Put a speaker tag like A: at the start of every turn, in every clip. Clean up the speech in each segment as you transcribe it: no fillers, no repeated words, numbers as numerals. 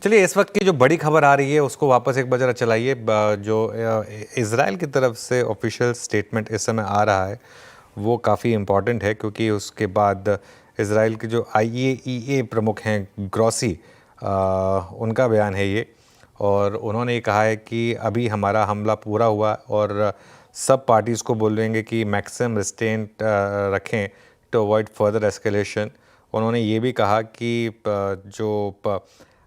A: चलिए, इस वक्त की जो बड़ी खबर आ रही है उसको वापस एक बार जरा चलाइए। जो इज़राइल की तरफ से ऑफिशियल स्टेटमेंट इस समय आ रहा है वो काफ़ी इम्पॉर्टेंट है, क्योंकि उसके बाद इज़राइल के जो IAEA प्रमुख हैं ग्रॉसी, उनका बयान है ये। और उन्होंने ये कहा है कि अभी हमारा हमला पूरा हुआ और सब पार्टीज़ को बोलेंगे कि मैक्सिमम रिस्ट्रेंट रखें टू अवॉइड फर्दर एस्केलेशन। उन्होंने ये भी कहा कि जो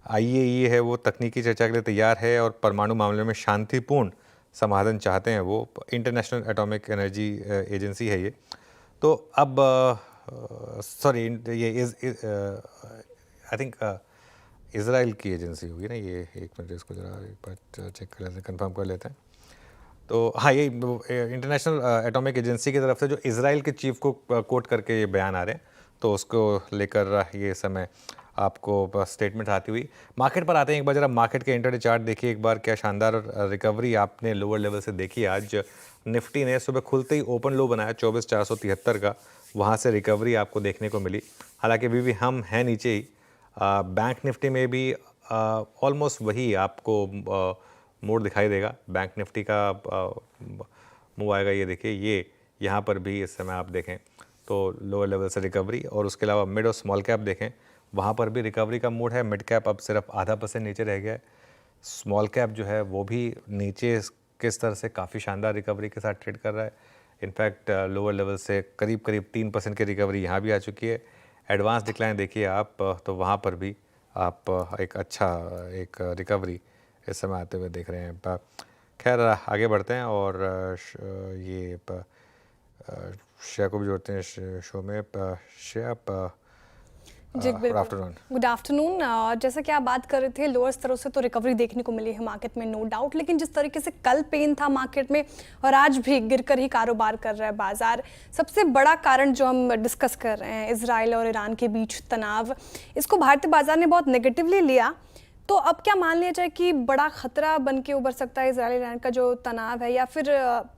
A: IAEA है वो तकनीकी चर्चा के लिए तैयार है और परमाणु मामले में शांतिपूर्ण समाधान चाहते हैं। वो इंटरनेशनल एटॉमिक एनर्जी एजेंसी है ये। तो अब सॉरी, ये आई थिंक इज़राइल की एजेंसी होगी ना ये। एक मिनट, इसको ज़रा एक बार चेक कर लेते हैं, कंफर्म कर लेते हैं। तो हाँ, ये इंटरनेशनल एटॉमिक एजेंसी की तरफ से जो इज़राइल के चीफ को कोट करके ये बयान आ रहे हैं, तो उसको लेकर ये समय आपको स्टेटमेंट आती हुई। मार्केट पर आते हैं एक बार, जरा मार्केट के इंटरडे चार्ट देखिए एक बार। क्या शानदार रिकवरी आपने लोअर लेवल से देखी। आज निफ्टी ने सुबह खुलते ही ओपन लो बनाया 24,473 का, वहाँ से रिकवरी आपको देखने को मिली। हालांकि अभी भी हम हैं नीचे ही। बैंक निफ्टी में भी ऑलमोस्ट वही आपको मोड दिखाई देगा। बैंक निफ्टी का मूव आएगा, ये देखिए, ये यहाँ पर भी इस समय आप देखें तो लोअर लेवल से रिकवरी। और उसके अलावा मिड और स्मॉल कैप देखें, वहाँ पर भी रिकवरी का मूड है। मिड कैप अब सिर्फ 0.5% नीचे रह गया है। स्मॉल कैप जो है वो भी नीचे के स्तर से काफ़ी शानदार रिकवरी के साथ ट्रेड कर रहा है। इनफैक्ट लोअर लेवल से करीब करीब 3% की रिकवरी यहाँ भी आ चुकी है। एडवांस डिक्लाइन देखिए आप, तो वहाँ पर भी आप एक अच्छा एक रिकवरी इस समय आते हुए देख रहे हैं। खैर आगे बढ़ते हैं और ये श्रेया को भी जोड़ते हैं शो में। श्रेया,
B: जी बिल्कुल, गुड आफ्टरनून। जैसा कि आप बात कर रहे थे, लोअर स्तरों से तो रिकवरी देखने को मिली है मार्केट में, नो डाउट। लेकिन जिस तरीके से कल पेन था मार्केट में और आज भी गिरकर ही कारोबार कर रहा है बाजार, सबसे बड़ा कारण जो हम डिस्कस कर रहे हैं, इजराइल और ईरान के बीच तनाव, इसको भारतीय बाजार ने बहुत नेगेटिवली लिया। तो अब क्या मान लिया जाए कि बड़ा खतरा बन के उभर सकता है इजराइल ईरान का जो तनाव है, या फिर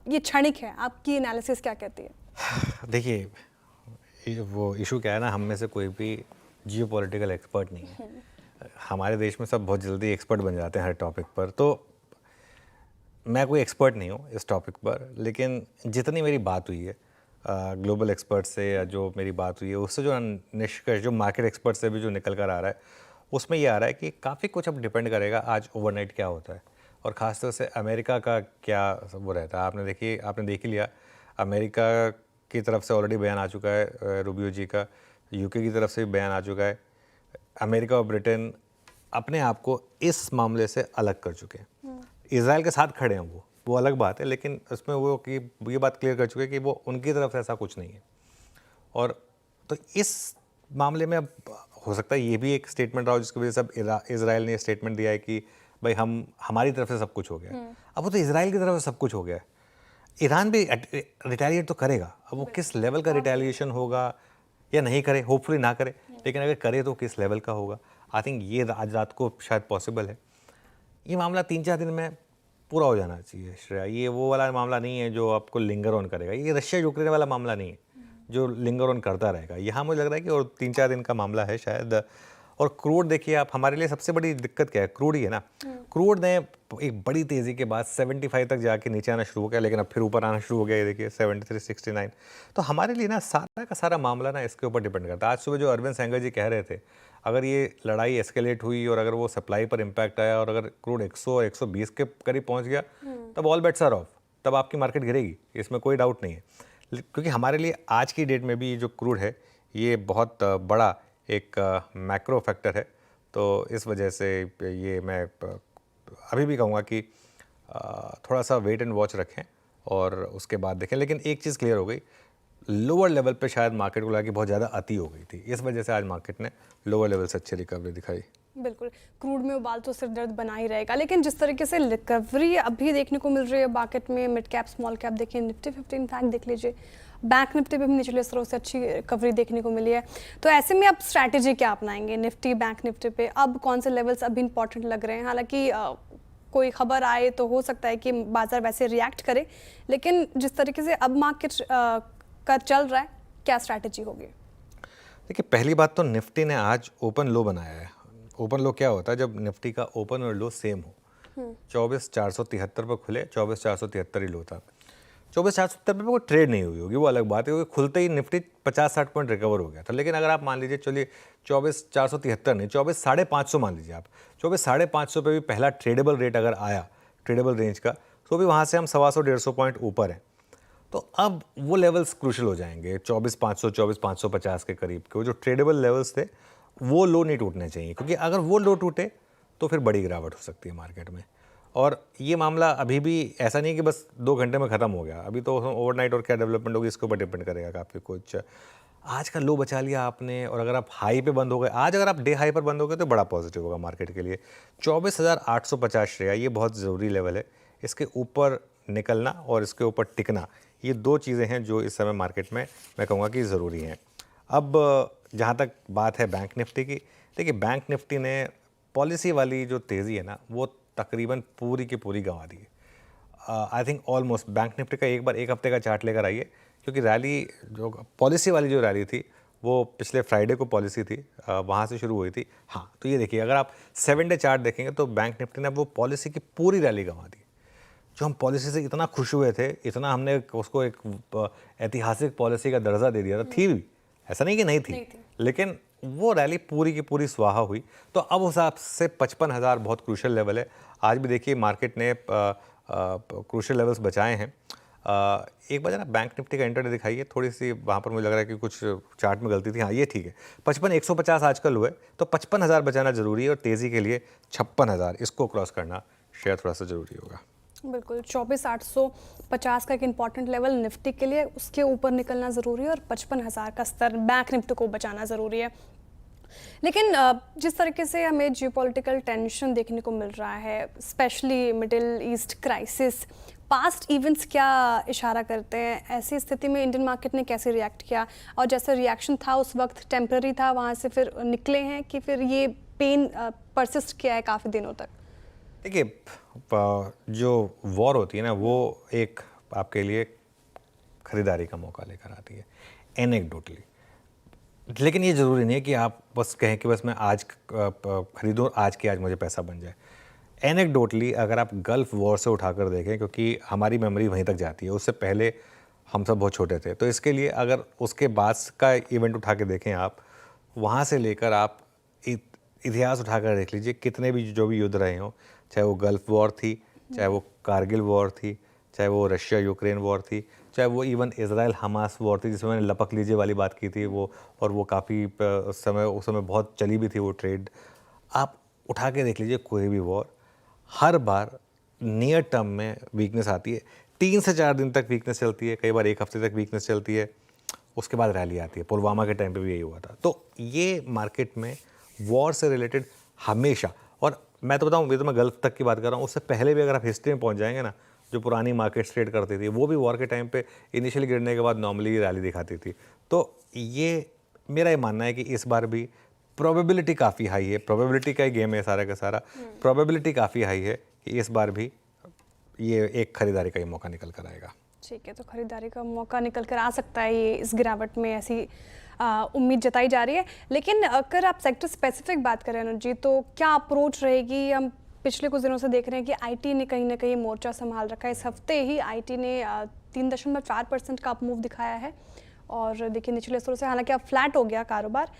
B: ये क्षणिक है? आपकी एनालिसिस क्या कहती है?
A: देखिए, वो इशू क्या है ना, हम में से कोई भी जियोपॉलिटिकल एक्सपर्ट नहीं है। हमारे देश में सब बहुत जल्दी एक्सपर्ट बन जाते हैं हर टॉपिक पर। तो मैं कोई एक्सपर्ट नहीं हूँ इस टॉपिक पर, लेकिन जितनी मेरी बात हुई है ग्लोबल एक्सपर्ट से, या जो मेरी बात हुई है उससे जो निष्कर्ष जो मार्केट एक्सपर्ट से भी जो निकल कर आ रहा है, उसमें ये आ रहा है कि काफ़ी कुछ अब डिपेंड करेगा आज ओवरनाइट क्या होता है, और ख़ासतौर से अमेरिका का क्या वो रहता है। आपने देख ही लिया, अमेरिका की तरफ से ऑलरेडी बयान आ चुका है रूबियो जी का, यूके की तरफ से भी बयान आ चुका है। अमेरिका और ब्रिटेन अपने आप को इस मामले से अलग कर चुके हैं। इजराइल के साथ खड़े हैं वो अलग बात है, लेकिन उसमें वो कि ये बात क्लियर कर चुके हैं कि वो उनकी तरफ से ऐसा कुछ नहीं है। और तो इस मामले में अब हो सकता है ये भी एक स्टेटमेंट रहा हो जिसकी वजह से अब इजराइल ने स्टेटमेंट दिया है कि भाई हमारी तरफ से सब कुछ हो गया। अब वो तो इजराइल की तरफ से सब कुछ हो गया, ईरान भी रिटेलिएट तो करेगा। अब वो किस लेवल का रिटेलिएशन होगा या नहीं करे, होपफुली ना करे, लेकिन अगर करे तो किस लेवल का होगा, आई थिंक ये आज रात को शायद पॉसिबल है। ये मामला 3-4 दिन में पूरा हो जाना चाहिए श्रेया। ये वो वाला मामला नहीं है जो आपको लिंगर ऑन करेगा। ये रशिया यूक्रेन वाला मामला नहीं है जो लिंगर ऑन करता रहेगा। यहाँ मुझे लग रहा है कि और 3-4 दिन का मामला है शायद। और क्रूड देखिए आप, हमारे लिए सबसे बड़ी दिक्कत क्या है, क्रूड ही है ना। क्रूड ने एक बड़ी तेज़ी के बाद 75 तक जाके नीचे आना शुरू हो गया, लेकिन अब फिर ऊपर आना शुरू हो गया। ये देखिए 73, 69। तो हमारे लिए ना सारा का सारा मामला ना इसके ऊपर डिपेंड करता है। आज सुबह जो अरविंद सहगल जी कह रहे थे, अगर ये लड़ाई एस्केलेट हुई और अगर वो सप्लाई पर इम्पैक्ट आया और अगर क्रूड 100 और 120 के करीब पहुँच गया, तब ऑल बेट्स आर ऑफ, तब आपकी मार्केट गिरेगी, इसमें कोई डाउट नहीं है। क्योंकि हमारे लिए आज की डेट में भी जो क्रूड है ये बहुत बड़ा एक मैक्रो फैक्टर है। तो इस वजह से ये मैं अभी भी कहूँगा कि थोड़ा सा वेट एंड वॉच रखें और उसके बाद देखें। लेकिन एक चीज़ क्लियर हो गई, लोअर लेवल पे शायद मार्केट को लगा कि बहुत ज़्यादा अति हो गई थी, इस वजह से आज मार्केट ने लोअर लेवल से अच्छी रिकवरी दिखाई।
B: बिल्कुल, क्रूड में उबाल तो सिर दर्द बना ही रहेगा, लेकिन जिस तरीके से रिकवरी अभी देखने को मिल रही है मार्केट में, मिड कैप स्मॉल कैप देखिए, निफ्टी 50 फैक्ट देख लीजिए, बैंक निफ्टी भी निचले स्तरों से अच्छी रिकवरी देखने को मिली है। तो ऐसे में अब स्ट्रैटेजी क्या अपनाएंगे निफ्टी बैंक निफ्टी पे? अब कौन से लेवल्स अभी इंपॉर्टेंट लग रहे हैं? हालांकि कोई खबर आए तो हो सकता है कि बाजार वैसे रिएक्ट करे, लेकिन जिस तरीके से अब मार्केट का चल रहा है, क्या स्ट्रैटेजी होगी?
A: देखिए, पहली बात तो निफ्टी ने आज ओपन लो बनाया है। ओपन लो क्या होता है जब निफ्टी का ओपन और लो सेम हो। 24,473 पर खुले, 24,473 ही लो था। 24,470 पे कोई ट्रेड नहीं हुई होगी, वो अलग बात है, क्योंकि खुलते ही निफ्टी 50-60 पॉइंट रिकवर हो गया था। लेकिन अगर आप मान लीजिए, चलिए 24,473 नहीं, 24,550 मान लीजिए आप, 24,550 पे भी पहला ट्रेडेबल रेट अगर आया, ट्रेडेबल रेंज का, तो भी वहाँ से हम 125-150 पॉइंट ऊपर हैं। तो अब वो लेवल्स क्रूशल हो जाएंगे, 24,500, 24,550 के करीब के वो जो ट्रेडेबल लेवल्स थे, वो लो नहीं टूटने चाहिए, क्योंकि अगर वो लो टूटे तो फिर बड़ी गिरावट हो सकती है मार्केट में। और ये मामला अभी भी ऐसा नहीं कि बस 2 घंटे में ख़त्म हो गया, अभी तो ओवरनाइट और क्या डेवलपमेंट होगी इसके ऊपर डिपेंड करेगा काफ़ी कुछ। आज का लो बचा लिया आपने, और अगर आप हाई पे बंद हो गए, आज अगर आप डे हाई पर बंद हो गए तो बड़ा पॉजिटिव होगा मार्केट के लिए। 24,850 श्रेया, ये बहुत ज़रूरी लेवल है, इसके ऊपर निकलना और इसके ऊपर टिकना, ये 2 चीज़ें हैं जो इस समय मार्केट में मैं कहूँगा कि ज़रूरी हैं। अब जहाँ तक बात है बैंक निफ्टी की, देखिए बैंक निफ्टी ने पॉलिसी वाली जो तेज़ी है ना, वो तकरीबन पूरी की पूरी गंवा दी है। I think almost bank Nifty का एक बार 1 हफ्ते का चार्ट लेकर आइए, क्योंकि रैली जो पॉलिसी वाली जो रैली थी वो पिछले फ्राइडे को पॉलिसी थी, वहाँ से शुरू हुई थी। हाँ, तो ये देखिए, अगर आप 7 डे चार्ट देखेंगे तो बैंक निफ्टी ने वो पॉलिसी की पूरी रैली गंवा दी। जो हम पॉलिसी से इतना खुश हुए थे, इतना हमने उसको एक ऐतिहासिक पॉलिसी का दर्जा दे दिया था, थी भी, ऐसा नहीं कि नहीं थी, लेकिन वो रैली पूरी की पूरी स्वाहा हुई। तो अब उस हिसाब से 55,000 बहुत क्रूशल लेवल है। आज भी देखिए मार्केट ने क्रूशल लेवल्स बचाए हैं। एक बार जरा बैंक निफ्टी का इंटरडे दिखाइए, थोड़ी सी वहाँ पर मुझे लग रहा है कि कुछ चार्ट में गलती थी। हाँ, ये ठीक है, 55,150 आजकल हुए, तो 55,000 बचाना ज़रूरी है, और तेज़ी के लिए 56,000 इसको क्रॉस करना शायद थोड़ा सा ज़रूरी होगा।
B: बिल्कुल, 24,850 का एक इंपॉर्टेंट लेवल निफ्टी के लिए, उसके ऊपर निकलना ज़रूरी है, और 55,000 का स्तर बैंक निफ्टी को बचाना ज़रूरी है। लेकिन जिस तरीके से हमें जियोपॉलिटिकल टेंशन देखने को मिल रहा है, specially middle east crisis, past events क्या इशारा करते हैं? ऐसी स्थिति में इंडियन मार्केट ने कैसे रिएक्ट किया, और जैसा रिएक्शन था उस वक्त टेम्पररी था, वहाँ से फिर निकले हैं कि फिर ये पेन परसिस्ट किया है काफ़ी दिनों तक?
A: देखिए, जो वॉर होती है ना, वो एक आपके लिए ख़रीदारी का मौका लेकर आती है, एनेक्डोटली। लेकिन ये ज़रूरी नहीं है कि आप बस कहें कि बस मैं आज खरीदूँ, आज के आज मुझे पैसा बन जाए। एनेक्डोटली अगर आप गल्फ़ वॉर से उठाकर देखें, क्योंकि हमारी मेमोरी वहीं तक जाती है, उससे पहले हम सब बहुत छोटे थे, तो इसके लिए अगर उसके बाद का इवेंट उठा के देखें आप, वहाँ से लेकर आप इतिहास उठाकर देख लीजिए, कितने भी जो भी युद्ध रहे हों, चाहे वो गल्फ़ वॉर थी, चाहे वो कारगिल वॉर थी, चाहे वो रशिया यूक्रेन वॉर थी, चाहे वो इवन इज़राइल हमास वॉर थी, जिसमें मैंने लपक लीजिए वाली बात की थी, वो, और वो काफ़ी उस समय बहुत चली भी थी वो ट्रेड। आप उठा के देख लीजिए कोई भी वॉर, हर बार नियर टर्म में वीकनेस आती है, 3 से 4 दिन तक वीकनेस चलती है, कई बार 1 हफ्ते तक वीकनेस चलती है, उसके बाद रैली आती है। पुलवामा के टाइम पे भी यही हुआ था। तो ये मार्केट में वॉर से रिलेटेड हमेशा, और मैं तो बताऊँ, ये तो मैं गल्फ तक की बात कर रहा हूँ, उससे पहले भी अगर आप हिस्ट्री में पहुँच जाएंगे ना, जो पुरानी मार्केट ट्रेड करती थी, वो भी वॉर के टाइम पे इनिशियली गिरने के बाद नॉर्मली रैली दिखाती थी। तो ये मेरा ये मानना है कि इस बार भी प्रोबेबिलिटी काफ़ी हाई है, प्रोबेबिलिटी का ही गेम है सारा का सारा, प्रोबेबिलिटी काफ़ी हाई है कि इस बार भी ये एक खरीदारी का ही मौका निकल कर आएगा।
B: ठीक है, तो खरीदारी का मौका निकल कर आ सकता है, ये इस गिरावट में ऐसी उम्मीद जताई जा रही है। लेकिन अगर आप सेक्टर स्पेसिफिक बात करें अनुज जी, तो क्या अप्रोच रहेगी? हम पिछले कुछ दिनों से देख रहे हैं कि आईटी ने कहीं ना कहीं मोर्चा संभाल रखा है। इस हफ्ते ही आईटी ने 3.4% का अप मूव दिखाया है, और देखिए निचले स्तरों से हालांकि अब फ्लैट हो गया कारोबार।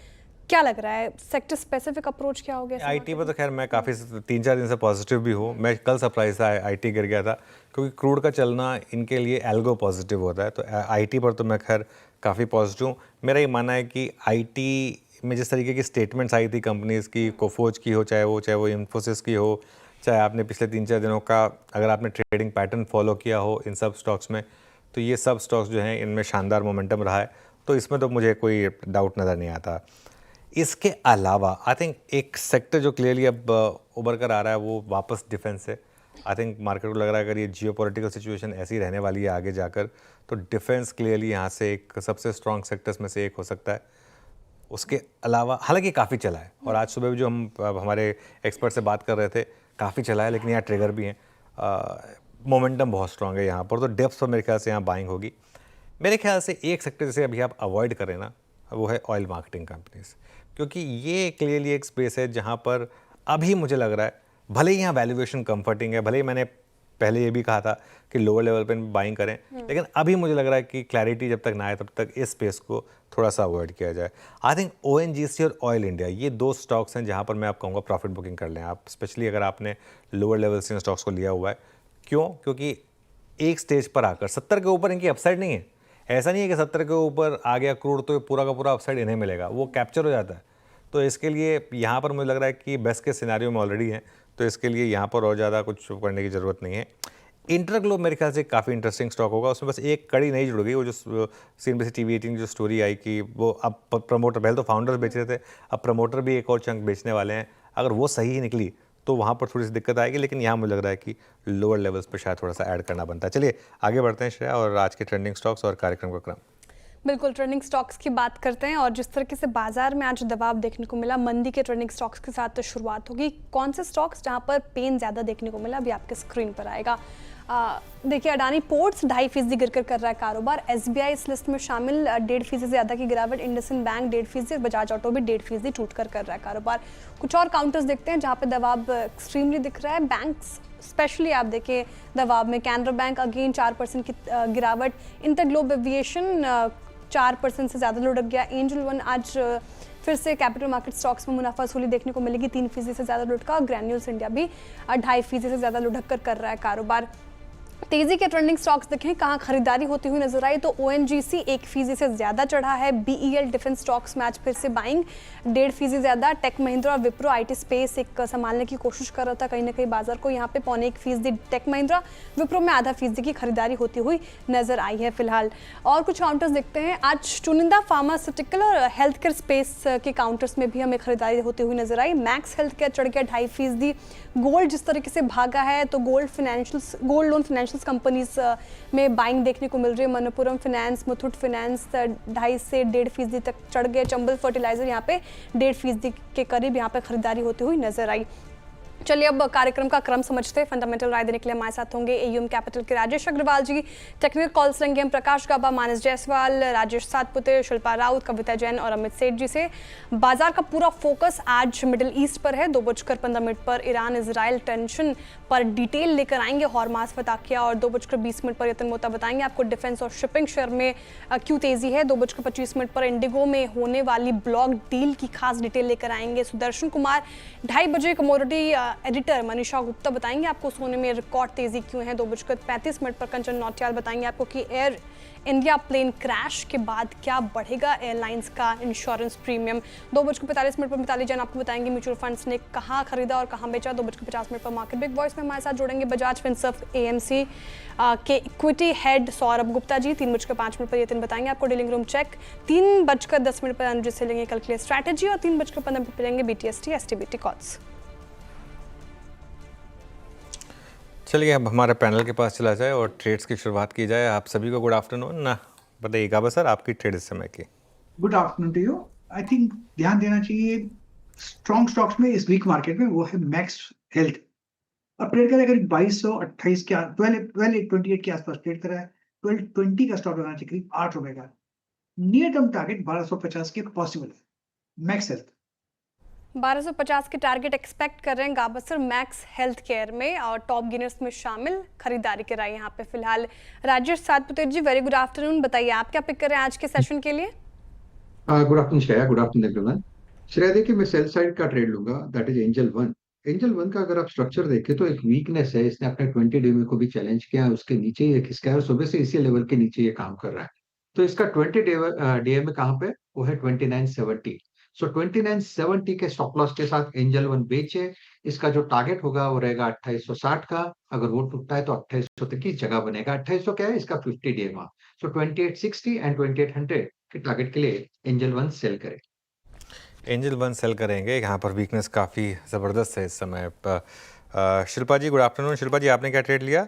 B: क्या लग रहा है, सेक्टर स्पेसिफिक अप्रोच क्या हो गया?
A: आईटी पर तो खैर मैं काफ़ी 3-4 दिन से पॉजिटिव भी हूँ। मैं कल सरप्राइज था आईटी गिर गया था, क्योंकि क्रूड का चलना इनके लिए एल्गो पॉजिटिव होता है। तो आईटी पर तो मैं खैर काफ़ी पॉजिटिव हूँ। मेरा ये मानना है कि आईटी में जिस तरीके की स्टेटमेंट्स आई थी कंपनीज़ की, कोफोज की हो, चाहे वो इन्फोसिस की हो, चाहे आपने पिछले 3-4 दिनों का अगर आपने ट्रेडिंग पैटर्न फॉलो किया हो इन सब स्टॉक्स में, तो ये सब स्टॉक्स जो हैं इनमें शानदार मोमेंटम रहा है। तो इसमें तो मुझे कोई डाउट नज़र नहीं आता। इसके अलावा आई थिंक एक सेक्टर जो क्लियरली अब उभर कर आ रहा है वो वापस डिफेंस है। आई थिंक मार्केट को लग रहा है अगर ये जियोपॉलिटिकल सिचुएशन ऐसी रहने वाली है आगे जाकर, तो डिफेंस क्लियरली यहाँ से एक सबसे स्ट्रॉन्ग सेक्टर्स में से एक हो सकता है। उसके अलावा हालांकि काफ़ी चला है, और आज सुबह भी जो हम हमारे एक्सपर्ट से बात कर रहे थे, काफ़ी चला है, लेकिन यहाँ ट्रिगर भी हैं, मोमेंटम बहुत स्ट्रॉन्ग है यहाँ पर, तो डेप्थ पर मेरे ख्याल से यहाँ बाइंग होगी। मेरे ख्याल से एक सेक्टर जैसे अभी आप अवॉइड करें ना, वो है ऑयल मार्केटिंग कंपनीज, क्योंकि ये क्लियरली एक स्पेस है जहाँ पर अभी मुझे लग रहा है, भले ही यहाँ वैल्यूएशन कंफर्टिंग है, भले ही मैंने पहले ये भी कहा था कि लोअर लेवल पे बाइंग करें, लेकिन अभी मुझे लग रहा है कि क्लैरिटी जब तक ना आए तब तक इस स्पेस को थोड़ा सा अवॉइड किया जाए। आई थिंक ONGC और ऑयल इंडिया, ये दो स्टॉक्स हैं जहाँ पर मैं आप कहूँगा प्रॉफिट बुकिंग कर लें आप, स्पेशली अगर आपने लोअर लेवल से इन स्टॉक्स को लिया हुआ है। क्यों? क्योंकि एक स्टेज पर आकर 70 के ऊपर इनकी अपसाइड नहीं है। ऐसा नहीं है कि 70 के ऊपर आ गया क्रूड तो ये पूरा का पूरा अपसाइड इन्हें मिलेगा, वो कैप्चर हो जाता है। तो इसके लिए यहाँ पर मुझे लग रहा है कि बेस्ट के सिनेरियो में ऑलरेडी है, तो इसके लिए यहाँ पर और ज़्यादा कुछ करने की ज़रूरत नहीं है। इंटरग्लोब मेरे ख्याल से काफ़ी इंटरेस्टिंग स्टॉक होगा, उसमें बस एक कड़ी नहीं जुड़ गई, वो जो CNBC TV18 की जो स्टोरी आई कि वो अब प्रमोटर, पहले तो फाउंडर्स बेच रहे थे, अब प्रमोटर भी एक और चंक बेचने वाले हैं। अगर वो सही ही निकली तो वहाँ पर थोड़ी सी दिक्कत आएगी, लेकिन यहाँ मुझे लग रहा है कि लोअर लेवल्स पर शायद थोड़ा सा ऐड करना बनता है। चलिए आगे बढ़ते हैं श्रेया, और आज के ट्रेंडिंग स्टॉक्स और कार्यक्रम का क्रम।
B: बिल्कुल, ट्रेंडिंग स्टॉक्स की बात करते हैं और जिस तरीके से बाजार में आज दबाव देखने को मिला, मंदी के ट्रेंडिंग स्टॉक्स के साथ तो शुरुआत होगी। कौन से स्टॉक्स जहां पर पेन ज़्यादा देखने को मिला अभी आपके स्क्रीन पर आएगा। देखिए, अडानी पोर्ट्स 2.5% गिरकर कर रहा है कारोबार। SBI इस लिस्ट में शामिल 1.5% से ज़्यादा की गिरावट। इंडसइंड बैंक 1.5%, बजाज ऑटो भी 1.5% टूट कर रहा है कारोबार। कुछ और काउंटर्स देखते हैं जहाँ पे दबाव एक्सट्रीमली दिख रहा है। बैंक्स स्पेशली आप देखें दबाव में, कैनरा बैंक अगेन 4% की गिरावट। इंटरग्लोब एविएशन 4% से ज़्यादा लुढ़क गया। एंजल वन आज फिर से कैपिटल मार्केट स्टॉक्स में मुनाफा वसूली देखने को मिलेगी, 3% से ज़्यादा लुढ़का। ग्रैन्यूल्स इंडिया भी 2.5% से ज़्यादा लुढ़क कर रहा है कारोबार। तेजी के ट्रेंडिंग स्टॉक्स देखें कहाँ खरीदारी होती हुई नजर आई तो ONGC 1% से ज्यादा चढ़ा है। BEL डिफेंस स्टॉक्स में आज फिर से बाइंग 1.5% ज्यादा। टेक महिंद्रा और विप्रो IT स्पेस एक संभालने की कोशिश कर रहा था कहीं ना कहीं बाजार को, यहाँ पे 0.25% टेक महिंद्रा, विप्रो में 0.5% की खरीदारी होती हुई नजर आई है फिलहाल। और कुछ काउंटर्स देखते हैं आज, चुनिंदा फार्मास्यूटिकल और हेल्थ केयर स्पेस के काउंटर्स में भी हमें खरीदारी होती हुई नजर आई। मैक्स हेल्थ केयर चढ़ गया 2.5%। गोल्ड जिस तरीके से भागा है तो गोल्ड लोन फाइनेंशियल कंपनीज में बाइंग देखने को मिल रही है। मनप्पुरम फाइनेंस, मुथूट फाइनेंस 2.5 से 1.5% तक चढ़ गए। चंबल फर्टिलाइजर यहाँ पे 1.5% के करीब यहाँ पे खरीदारी होती हुई नजर आई। चलिए अब कार्यक्रम का क्रम समझते हैं। फंडामेंटल राय देने के लिए हमारे साथ होंगे AUM कैपिटल के राजेश अग्रवाल जी, टेक्निकल कॉल्स लेंगे हम प्रकाश गाबा, मानस जायसवाल, राजेश सातपुते, शिल्पा राउत, कविता जैन और अमित सेठ जी से। बाजार का पूरा फोकस आज मिडिल ईस्ट पर है। 2:15 पर ईरान इजराइल टेंशन पर डिटेल लेकर आएंगे हॉर्मास फताकिया, और 2:20 पर यतन मोता बताएंगे आपको डिफेंस और शिपिंग शेयर में क्यों तेजी है। 2:25 पर इंडिगो में होने वाली ब्लॉक डील की खास डिटेल लेकर आएंगे सुदर्शन कुमार। 2:30 बजे कमोडिटी एडिटर मनीषा गुप्ता बताएंगे आपको सोने में रिकॉर्ड तेजी क्यों है। 2:35 पर कंचन नौटियाल बताएंगे आपको कि एयर इंडिया प्लेन क्रैश के बाद क्या बढ़ेगा एयरलाइंस का इंश्योरेंस प्रीमियम। 2:45 पर मिताली जैन आपको बताएंगे म्यूचुअल फंड्स ने कहाँ खरीदा और कहाँ बेचा। 2:50 पर मार्केट बिग वॉइस में हमारे साथ जुड़ेंगे बजाज फिनसर्व AMC के इक्विटी हेड सौरभ गुप्ता जी। 3:05 पर यतिन बताएंगे आपको डीलिंग रूम चेक। 3:10 पर अनुजित से लेंगे कल के लिए स्ट्रैटेजी, और 3:15 पर लेंगे BTST STBT कॉल्स।
A: चलिए अब हमारे पैनल के पास चला जाए और ट्रेड्स की शुरुआत की जाए। आप सभी को गुड आफ्टरनून। बताइए गाबा सर, आपकी ट्रेड इस समय की।
C: Good afternoon to you. I think ध्यान देना चाहिए स्ट्रॉन्ग स्टॉक्स में इस वीक मार्केट में, वो है मैक्स हेल्थ। अब ट्रेड करें करीब 2228 के 1228 के आसपास ट्रेड करा है। 1220 का स्टॉप लगाना चाहिए करीब 8 रुपए का। नियर टर्म टारगेट 1250 के पॉसिबल है मैक्स हेल्थ।
B: 1250 के टारगेट एक्सपेक्ट कर रहे हैं गाबा सर मैक्स हेल्थ केयर में, और टॉप गेनर्स में शामिल खरीदारी के रहा है यहाँ पे फिलहाल। राजेश सातपुते जी, वेरी गुड आफ्टरनून। बताइए आप क्या पिक कर रहे हैं आज के सेशन के लिए।
D: Good afternoon Shreya, good afternoon everyone. Shreya देखिए, मैं सेल साइड का ट्रेड लूंगा, that is angel one. Angel one का अगर आप स्ट्रक्चर देखें तो एक वीकनेस है, इसने अपने 20 डे में को भी चैलेंज किया है, उसके नीचे ही खिसका है और सुबह से इसी लेवल के नीचे ये काम कर रहा है। तो इसका 20 डे में कहाँ पे वो है 2970। सो 2970 के स्टॉप लॉस के साथ एंजल वन बेचे। इसका जो टारगेट होगा वो रहेगा 2860 का। अगर वो टूटता है तो 2800 तक की जगह बनेगा। 2800 क्या है इसका 50 डे में। सो 2860 एंड 2800 के टारगेट के लिए एंजल वन सेल करें।
A: एंजल वन सेल करेंगे। यहाँ पर वीकनेस काफ़ी ज़बरदस्त है इस समय। शिल्पा जी गुड आफ्टरनून। शिल्पा जी, आपने क्या ट्रेड लिया?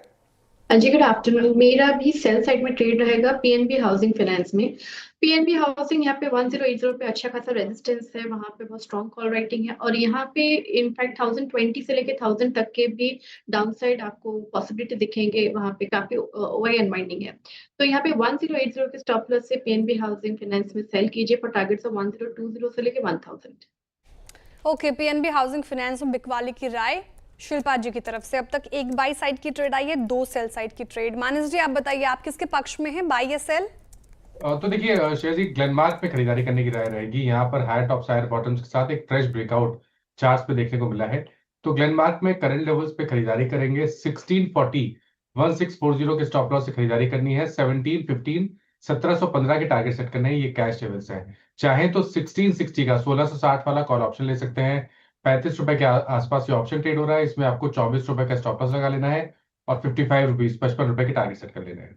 E: जी गुड आफ्टरनून। मेरा भी सेल साइड में ट्रेड रहेगा पीएनबी हाउसिंग फाइनेंस में। पीएनबी हाउसिंग यहाँ पे 1080 पे अच्छा खासा रेजिस्टेंस है, वहां पे बहुत स्ट्रॉन्ग कॉल राइटिंग है और यहाँ पे इनफैक्ट 1020 से लेके 1000 तक के भी डाउन साइड आपको पॉसिबिलिटी दिखेंगे, वहां पे काफी ओआई अनवाइंडिंग है। तो यहाँ पे 1080 के स्टॉप लॉस से पीएनबी हाउसिंग फाइनेंस में सेल कीजिए फॉर टारगेट्स ऑफ 1020 से लेके 1000।
B: ओके, पीएनबी हाउसिंग फाइनेंस में बिकवाली की राय शिल्पा जी की तरफ से। अब तक एक बाई साइड की ट्रेड आई है, 2 सेल साइड की ट्रेड। मानस जी आप बताइए, आप किसके पक्ष में हैं, बाई या सेल?
F: तो देखिए शेयर जी, ग्लेनमार्क में खरीदारी करने की राय रहेगी। यहाँ पर हायर टॉप्स हायर बॉटम्स के साथ एक फ्रेश ब्रेकआउट चार्ट्स पे देखने को मिला है। तो ग्लेनमार्क में करंट लेवल्स पे खरीदारी करेंगे। 1640 के स्टॉप लॉस से खरीदारी करनी है। 1715 1715 के टारगेट सेट करने हैं, ये कैश लेवल्स है। चाहे तो 1660 का 1660 वाला कॉल ऑप्शन ले सकते हैं। 35 रुपए के आसपास ये ऑप्शन ट्रेड हो रहा है, इसमें आपको 24 रुपए का स्टॉप लॉस लगा लेना है और 55 रुपीज 55 रुपए के टारगेट सेट कर लेना है।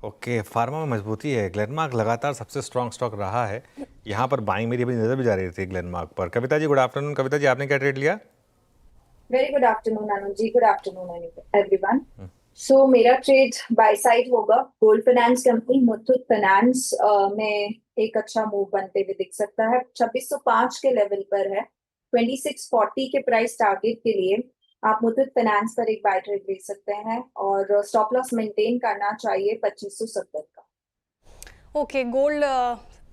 A: ओके, फार्मा में मजबूती है। ग्लेनमार्क लगातार सबसे स्ट्रॉन्ग स्टॉक रहा है। यहाँ पर बाइंग मेरी अभी नजर भी जा रही थी ग्लेनमार्क पर। Kavita ji good afternoon. कविता जी आपने क्या ट्रेड लिया?
G: Very good afternoon Anuj ji, good afternoon everyone. सो मेरा ट्रेड बाय साइड होगा। Gold finance company Muthoot finance में एक अच्छा मूव बनते हुए दिख सकता है। 2605 के लेवल पर है। 2640 के प्राइस टारगेट के लिए आप मुथूट फाइनेंस पर एक बाय ट्रेड ले सकते हैं और स्टॉप लॉस मेंटेन करना चाहिए 2570 का।
B: ओके, गोल्ड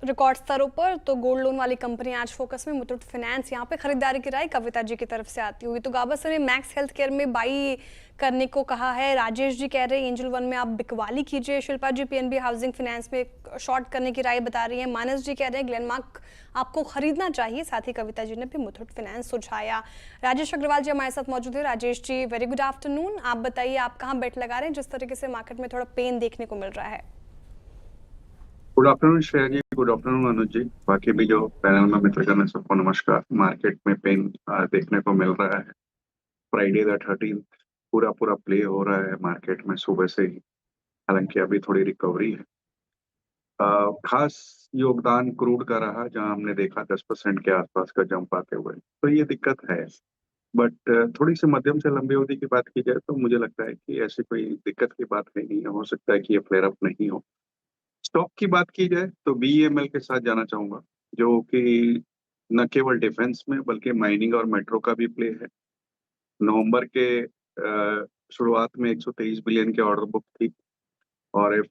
B: रिकॉर्ड स्तरों पर, तो गोल्ड लोन वाली कंपनी आज फोकस में। मुथूट फाइनेंस यहाँ पे खरीदारी की राय कविता जी की तरफ से आती हुई। तो गाबा ने मैक्स हेल्थ केयर में बाई करने को कहा है। राजेश जी कह रहे हैं एंजल वन में आप बिकवाली कीजिए। शिल्पा जी पीएनबी हाउसिंग फाइनेंस में शॉर्ट करने की राय बता रही है। मानस जी कह रहे हैं ग्लेनमार्क आपको खरीदना चाहिए। साथ ही कविता जी ने भी मुथूट फाइनेंस सुझाया। राजेश अग्रवाल जी हमारे साथ मौजूद है। Rajesh ji very good afternoon. आप बताइए आप कहाँ बेट लगा रहे हैं, जिस तरीके से मार्केट में थोड़ा पेन देखने को मिल रहा है?
H: गुड आफ्टरनून श्रेया जी, गुड आफ्टरनून अनुज जी, बाकी भी जो पैनल में मित्रगण है सबको नमस्कार। मार्केट में पेन देखने को मिल रहा है। फ्राइडे द 13 पूरा प्ले हो रहा है मार्केट में सुबह से ही, हालांकि अभी थोड़ी रिकवरी है। खास योगदान क्रूड का रहा, जहां हमने देखा 10% के आसपास का जंप आते हुए, तो ये दिक्कत है। बट थोड़ी सी मध्यम से लंबी अवधि की बात की जाए तो मुझे लगता है कि ऐसी कोई दिक्कत की बात नहीं है। हो सकता है कि ये फ्लेयर अप नहीं हो। स्टॉक की बात की जाए तो बीईएमएल के साथ जाना चाहूंगा, जो कि न केवल डिफेंस में बल्कि माइनिंग और मेट्रो का भी प्ले है। नवंबर के शुरुआत में 123 बिलियन की ऑर्डर बुक थी और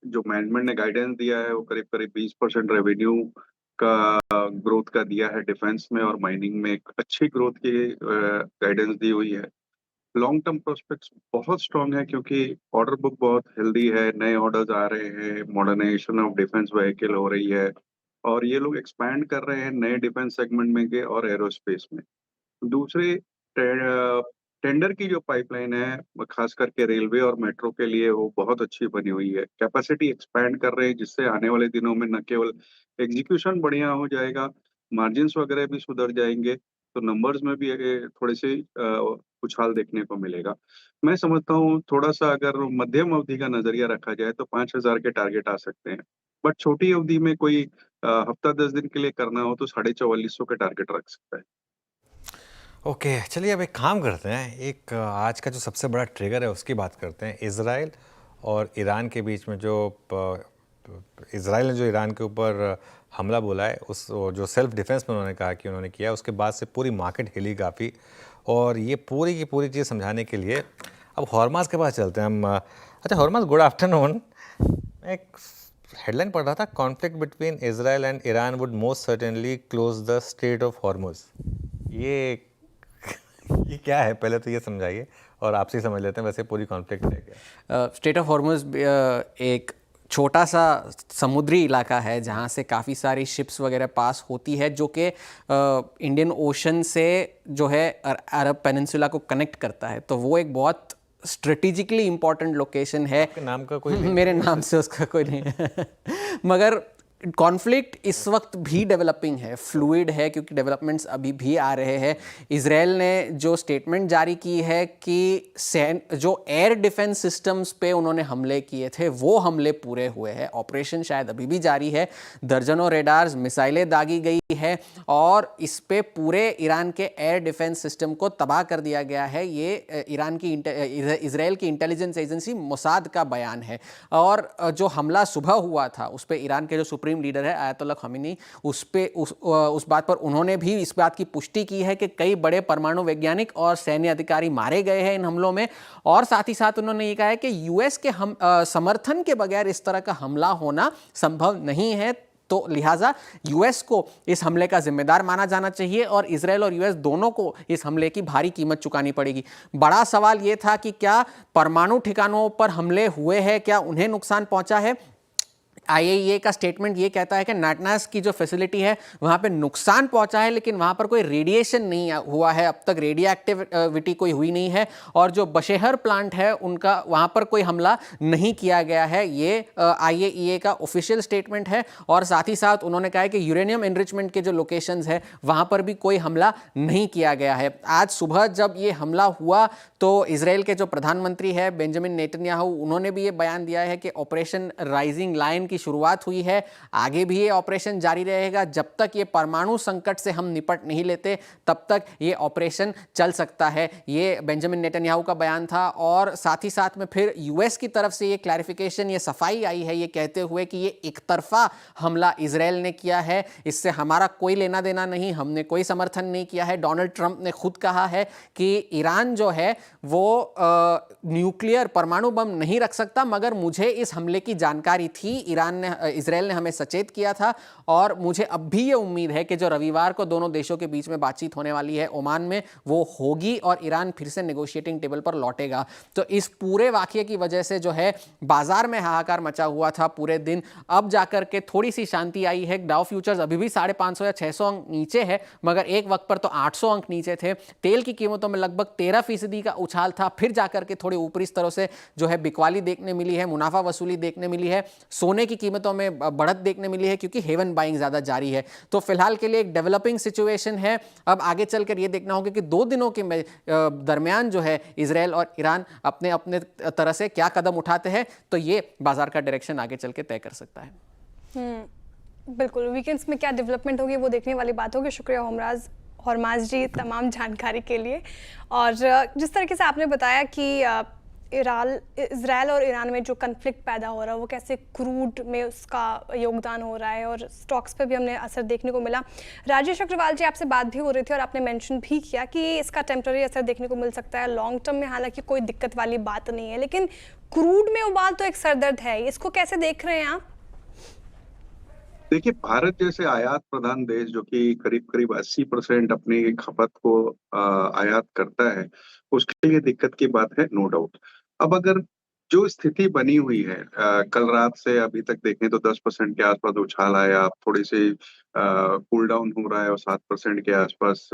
H: जो मैनेजमेंट ने गाइडेंस दिया है वो करीब करीब 20% रेवेन्यू का ग्रोथ का दिया है डिफेंस में, और माइनिंग में एक अच्छी ग्रोथ की गाइडेंस दी हुई है। लॉन्ग टर्म प्रोस्पेक्ट्स बहुत स्ट्रांग है क्योंकि ऑर्डर बुक बहुत हेल्दी है, नए ऑर्डर्स आ रहे हैं, मॉडर्नाइजेशन ऑफ डिफेंस व्हीकल हो रही है और ये लोग एक्सपैंड कर रहे हैं नए डिफेंस सेगमेंट में के और एरोस्पेस में। दूसरे टेंडर की जो पाइपलाइन है खास करके रेलवे और मेट्रो के लिए वो बहुत अच्छी बनी हुई है। कैपेसिटी एक्सपैंड कर रहे हैं जिससे आने वाले दिनों में न केवल एग्जीक्यूशन बढ़िया हो जाएगा, मार्जिन्स वगैरह भी सुधर जाएंगे, तो नंबर्स में भी थोड़े से उछाल देखने को मिलेगा। मैं समझता हूँ थोड़ा सा अगर मध्यम अवधि का नजरिया रखा जाए तो 5000 के टारगेट आ सकते हैं, बट छोटी अवधि में कोई हफ्ता 10 दिन के लिए करना हो तो 4450 के टारगेट रख सकता है।
A: ओके, चलिए अब एक काम करते हैं। एक आज का जो सबसे बड़ा ट्रिगर है उसकी बात करते हैं। इजराइल और ईरान के बीच में जो इजराइल ने जो ईरान के ऊपर हमला बोला है, उस जो सेल्फ डिफेंस में उन्होंने कहा कि उन्होंने किया, उसके बाद से पूरी मार्केट हिली काफ़ी। और ये पूरी की पूरी चीज़ समझाने के लिए अब हॉर्मास के पास चलते हैं हम। अच्छा हॉर्मास, गुड आफ्टरनून। मैं एक हेडलाइन पढ़ रहा था, conflict between Israel and Iran would most certainly close the straight of Hormuz. ये क्या है, पहले तो ये समझाइए और आपसे समझ लेते हैं वैसे पूरी कॉन्फ्लिक्ट है क्या।
I: स्ट्रेट ऑफ हॉर्मुज एक छोटा सा समुद्री इलाका है जहाँ से काफ़ी सारी शिप्स वगैरह पास होती है, जो कि इंडियन ओशन से जो है अरब पेनिनसुला को कनेक्ट करता है। तो वो एक बहुत स्ट्रेटेजिकली इम्पॉर्टेंट लोकेशन है।
A: आपके नाम का कोई
I: मेरे नाम से उसका कोई नहीं है मगर कॉन्फ्लिक्ट इस वक्त भी डेवलपिंग है, फ्लूइड है, क्योंकि डेवलपमेंट्स अभी भी आ रहे हैं। इसराइल ने जो स्टेटमेंट जारी की है कि जो एयर डिफेंस सिस्टम्स पे उन्होंने हमले किए थे वो हमले पूरे हुए हैं। ऑपरेशन शायद अभी भी जारी है, दर्जनों रेडार्स, मिसाइलें दागी गई है और इस पे पूरे ईरान के एयर डिफेंस सिस्टम को तबाह कर दिया गया है। ये इसराइल की इंटेलिजेंस एजेंसी मोसाद का बयान है। और जो हमला सुबह हुआ था उस पे ईरान के जो सुप्रीम लीडर है आयतुल्ला खमीनी, उस बात पर उन्होंने भी इस बात की पुष्टि की है कि कई बड़े परमाणु वैज्ञानिक और सैन्य अधिकारी मारे गए हैं इन हमलों में। और साथ ही साथ उन्होंने ये कहा है कि यूएस के समर्थन के बगैर इस तरह का हमला होना संभव नहीं है, तो लिहाजा यूएस को इस हमले का जिम्मेदार माना जाना चाहिए और इजराइल और यूएस दोनों को इस हमले की भारी कीमत चुकानी पड़ेगी। बड़ा सवाल यह था कि क्या परमाणु ठिकानों पर हमले हुए हैं, क्या उन्हें नुकसान पहुंचा है। आईएईए का स्टेटमेंट ये कहता है कि नाटनास की जो फैसिलिटी है वहाँ पे नुकसान पहुँचा है, लेकिन वहाँ पर कोई रेडिएशन नहीं हुआ है, अब तक रेडियो एक्टिविटी कोई हुई नहीं है। और जो बशेहर प्लांट है उनका वहाँ पर कोई हमला नहीं किया गया है, ये आईएईए का ऑफिशियल स्टेटमेंट है। और साथ ही साथ उन्होंने कहा है कि यूरेनियम एनरिचमेंट के जो लोकेशंस है वहाँ पर भी कोई हमला नहीं किया गया है। आज सुबह जब ये हमला हुआ तो इसराइल के जो प्रधानमंत्री है बेंजामिन नेतन्याहू, उन्होंने भी ये बयान दिया है कि ऑपरेशन राइजिंग लाइन की शुरुआत हुई है, आगे भी ये ऑपरेशन जारी रहेगा। जब तक ये परमाणु संकट से हम निपट नहीं लेते तब तक ये ऑपरेशन चल सकता है, ये बेंजामिन नेतन्याहू का बयान था। और साथ ही साथ में फिर यूएस की तरफ से ये क्लैरिफिकेशन, ये सफाई आई है, ये कहते हुए कि ये एक तरफा हमला इसराइल ने किया है, इससे हमारा कोई लेना देना नहीं, हमने कोई समर्थन नहीं किया है। डोनाल्ड ट्रंप ने खुद कहा है कि ईरान जो है वो न्यूक्लियर परमाणु बम नहीं रख सकता, मगर मुझे इस हमले की जानकारी थी, इसराइल ने हमें सचेत किया था और मुझे अब भी ये उम्मीद है कि जो रविवार को दोनों देशों के बीच में बातचीत होने वाली है ओमान में, वो होगी और ईरान फिर से नेगोशिएटिंग टेबल पर लौटेगा। तो इस पूरे वाकये की वजह से जो है बाजार में हाहाकार मचा हुआ था पूरे दिन, अब जाकर के थोड़ी सी शांति आई है। डाउ फ्यूचर्स अभी भी 550 या 600 अंक नीचे है, मगर एक वक्त पर तो 800 अंक नीचे थे। तेल की कीमतों में लगभग 13% का उछाल था, फिर जाकर के थोड़ी ऊपरी स्तरों से जो है बिकवाली देखने मिली है, मुनाफा वसूली देखने मिली है, सोने की कीमतों में बढ़त देखने मिली है क्योंकि हेवन बाइंग ज्यादा जारी है। तो फिलहाल के लिए एक डेवलपिंग सिचुएशन है। अब आगे चलकर यह देखना होगा कि 2 दिनों के दरमियान जो है इजराइल और ईरान अपने अपने तरह से क्या कदम उठाते हैं, तो ये बाजार का डायरेक्शन आगे चल के तय कर सकता है।
B: बिल्कुल, वीकेंड्स में क्या डेवलपमेंट होगी वो देखने वाली बात होगी। शुक्रिया हरमाज जी तमाम जानकारी के लिए। और जिस तरीके से आपने बताया कि इजराइल और ईरान में जो कन्फ्लिक्ट पैदा हो रहा है वो कैसे क्रूड में उसका योगदान हो रहा है और स्टॉक्स पे भी हमने असर देखने को मिला। राजेश अग्रवाल जी, आपसे बात भी हो रही थी और आपने मेंशन भी किया कि इसका टेम्पररी असर देखने को मिल सकता है, लॉन्ग टर्म में हालांकि कोई दिक्कत वाली बात नहीं है, लेकिन क्रूड में उबाल तो एक सरदर्द है, इसको कैसे देख रहे हैं आप?
H: देखिए, भारत जैसे आयात प्रधान देश जो कि करीब करीब 80% अपनी खपत को आयात करता है, उसके लिए दिक्कत की बात है, नो डाउट। अब अगर जो स्थिति बनी हुई है कल रात से अभी तक देखें तो 10% के आसपास उछाल आया, अब थोड़ी सी कूल डाउन हो रहा है और 7% के आसपास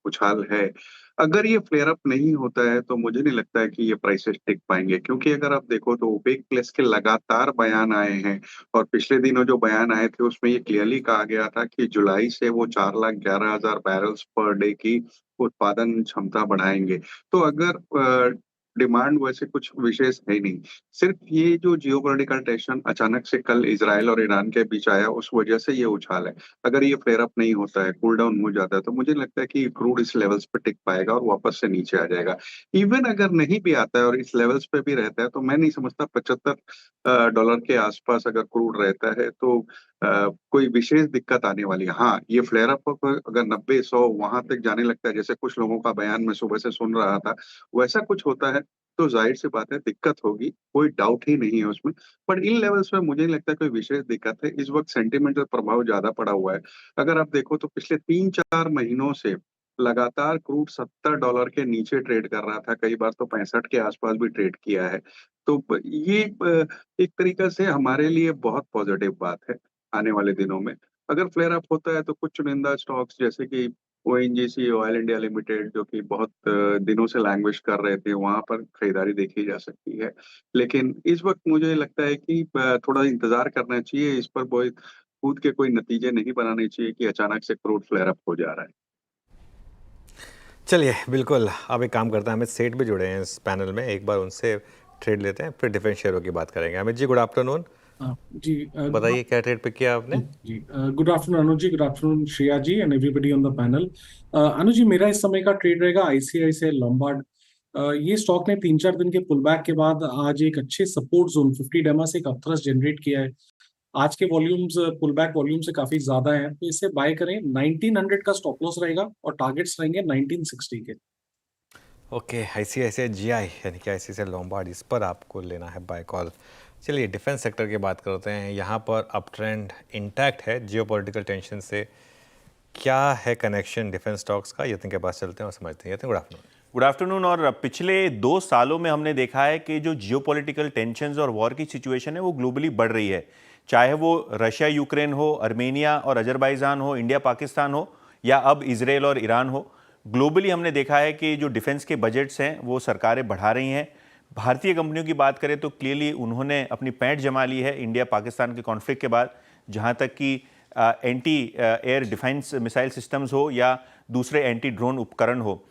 H: उछाल है। अगर ये फ्लेयर अप नहीं होता है तो मुझे नहीं लगता है कि ये प्राइसेस टिक पाएंगे, क्योंकि अगर आप देखो तो ओपेक प्लस के लगातार बयान आए हैं और पिछले दिनों जो बयान आए थे उसमें ये क्लियरली कहा गया था कि जुलाई से वो 4,11,000 बैरल्स पर डे की उत्पादन क्षमता बढ़ाएंगे। तो अगर डिमांड वैसे कुछ विशेष है नहीं, सिर्फ ये जो जियोपॉलिटिकल टेंशन अचानक से कल इजराइल और ईरान के बीच आया उस वजह से ये उछाल है। अगर ये फ्लेयर अप नहीं होता है, कूल डाउन हो जाता है, तो मुझे लगता है कि क्रूड इस लेवल्स पे टिक पाएगा और वापस से नीचे आ जाएगा। इवन अगर नहीं भी आता है और इस लेवल्स पे भी रहता है तो मैं नहीं समझता $75 के आसपास अगर क्रूड रहता है तो कोई विशेष दिक्कत आने वाली है। हाँ, ये फ्लेयर अप अगर 90-100 वहां तक जाने लगता है, जैसे कुछ लोगों का बयान मैं सुबह से सुन रहा था, वैसा कुछ होता है तो जाहिर सी बात है दिक्कत होगी, कोई डाउट ही नहीं है उसमें। पर इन लेवल्स में मुझे नहीं लगता कोई विशेष दिक्कत है। इस वक्त सेंटिमेंटल प्रभाव ज्यादा पड़ा हुआ है। अगर आप देखो तो पिछले 3-4 महीनों से लगातार क्रूड $70 के नीचे ट्रेड कर रहा था, कई बार तो 65 के आसपास भी ट्रेड किया है। तो ये एक तरीका से हमारे लिए बहुत पॉजिटिव बात है आने वाले दिनों में। अगर फ्लेयर अप होता है तो कुछ चुनिंदा स्टॉक्स जैसे कि ONGC ऑयल इंडिया लिमिटेड जो कि बहुत दिनों से लैंग्वेज कर रहे थे, वहां पर खरीदारी देखी जा सकती है। लेकिन इस वक्त मुझे लगता है कि थोड़ा इंतजार करना चाहिए, इस पर बहुत कूद के कोई नतीजे नहीं बनाने चाहिए कि अचानक से क्रूड फ्लेयर अप हो जा रहा है।
A: चलिए बिल्कुल, अब एक काम करते हैं, अमित सेठ भी जुड़े हैं इस पैनल में, एक बार उनसे ट्रेड लेते हैं, फिर डिफेंस शेयरों की बात करेंगे। Amit ji, good afternoon.
J: जी
A: बताइए क्या ट्रेड पिक किया आपने?
J: जी good afternoon Anuj ji, good afternoon Shreya ji and everybody on the panel. Anuj ji, मेरा इस समय का ट्रेड रहेगा आईसीआईसीआई लोम्बार्ड। ये स्टॉक ने 3-4 दिन के पुलबैक के बाद आज एक अच्छे सपोर्ट जोन 50 डेमा से एक अपथ्रस्ट जनरेट किया है। आज के वॉल्यूम्स पुलबैक वॉल्यूम से काफी ज्यादा है, तो इसे बाय करें। 1900 का स्टॉप लॉस रहेगा और टारगेट्स रहेंगे 1960 के।
A: ओके, आईसीआईसीआई जीआई यानी कि आईसीआईसीआई लोम्बार्ड, इस पर आपको लेना है बाय कॉल। चलिए डिफेंस सेक्टर की बात करते हैं। यहाँ पर अप ट्रेंड इंटैक्ट है जियोपॉलिटिकल टेंशन से। क्या है कनेक्शन डिफेंस स्टॉक्स का? यतिन के पास चलते हैं और समझते हैं। Yatin, good afternoon.
K: Good afternoon. और पिछले 2 सालों में हमने देखा है कि जो जियोपॉलिटिकल टेंशंस और वॉर की सिचुएशन है वो ग्लोबली बढ़ रही है, चाहे वो रशिया यूक्रेन हो, अर्मेनिया और अजरबैजान हो, इंडिया पाकिस्तान हो, या अब इजराइल और ईरान हो। ग्लोबली हमने देखा है कि जो डिफेंस के बजट्स हैं वो सरकारें बढ़ा रही हैं। भारतीय कंपनियों की बात करें तो क्लियरली उन्होंने अपनी पैंठ जमा ली है इंडिया पाकिस्तान के कॉन्फ्लिक्ट के बाद, जहां तक कि anti air defence missile systems हो या दूसरे एंटी ड्रोन उपकरण हो।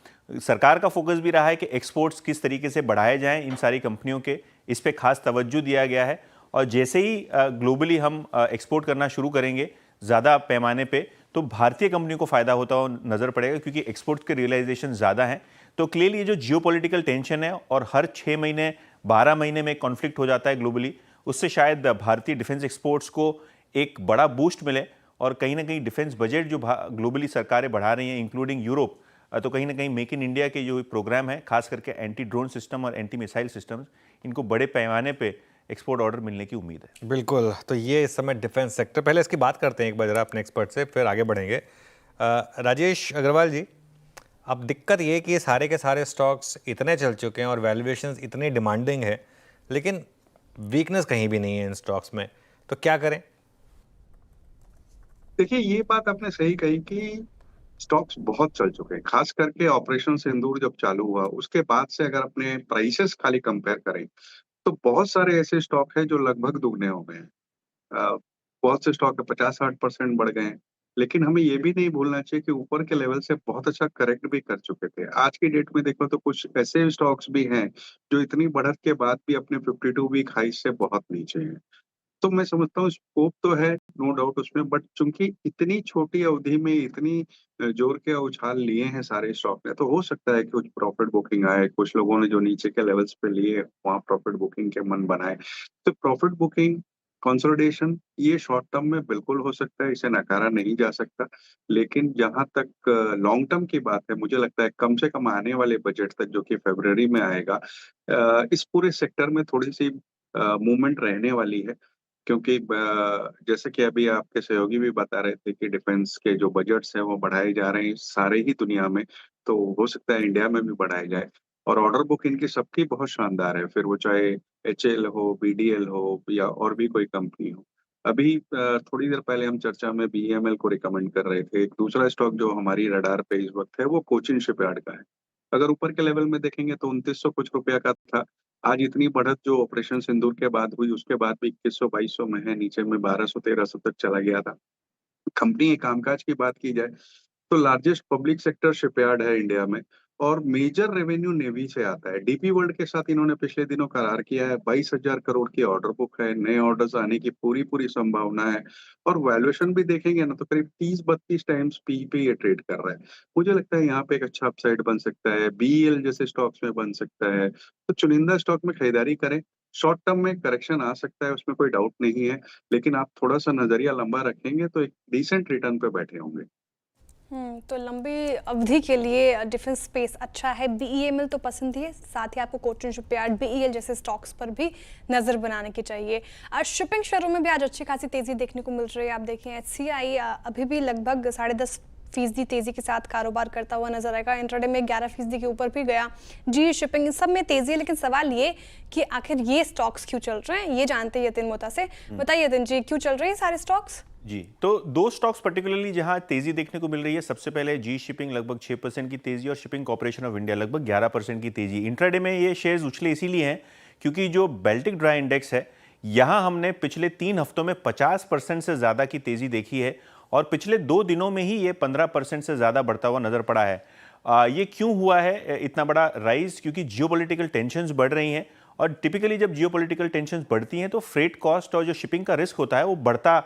K: सरकार का फोकस भी रहा है कि एक्सपोर्ट्स किस तरीके से बढ़ाए जाएं इन सारी कंपनियों के, इस पे खास तवज्जो दिया गया है। और जैसे ही ग्लोबली हम एक्सपोर्ट करना शुरू करेंगे ज़्यादा पैमाने पे, तो भारतीय कंपनियों को फ़ायदा होता हुआ नज़र पड़ेगा, क्योंकि एक्सपोर्ट के रियलाइजेशन ज़्यादा हैं। तो क्लियरली ये जो जियोपॉलिटिकल टेंशन है और हर 6 महीने 12 महीने में कॉन्फ्लिक्ट हो जाता है ग्लोबली, उससे शायद भारतीय डिफेंस एक्सपोर्ट्स को एक बड़ा बूस्ट मिले। और कहीं ना कहीं डिफेंस बजट जो ग्लोबली सरकारें बढ़ा रही हैं इंक्लूडिंग यूरोप, तो कहीं ना कहीं मेक इन इंडिया के जो प्रोग्राम है, खास करके एंटी ड्रोन सिस्टम और एंटी मिसाइल सिस्टम्स, इनको बड़े पैमाने पे एक्सपोर्ट ऑर्डर मिलने की उम्मीद है।
A: बिल्कुल, तो ये इस समय डिफेंस सेक्टर। पहले इसकी बात करते हैं एक बार जरा अपने एक्सपर्ट से, फिर आगे बढ़ेंगे। राजेश अग्रवाल जी, अब दिक्कत ये है कि ये सारे के सारे स्टॉक्स इतने चल चुके हैं और वैल्यूएशंस इतनी डिमांडिंग है, लेकिन वीकनेस कहीं भी नहीं है इन स्टॉक्स में, तो क्या करें?
H: देखिए, ये बात आपने सही कही कि स्टॉक्स बहुत चल चुके हैं, खास करके ऑपरेशन सिंदूर जब चालू हुआ उसके बाद से अगर अपने प्राइसेस खाली कंपेयर करें तो बहुत सारे ऐसे स्टॉक हैं जो लगभग दुगने हो गए हैं। बहुत से स्टॉक 50-60% बढ़ गए हैं। लेकिन हमें ये भी नहीं भूलना चाहिए कि ऊपर के लेवल से बहुत अच्छा करेक्ट भी कर चुके थे। आज की डेट में देखो तो कुछ ऐसे स्टॉक्स भी हैं जो इतनी बढ़त के बाद भी अपने 52 वीक हाई से बहुत नीचे हैं। तो मैं समझता हूँ स्कोप तो है, नो डाउट उसमें, बट चूंकि इतनी छोटी अवधि में इतनी जोर के उछाल लिए हैं सारे स्टॉक ने, तो हो सकता है कि कुछ प्रॉफिट बुकिंग आए, कुछ लोगों ने जो नीचे के लेवल्स पे लिए वहां प्रॉफिट बुकिंग के मन बनाए। तो प्रॉफिट बुकिंग कंसोलिडेशन ये शॉर्ट टर्म में बिल्कुल हो सकता है, इसे नकारा नहीं जा सकता। लेकिन जहां तक लॉन्ग टर्म की बात है, मुझे लगता है कम से कम आने वाले बजट तक जो कि फरवरी में आएगा, इस पूरे सेक्टर में थोड़ी सी मूवमेंट रहने वाली है। क्योंकि जैसे कि अभी आपके सहयोगी भी बता रहे थे कि डिफेंस के जो बजट्स हैं वो बढ़ाए जा रहे हैं सारे ही दुनिया में, तो हो सकता है इंडिया में भी बढ़ाए जाए। और ऑर्डर बुक इनकी सबकी बहुत शानदार है, फिर वो चाहे एचएल हो, बीडीएल हो या और भी कोई कंपनी हो। अभी थोड़ी देर पहले हम चर्चा में बीईएमएल को रिकमेंड कर रहे थे। एक दूसरा स्टॉक जो हमारी रडार पे इस वक्त है वो कोचिन शिपयार्ड का है। अगर ऊपर के लेवल में देखेंगे तो 2900 कुछ रुपया का था। आज इतनी बढ़त जो ऑपरेशन सिंदूर के बाद हुई उसके बाद भी 2100-2200 में है, नीचे में 1200-1300 तक चला गया था। कंपनी के कामकाज की बात की जाए तो लार्जेस्ट पब्लिक सेक्टर शिपयार्ड है इंडिया में और मेजर रेवेन्यू नेवी से आता है। डीपी वर्ल्ड के साथ इन्होंने पिछले दिनों करार किया है। 22,000 करोड़ की ऑर्डर बुक है, नए ऑर्डर्स आने की पूरी संभावना है और वैल्यूएशन भी देखेंगे ना तो करीब 30-32 टाइम्स पी पे ये ट्रेड कर रहा है। मुझे लगता है यहाँ पे एक अच्छा अपसाइड बन सकता है, बीईएल जैसे स्टॉक्स में बन सकता है। तो चुनिंदा स्टॉक में खरीदारी करें। शॉर्ट टर्म में करेक्शन आ सकता है, उसमें कोई डाउट नहीं है, लेकिन आप थोड़ा सा नजरिया लंबा रखेंगे तो एक डिसेंट रिटर्न पे बैठे होंगे।
B: तो लंबी अवधि के लिए डिफेंस स्पेस अच्छा है। बीईएमएल तो पसंद ही है, साथ ही आपको कोचिन शिपयार्ड, बीईएल जैसे स्टॉक्स पर भी नजर बनाने की चाहिए। आज शिपिंग शेयरों में भी आज अच्छी खासी तेजी देखने को मिल रही है। आप देखें एचसीआई अभी भी लगभग 10.5 फीसदी तेजी के साथ कारोबार करता हुआ नजर आएगा। इंट्राडे में 11% के ऊपर भी गया। जी शिपिंग सब में तेजी है, लेकिन सवाल ये कि आखिर ये स्टॉक्स क्यों चल रहे हैं, ये जानते हैं यतिन मोता से। बताइए यतिन जी, क्यों चल रहे हैं सारे स्टॉक्स?
K: जी, तो दो स्टॉक्स पर्टिकुलरली जहां तेजी देखने को मिल रही है। सबसे पहले जी शिपिंग लगभग 6% की तेजी और शिपिंग कॉर्पोरेशन ऑफ इंडिया लगभग 11% की तेजी। इंट्राडे में ये शेयर्स उछले इसीलिए हैं क्योंकि जो बेल्टिक ड्राई इंडेक्स है, यहां हमने पिछले 3 हफ्तों में 50% से ज़्यादा की तेजी देखी है और पिछले 2 दिनों में ही ये 15% से ज़्यादा बढ़ता हुआ नजर पड़ा है। ये क्यों हुआ है इतना बड़ा राइज? क्योंकि जियोपॉलिटिकल टेंशंस बढ़ रही हैं और टिपिकली जब जियोपॉलिटिकल टेंशंस बढ़ती हैं तो फ्रेट कॉस्ट और जो शिपिंग का रिस्क होता है वो बढ़ता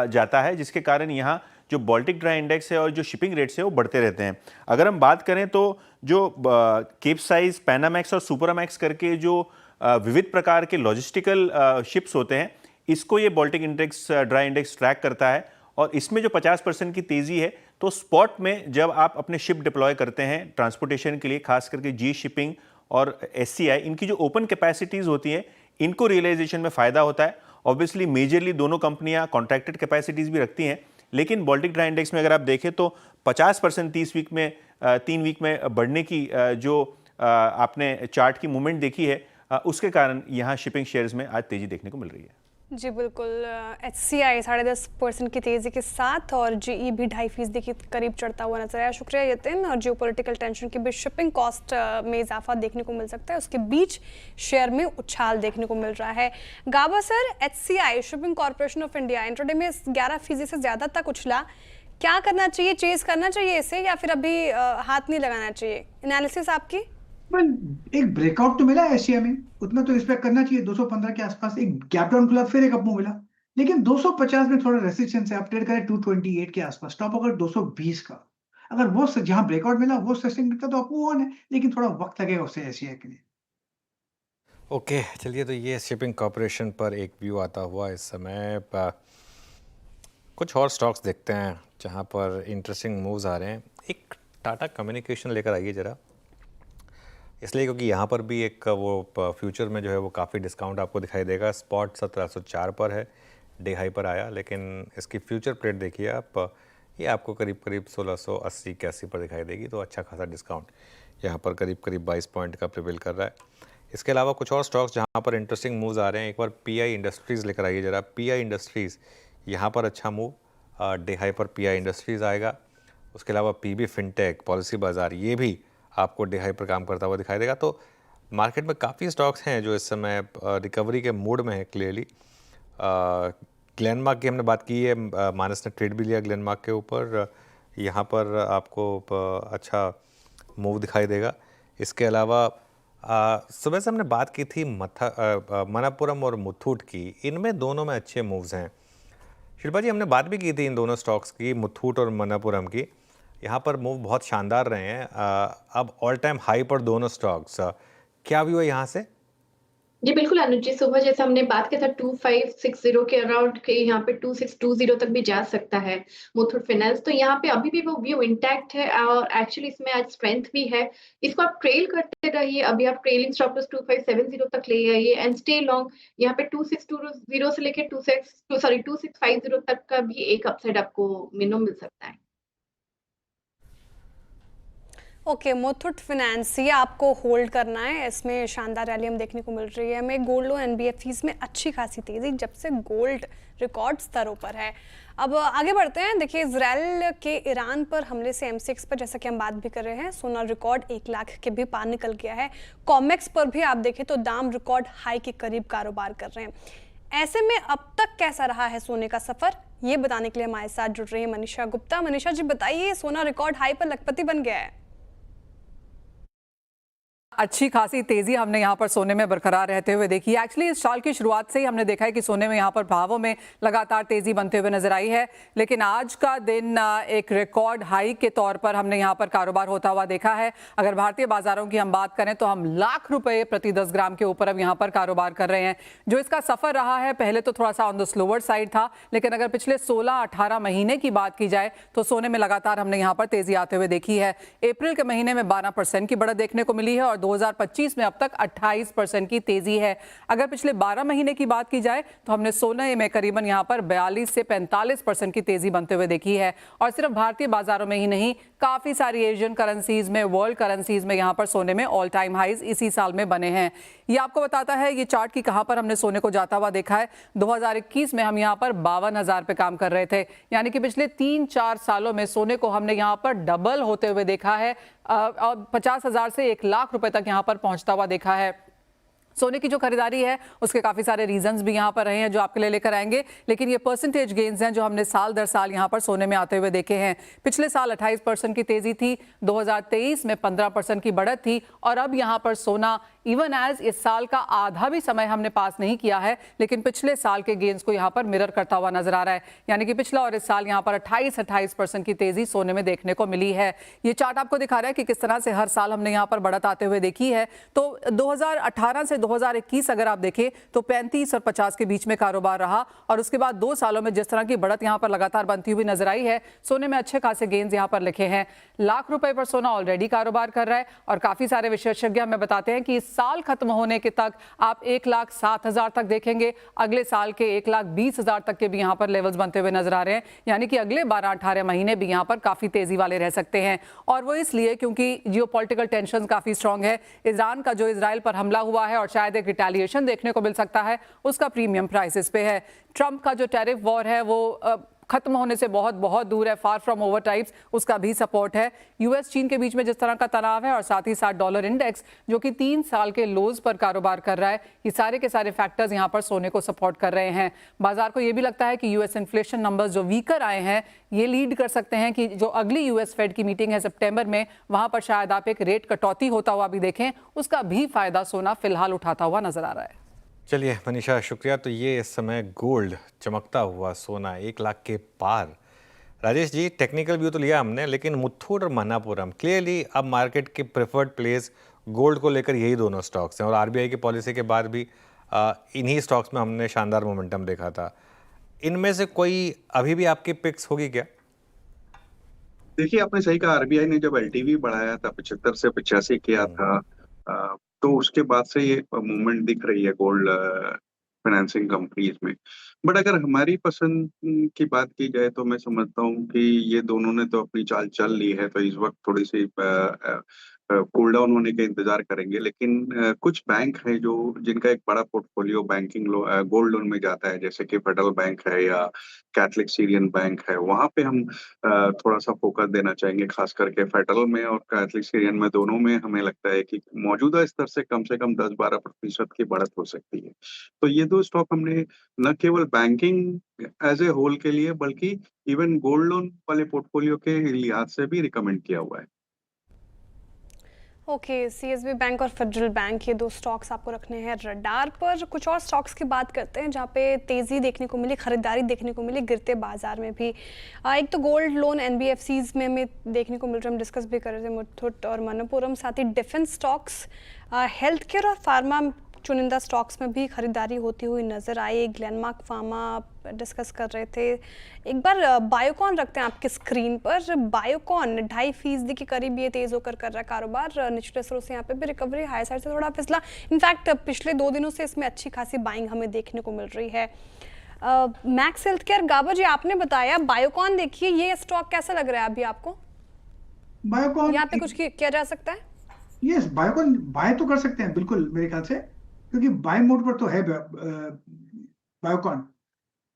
K: जाता है, जिसके कारण यहाँ जो बाल्टिक ड्राई इंडेक्स है और जो शिपिंग रेट्स है वो बढ़ते रहते हैं। अगर हम बात करें तो जो कैप्साइज, पैनामैक्स और सुपरामैक्स करके जो विविध प्रकार के लॉजिस्टिकल शिप्स होते हैं, इसको ये Baltic index dry index track करता है और इसमें जो 50% की तेजी है, तो स्पॉट में जब आप अपने शिप डिप्लॉय करते हैं ट्रांसपोर्टेशन के लिए, खास करके जी शिपिंग और एससीआई, इनकी जो ओपन कैपेसिटीज होती हैं, इनको रियलाइजेशन में फायदा होता है। ऑब्वियसली मेजरली दोनों कंपनियां कॉन्ट्रैक्टेड कैपेसिटीज भी रखती हैं, लेकिन बाल्टिक ड्राई इंडेक्स में अगर आप देखें तो 50% 3 वीक में बढ़ने की जो आपने चार्ट की मूवमेंट देखी है, उसके कारण यहाँ शिपिंग शेयर्स में आज तेजी देखने को मिल रही है।
B: जी बिल्कुल, HCI 10.5% की तेजी के साथ और GE भी 2.5% के करीब चढ़ता हुआ नजर आया। शुक्रिया यतिन। और जियोपॉलिटिकल टेंशन के बीच शिपिंग कॉस्ट में इजाफा देखने को मिल सकता है, उसके बीच शेयर में उछाल देखने को मिल रहा है। Gaba sir, HCI shipping corporation of India intraday में 11% से ज्यादा तक उछला, क्या करना चाहिए? चेज करना चाहिए इसे या फिर अभी हाथ नहीं लगाना चाहिए? एनालिसिस आपकी?
C: एक ब्रेकआउट तो मिला है एशिया में, उतना तो एक्सपेक्ट करना चाहिए। 215 के आसपास एक गैप डाउन खुला, फिर एक अपमूव मिला, लेकिन 250 में थोड़ा रेसिस्टेंस है। आप ट्रेड करें 228 के आसपास, स्टॉप अगर 220 का, अगर वो जहां ब्रेकआउट मिला वो सस्टेन करता तो अपमूव ऑन है, लेकिन थोड़ा वक्त लगेगा उससे एशिया के लिए।
A: ओके, चलिए, तो ये शिपिंग कॉर्पोरेशन पर एक व्यू आता हुआ इस समय। कुछ और स्टॉक्स देखते हैं जहां पर इंटरेस्टिंग मूव्स आ रहे हैं। एक टाटा कम्युनिकेशन लेकर आइए ज़रा, इसलिए क्योंकि यहाँ पर भी एक वो फ्यूचर में जो है वो काफ़ी डिस्काउंट आपको दिखाई देगा। स्पॉट 1704 पर है, डे हाई पर आया, लेकिन इसकी फ्यूचर प्लेट देखिए आप, ये आपको करीब 1680-81 पर दिखाई देगी, तो अच्छा खासा डिस्काउंट यहाँ पर करीब 22 पॉइंट का प्रिवेल कर रहा है। इसके अलावा कुछ और स्टॉक्स जहाँ पर इंटरेस्टिंग मूव्स आ रहे हैं, एक बार PI इंडस्ट्रीज़ लेकर आइए ज़रा। PI इंडस्ट्रीज़ यहाँ पर अच्छा मूव, डे हाई पर PI इंडस्ट्रीज़ आएगा। उसके अलावा PB फिनटेक, पॉलिसी बाज़ार, ये भी आपको डे हाई पर काम करता हुआ दिखाई देगा। तो मार्केट में काफ़ी स्टॉक्स हैं जो इस समय रिकवरी के मूड में है क्लियरली। ग्लेनमार्क की हमने बात की है, मानस ने ट्रेड भी लिया ग्लेनमार्क के ऊपर, यहाँ पर आपको अच्छा मूव दिखाई देगा। इसके अलावा सुबह से हमने बात की थी मणप्पुरम और मुथूट की, इनमें दोनों में अच्छे मूव्स हैं। शिल्पा जी, हमने बात भी की थी इन दोनों स्टॉक्स की, मुथूट और मणप्पुरम की। यहाँ पर मूव बहुत शानदार रहे हैं, अब ऑल टाइम हाई पर दोनों स्टॉक्स। क्या व्यू है यहाँ से?
E: जी बिल्कुल अनुज जी, सुबह जैसे हमने बात किया था 2560 के अराउंड के, यहाँ पे 2620 तक भी जा सकता है मुथूट फाइनेंस, तो यहाँ पे अभी भी वो व्यू इंटैक्ट है और एक्चुअली इसमें आज स्ट्रेंथ भी है। इसको आप ट्रेल करते रहिए, अभी आप ट्रेलिंग स्टॉप लॉस 2570 तक ले आइए एंड स्टे लॉन्ग। यहाँ पे 2620 से लेके 2650 तक का भी एक अपसाइड आपको मिनिमम मिल सकता है।
B: ओके, मुथूट फाइनेंस ये आपको होल्ड करना है, इसमें शानदार रैली हम देखने को मिल रही है। हमें गोल्ड लोन NBFCs में अच्छी खासी तेजी, जब से गोल्ड रिकॉर्ड स्तरों पर है। अब आगे बढ़ते हैं। देखिए, इजराइल के ईरान पर हमले से M6 पर जैसा कि हम बात भी कर रहे हैं, सोना रिकॉर्ड 1 लाख के भी पार निकल गया है। कॉमेक्स पर भी आप देखें तो दाम रिकॉर्ड हाई के करीब कारोबार कर रहे हैं। ऐसे में अब तक कैसा रहा है सोने का सफर, ये बताने के लिए हमारे साथ जुड़ रही है मनीषा गुप्ता। मनीषा जी बताइए, सोना रिकॉर्ड हाई पर लखपति बन गया है।
L: अच्छी खासी तेजी हमने यहाँ पर सोने में बरकरार रहते हुए देखी है। एक्चुअली इस साल की शुरुआत से ही हमने देखा है कि सोने में यहाँ पर भावों में लगातार तेजी बनते हुए नजर आई है, लेकिन आज का दिन एक रिकॉर्ड हाई के तौर पर हमने यहाँ पर कारोबार होता हुआ देखा है। अगर भारतीय बाजारों की हम बात करें तो हम लाख रुपए प्रति 10 ग्राम के ऊपर अब यहाँ पर कारोबार कर रहे हैं। जो इसका सफर रहा है, पहले तो थोड़ा सा ऑन द स्लोअर साइड था, लेकिन अगर पिछले 16-18 महीने की बात की जाए तो सोने में लगातार हमने यहाँ पर तेजी आते हुए देखी है। अप्रैल के महीने में 12% की बढ़त देखने को मिली है और 2025 में अब तक 28% की तेजी है। अगर पिछले 12 महीने की बात की जाए तो हमने सोने में करीबन यहाँ पर 42 से 45% की तेजी बनते हुए देखी है। और सिर्फ भारतीय बाजारों में ही नहीं, काफी सारी एशियन करेंसीज में, वर्ल्ड करेंसीज में यहाँ पर सोने में ऑल टाइम हाइज इसी साल में बने हैं। ये आपको बताता है ये चार्ट की कहां पर हमने सोने को जाता हुआ देखा है। 2021 में हम यहाँ पर 52,000 पे काम कर रहे थे, यानी कि पिछले 3-4 सालों में सोने को हमने यहाँ पर डबल होते हुए देखा है और 50,000 से 1 लाख रुपए तक यहाँ पर पहुंचता हुआ देखा है। सोने की जो खरीदारी है उसके काफ़ी सारे रीजंस भी यहाँ पर रहे हैं जो आपके लिए लेकर आएंगे, लेकिन ये परसेंटेज गेन्स हैं जो हमने साल दर साल यहाँ पर सोने में आते हुए देखे हैं। पिछले साल 28% की तेजी थी, 2023 में 15% की बढ़त थी और अब यहाँ पर सोना इवन एज इस साल का आधा भी समय हमने पास नहीं किया है, लेकिन पिछले साल के गेन्स को यहाँ पर मिरर करता हुआ नजर आ रहा है। यानी कि पिछला और इस साल यहाँ पर 28% की तेजी सोने में देखने को मिली है। ये चार्ट आपको दिखा रहा है कि किस तरह से हर साल हमने यहाँ पर बढ़त आते हुए देखी है। तो 2018 से 2021 अगर आप देखें तो 35 और 50 के बीच में कारोबार रहा और उसके बाद 2 सालों में जिस तरह की बढ़त यहाँ पर लगातार बनती हुई नजर आई है, सोने में अच्छे खासे गेन्स यहाँ पर लिखे हैं। लाख रुपए पर सोना ऑलरेडी कारोबार कर रहा है और काफी सारे विशेषज्ञ हमें बताते हैं कि इस साल खत्म होने के तक आप 1,07,000 तक देखेंगे, अगले साल के 1,20,000 तक के भी यहाँ पर लेवल्स बनते हुए नजर आ रहे हैं। यानी कि अगले 12-18 महीने भी यहाँ पर काफी तेजी वाले रह सकते हैं और वो इसलिए क्योंकि जियोपॉलिटिकल टेंशन काफी स्ट्रांग है। ईरान का जो इजराइल पर हमला हुआ है और शायद एक रिटेलिएशन देखने को मिल सकता है, उसका प्रीमियम प्राइसेस पे है। ट्रंप का जो टैरिफ वॉर है वो खत्म होने से बहुत बहुत दूर है, फार फ्रॉम ओवर टाइप्स, उसका भी सपोर्ट है। यूएस चीन के बीच में जिस तरह का तनाव है और साथ ही साथ डॉलर इंडेक्स जो कि 3 साल के लोज पर कारोबार कर रहा है, ये सारे के सारे फैक्टर्स यहाँ पर सोने को सपोर्ट कर रहे हैं। बाजार को ये भी लगता है कि यूएस इन्फ्लेशन नंबर्स जो वीकर आए हैं ये लीड कर सकते हैं कि जो अगली यूएस फेड की मीटिंग है सितंबर में, वहां पर शायद आप एक रेट कटौती होता हुआ भी देखें, उसका भी फायदा सोना फिलहाल उठाता हुआ नजर आ रहा है।
A: चलिए मनीषा, शुक्रिया। तो ये इस समय गोल्ड चमकता हुआ सोना 1 लाख के पार। राजेश जी, टेक्निकल व्यू तो लिया हमने, लेकिन मुथूट और मन्नापुरम क्लियरली अब मार्केट के प्रेफर्ड प्लेस गोल्ड को लेकर यही दोनों स्टॉक्स हैं और आरबीआई की पॉलिसी के बाद भी इन्हीं स्टॉक्स में हमने शानदार मोमेंटम देखा था। इनमें से कोई अभी भी आपकी पिक्स होगी क्या?
H: देखिए, आपने सही कहा, आरबीआई ने जब एलटीवी बढ़ाया था 75 से 85 किया था, तो उसके बाद से ये मूवमेंट दिख रही है गोल्ड फाइनेंसिंग कंपनीज में। बट अगर हमारी पसंद की बात की जाए तो मैं समझता हूँ कि ये दोनों ने तो अपनी चाल चल ली है, तो इस वक्त थोड़ी सी कूल डाउन होने का इंतजार करेंगे। लेकिन कुछ बैंक है जो जिनका एक बड़ा पोर्टफोलियो बैंकिंग गोल्ड लोन में जाता है, जैसे कि फेडरल बैंक है या कैथलिक सीरियन बैंक है, वहां पे हम थोड़ा सा फोकस देना चाहेंगे। खास करके फेडरल में और कैथलिक सीरियन में, दोनों में हमें लगता है कि मौजूदा स्तर से कम 10-12% की बढ़त हो सकती है। तो ये 2 स्टॉक हमने न केवल बैंकिंग एज ए होल के लिए बल्कि इवन गोल्ड लोन वाले पोर्टफोलियो के लिहाज से भी रिकमेंड किया हुआ है।
B: ओके, सीएसबी बैंक और फेडरल बैंक, ये 2 स्टॉक्स आपको रखने हैं रडार पर। कुछ और स्टॉक्स की बात करते हैं जहाँ पे तेज़ी देखने को मिली, खरीदारी देखने को मिली गिरते बाजार में भी। एक तो गोल्ड लोन एनबीएफसीज में हमें देखने को मिल रहा है, हम डिस्कस भी कर रहे थे, मुथूट और मणप्पुरम। साथ ही डिफेंस स्टॉक्स, हेल्थ केयर और फार्मा चुनिंदा स्टॉक्स में भी खरीदारी होती हुई नजर आई। ग्लेनमार्क फार्मा डिस्कस कर रहे थे। एक बार बायोकॉन रखते हैं आपके स्क्रीन पर। बायोकॉन 2.5% के करीब ये तेज होकर कर रहा है कारोबार। निचले स्तरों से यहाँ पे भी रिकवरी, हाई साइड से थोड़ा फिसला। इनफैक्ट पिछले 2 दिनों से इसमें अच्छी खासी बाइंग हमें देखने को मिल रही है। मैक्स हेल्थ केयर, गाबा जी आपने बताया। बायोकॉन देखिए, ये स्टॉक कैसा लग रहा है अभी आपको?
C: बायोकॉन
B: यहाँ पे कुछ किया जा सकता है?
C: यस, बायोकॉन बाय तो कर सकते हैं बिल्कुल मेरे ख्याल से, क्योंकि बाय मोड पर तो है बायोकॉन।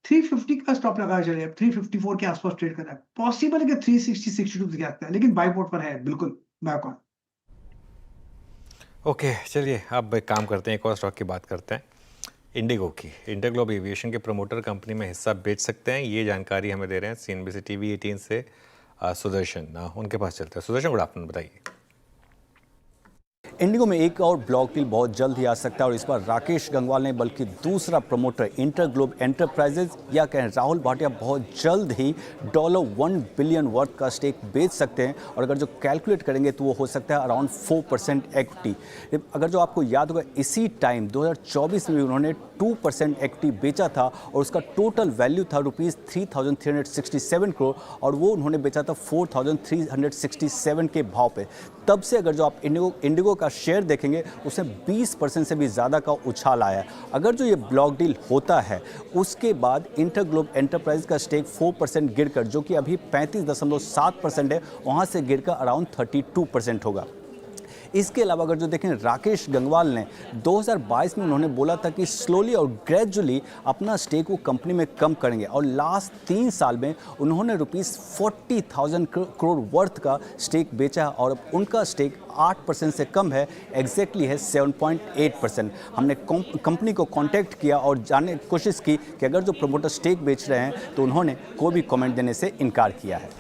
C: 350 का स्टॉप लगाया चले, 354 के आसपास ट्रेड कर रहा है। पॉसिबल है कि 360-62 दिख जाता है, लेकिन बाय मोड पर है बिल्कुल बायोकॉन।
A: ओके, चलिए अब एक काम करते हैं, एक और स्टॉक की बात करते हैं, इंडिगो की। इंटरग्लोब एविएशन के प्रमोटर कंपनी में हिस्सा बेच सकते हैं, ये जानकारी हमें दे रहे हैं CNBC TV 18 से सुदर्शन। उनके पास चलते हैं। सुदर्शन, गुड आफ्टरनून, बताइए।
M: इंडिगो में एक और ब्लॉक डील बहुत जल्द ही आ सकता है और इस बार राकेश गंगवाल ने बल्कि दूसरा प्रमोटर इंटरग्लोब एंटरप्राइजेज या कहें राहुल भाटिया बहुत जल्द ही $1 बिलियन वर्थ का स्टेक बेच सकते हैं। और अगर जो कैलकुलेट करेंगे तो वो हो सकता है अराउंड 4% इक्विटी। अगर जो आपको याद होगा, इसी टाइम 2024 में उन्होंने 2% इक्विटी बेचा था और उसका टोटल वैल्यू था ₹3,367 करोड़ और वो उन्होंने बेचा था 4,367 के भाव पे। तब से अगर जो आप इंडिगो का शेयर देखेंगे उसमें 20% से भी ज़्यादा का उछाल आया है। अगर जो ये ब्लॉक डील होता है उसके बाद इंटरग्लोब एंटरप्राइज का स्टेक 4% गिरकर, जो कि अभी 35.7% है, वहाँ से गिरकर अराउंड 32% होगा। इसके अलावा अगर जो देखें, राकेश गंगवाल ने 2022 में उन्होंने बोला था कि स्लोली और ग्रेजुअली अपना स्टेक वो कंपनी में कम करेंगे, और लास्ट 3 साल में उन्होंने ₹40,000 करोड़ वर्थ का स्टेक बेचा, और अब उनका स्टेक 8% से कम है, एग्जैक्टली है 7.8%। हमने कंपनी को कांटेक्ट किया और जानने की कोशिश की कि अगर जो प्रमोटर स्टेक बेच रहे हैं तो उन्होंने कोई भी कमेंट देने से इनकार किया है।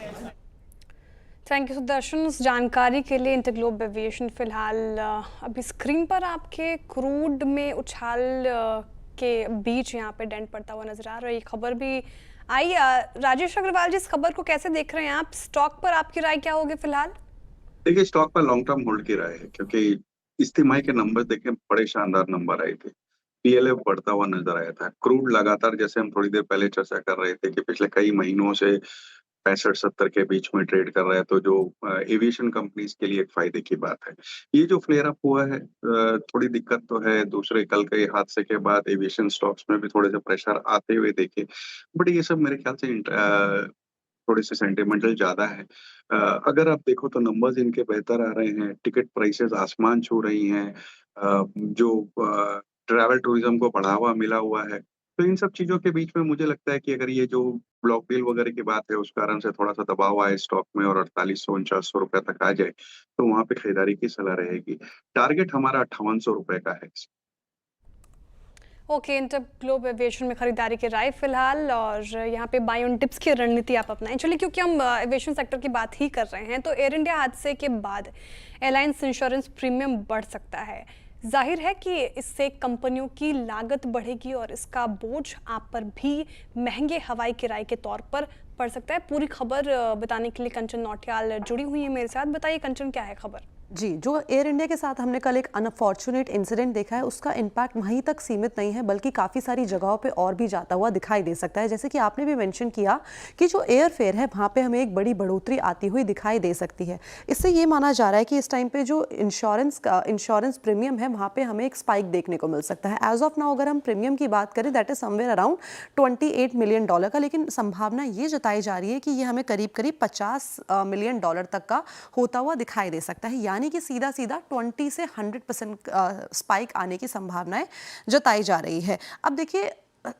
B: थैंक यू सुदर्शन उस जानकारी के लिए। इंटरग्लोब एविएशन फिलहाल अभी स्क्रीन पर आपके क्रूड में उछाल के बीच यहाँ पे डेंट पड़ता हुआ नजर आ रहा है। ये खबर भी आई। राजेश अग्रवाल जी, इस खबर को कैसे देख रहे हैं आप? स्टॉक पर आपकी राय क्या होगी फिलहाल?
H: देखिए, स्टॉक पर लॉन्ग टर्म होल्ड की राय है, क्योंकि इस तिमाही के नंबर देखें, बड़े शानदार नंबर आए थे। पीएलएफ बढ़ता हुआ नजर आया था। क्रूड लगातार, जैसे हम थोड़ी देर पहले चर्चा कर रहे थे कि पिछले कई महीनों से 65-70 के बीच में ट्रेड कर रहा है, तो जो एविएशन कंपनीज के लिए एक फायदे की बात है। ये जो फ्लेयर अप हुआ है, थोड़ी दिक्कत तो है। दूसरे कल के हादसे के बाद एविएशन स्टॉक्स में भी थोड़े से प्रेशर आते हुए देखे, बट ये सब मेरे ख्याल से थोड़े से सेंटिमेंटल ज्यादा है। अगर आप देखो तो नंबर्स इनके बेहतर आ रहे हैं, टिकट प्राइसेस आसमान छू रही हैं, जो ट्रैवल टूरिज्म को बढ़ावा मिला हुआ है। तो इन सब चीजों के बीच में मुझे लगता है कि अगर ये जो ब्लॉक डील वगैरह की बात है, उस कारण से थोड़ा सा दबाव आए स्टॉक में और 4800-4900 रुपए तक आ जाए, तो वहां पे खरीदारी की सलाह रहेगी। टारगेट हमारा 5800 रुपए का है।
B: ओके, इंटरग्लोब एविएशन में खरीदारी की राय फिलहाल, और यहाँ पे बाय ऑन डिप्स की रणनीति आप अपनाएं। चलिए, क्योंकि हम एविएशन सेक्टर की बात ही कर रहे हैं, तो एयर इंडिया हादसे के बाद एयरलाइंस इंश्योरेंस प्रीमियम बढ़ सकता है। जाहिर है कि इससे कंपनियों की लागत बढ़ेगी और इसका बोझ आप पर भी महंगे हवाई किराए के तौर पर पड़ सकता है। पूरी खबर बताने के लिए कंचन नौटियाल जुड़ी हुई है मेरे साथ। बताइए कंचन, क्या है खबर?
N: जी, जो एयर इंडिया के साथ हमने कल एक अनफॉर्चुनेट इंसिडेंट देखा है, उसका इम्पैक्ट वहीं तक सीमित नहीं है, बल्कि काफ़ी सारी जगहों पे और भी जाता हुआ दिखाई दे सकता है। जैसे कि आपने भी मेंशन किया कि जो एयर फेयर है वहाँ पे हमें एक बड़ी बढ़ोतरी आती हुई दिखाई दे सकती है। इससे ये माना जा रहा है कि इस टाइम पे जो इंश्योरेंस प्रीमियम है वहाँ पे हमें एक स्पाइक देखने को मिल सकता है। एज ऑफ नाउ अगर हम प्रीमियम की बात करें, that is somewhere around $28 million का, लेकिन संभावना ये जताई जा रही है कि ये हमें करीब करीब $50 मिलियन तक का होता हुआ दिखाई दे सकता है। यानी कि सीधा 20 से 100% स्पाइक आने की संभावनाएं जताई जा रही है। अब देखिए,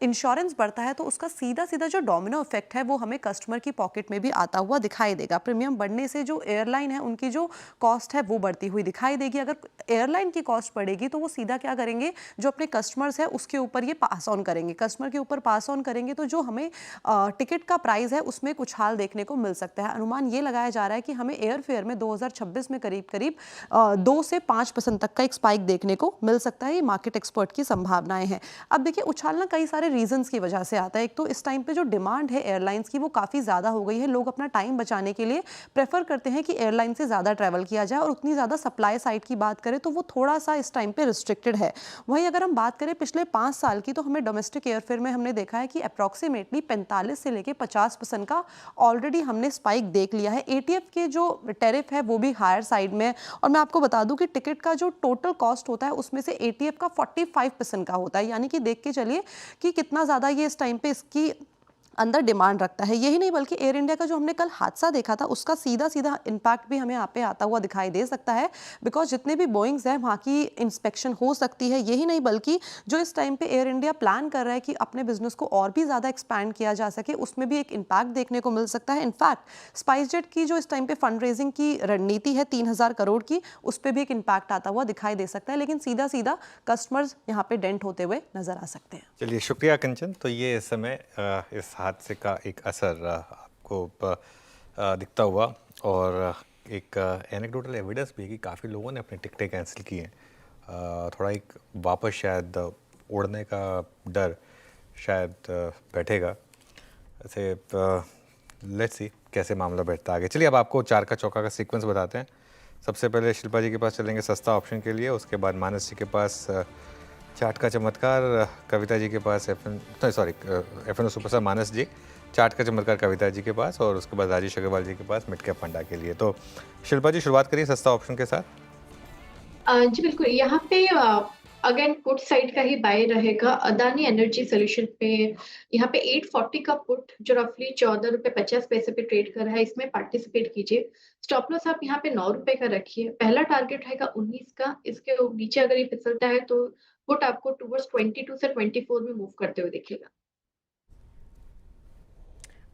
N: इंश्योरेंस बढ़ता है तो उसका सीधा जो डोमिनो इफेक्ट है वो हमें कस्टमर की पॉकेट में भी आता हुआ दिखाई देगा। प्रीमियम बढ़ने से जो एयरलाइन है उनकी जो कॉस्ट है वो बढ़ती हुई दिखाई देगी। अगर एयरलाइन की कॉस्ट बढ़ेगी तो वो सीधा क्या करेंगे, जो अपने कस्टमर्स है उसके ऊपर ये पास ऑन करेंगे। कस्टमर के ऊपर पास ऑन करेंगे तो जो हमें टिकट का प्राइस है उसमें कुछ हाल देखने को मिल सकता है। अनुमान ये लगाया जा रहा है कि हमें एयर फेयर में 2026 में करीब 2 से 5% तक का एक स्पाइक देखने को मिल सकता है। ये मार्केट एक्सपर्ट की संभावनाएं हैं। अब देखिए, उछालना कई सारे रीजंस की वजह से आता है। एक तो इस टाइम पे जो डिमांड है एयरलाइंस की वो काफ़ी ज़्यादा हो गई है। लोग अपना टाइम बचाने के लिए प्रेफर करते हैं कि एयरलाइन से ज़्यादा ट्रैवल किया जाए, और उतनी ज़्यादा सप्लाई साइड की बात करें तो वो थोड़ा सा इस टाइम पे रिस्ट्रिक्टेड है। वहीं अगर हम बात करें पिछले 5 साल की, तो हमें डोमेस्टिक एयरफेयर में हमने देखा है कि अप्रॉक्सीमेटली 45 से लेकर 50% का ऑलरेडी हमने स्पाइक देख लिया है। एटीएफ के जो टैरिफ है वो भी हायर साइड में है, और मैं आपको बता दूं कि टिकट का जो टोटल कॉस्ट होता है उसमें से एटीएफ का 45% का होता है। यानी कि देख के चलिए कि कितना ज़्यादा ये इस टाइम पे इसकी अंदर डिमांड रखता है। यही नहीं बल्कि एयर इंडिया का जो हमने कल हादसा देखा था उसका सीधा इम्पैक्ट भी हमें यहाँ पे आता हुआ दिखाई दे सकता है, बिकॉज जितने भी बोइंग्स हैं वहाँ की इंस्पेक्शन हो सकती है। यही नहीं बल्कि जो इस टाइम पे एयर इंडिया प्लान कर रहा है कि अपने बिजनेस को और भी ज़्यादा एक्सपैंड किया जा सके, उसमें भी एक इम्पैक्ट देखने को मिल सकता है। इनफैक्ट स्पाइसजेट की जो इस टाइम पे फंड रेजिंग की रणनीति है 3000 करोड़ की, उस पर भी एक इम्पैक्ट आता हुआ दिखाई दे सकता है। लेकिन सीधा कस्टमर्स यहाँ पे डेंट होते हुए नजर आ सकते हैं।
A: चलिए, शुक्रिया कंचन। तो ये इस समय इस हादसे का एक असर आपको दिखता हुआ, और एक एनेक्डोटल एविडेंस भी है कि काफ़ी लोगों ने अपनी टिकटें कैंसिल की हैं। थोड़ा एक वापस शायद उड़ने का डर शायद बैठेगा। ऐसे लेट्स सी कैसे मामला बैठता आगे। चलिए, अब आपको 4 का चौका का सीक्वेंस बताते हैं। सबसे पहले शिल्पा जी के पास चलेंगे सस्ता ऑप्शन के लिए, उसके बाद मानस जी के पास चार्ट का चमत्कार कविता जी के पास, एफएनओ सुपरस्टार मानस जी, चार्ट का चमत्कार कविता जी के पास और उसके बाद राजेश अग्रवाल जी के पास मिड कैप फंडा के लिए। तो शिल्पा जी शुरुआत करिए सस्ता ऑप्शन के साथ।
E: जी बिल्कुल, यहाँ पे अगेन पुट साइड का ही बाय रहेगा। अदानी एनर्जी सोल्यूशन पे यहाँ पे 840 का पुट जो रफली 14 रुपए 50 पैसे पे ट्रेड कर रहा है, इसमें पार्टिसिपेट कीजिए। स्टॉप लॉस आप यहाँ पे 9 रुपए का रखिए। पहला टारगेट रहेगा 19 का, इसके नीचे अगर ये फिसलता है तो पुट आपको टुवर्ड्स 22 से 24 में मूव करते हुए दिखेगा।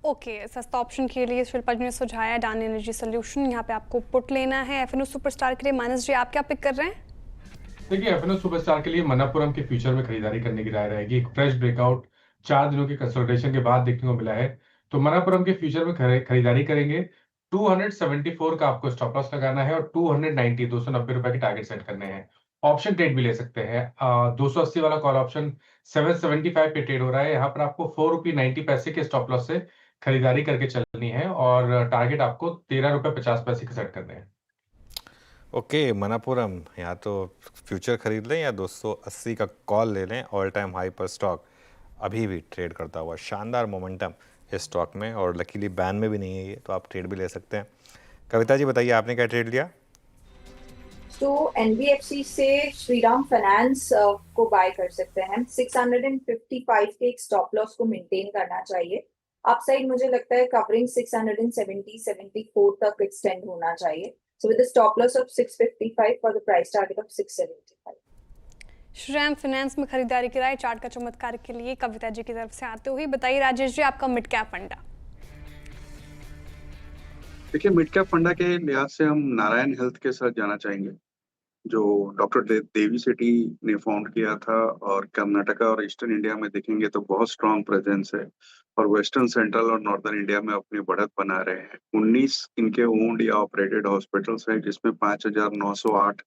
B: ओके, सस्ता ऑप्शन के लिए शिल्पा जी ने सुझाया अडानी एनर्जी सोल्यूशन। यहाँ पे आपको पुट लेना है एफएनओ सुपरस्टार के लिए। मानस जी आप क्या पिक कर रहे हैं?
F: देखिए, एफएनओ सुपरस्टार के लिए मन्नापुरम के फ्यूचर में खरीदारी करने की राय रहेगी। एक फ्रेश ब्रेकआउट 4 दिनों की कंसोलिडेशन के बाद देखने को मिला है, तो मन्नापुरम के फ्यूचर में खरीदारी करेंगे। 274 का आपको स्टॉप लॉस लगाना है और 290 290 रुपए के टारगेट सेट करने हैं। ऑप्शन ट्रेड भी ले सकते हैं। 280 वाला कॉल ऑप्शन 775 पे ट्रेड हो रहा है। यहाँ पर आपको 4 रुपये 90 पैसे के स्टॉप लॉस से खरीदारी करके चलनी है और टारगेट आपको 13 रुपये 50 पैसे के सेट करने हैं।
A: ओके, मनापुरम या तो फ्यूचर खरीद लें या 280 का कॉल ले लें। ऑल टाइम हाई पर स्टॉक अभी भी ट्रेड करता हुआ, शानदार मोमेंटम इस स्टॉक में और लकीली बैन में भी नहीं है ये, तो आप ट्रेड भी ले सकते हैं। कविता जी बताइए आपने क्या ट्रेड लिया?
G: तो एनबीएफसी से श्रीराम फाइनेंस को बाय कर सकते हैं। 655 के एक स्टॉप लॉस को मेंटेन करना चाहिए। अपसाइड मुझे लगता है कवरिंग 670-74 तक एक्सटेंड होना चाहिए। So with a stop loss of 655 for the price target of 675.
B: Shriram finance में खरीदारी की राय चार्ट का चमत्कार के लिए कविता जी की तरफ से आते हुए बताइए राजेश जी आपका मिड कैप फंडा।
H: देखिए, मिड कैप फंडा के लिहाज से हम नारायण हेल्थ के साथ जाना चाहेंगे, जो डॉक्टर देवी सेठी ने फाउंड किया था और कर्नाटका और ईस्टर्न इंडिया में देखेंगे तो बहुत स्ट्रांग प्रेजेंस है और वेस्टर्न, सेंट्रल और नॉर्दर्न इंडिया में अपनी बढ़त बना रहे हैं। 19 इनके ओन्ड या ऑपरेटेड हॉस्पिटल्स हैं, जिसमें 5,908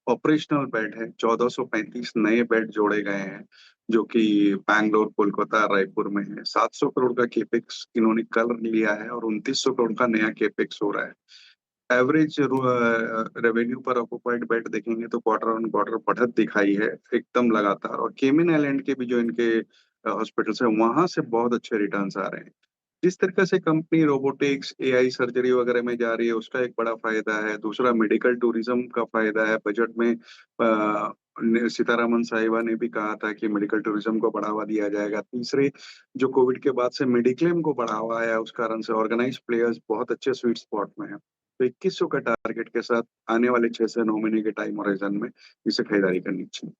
H: ऑपरेशनल बेड है। 1,435 नए बेड जोड़े गए हैं, जो कि बैंगलोर, कोलकाता, रायपुर में है। 700 करोड़ का केपेक्स इन्होंने कल लिया है और 2900 करोड़ का नया केपेक्स हो रहा है। एवरेज रेवेन्यू पर ऑक्युपाइड बेड देखेंगे तो क्वार्टर ऑन क्वार्टर बढ़त दिखाई है एकदम लगातार। और केमन आइलैंड के भी जो इनके हॉस्पिटल्स हैं, वहां से बहुत अच्छे रिटर्न्स आ रहे हैं। जिस तरीके से कंपनी रोबोटिक्स, एआई सर्जरी वगैरह में जा रही है, उसका एक बड़ा फायदा है। दूसरा, मेडिकल टूरिज्म का फायदा है। बजट में सीतारामन साहिबा ने भी कहा था कि मेडिकल टूरिज्म को बढ़ावा दिया जाएगा। तीसरे, जो कोविड के बाद से मेडिक्लेम को बढ़ावा आया, उस कारण से ऑर्गेनाइज्ड प्लेयर्स बहुत अच्छे स्वीट स्पॉट में है। तो 2100 का टारगेट के साथ आने वाले 6 से 9 महीने के टाइम होराइजन में इसे खरीदारी करनी चाहिए।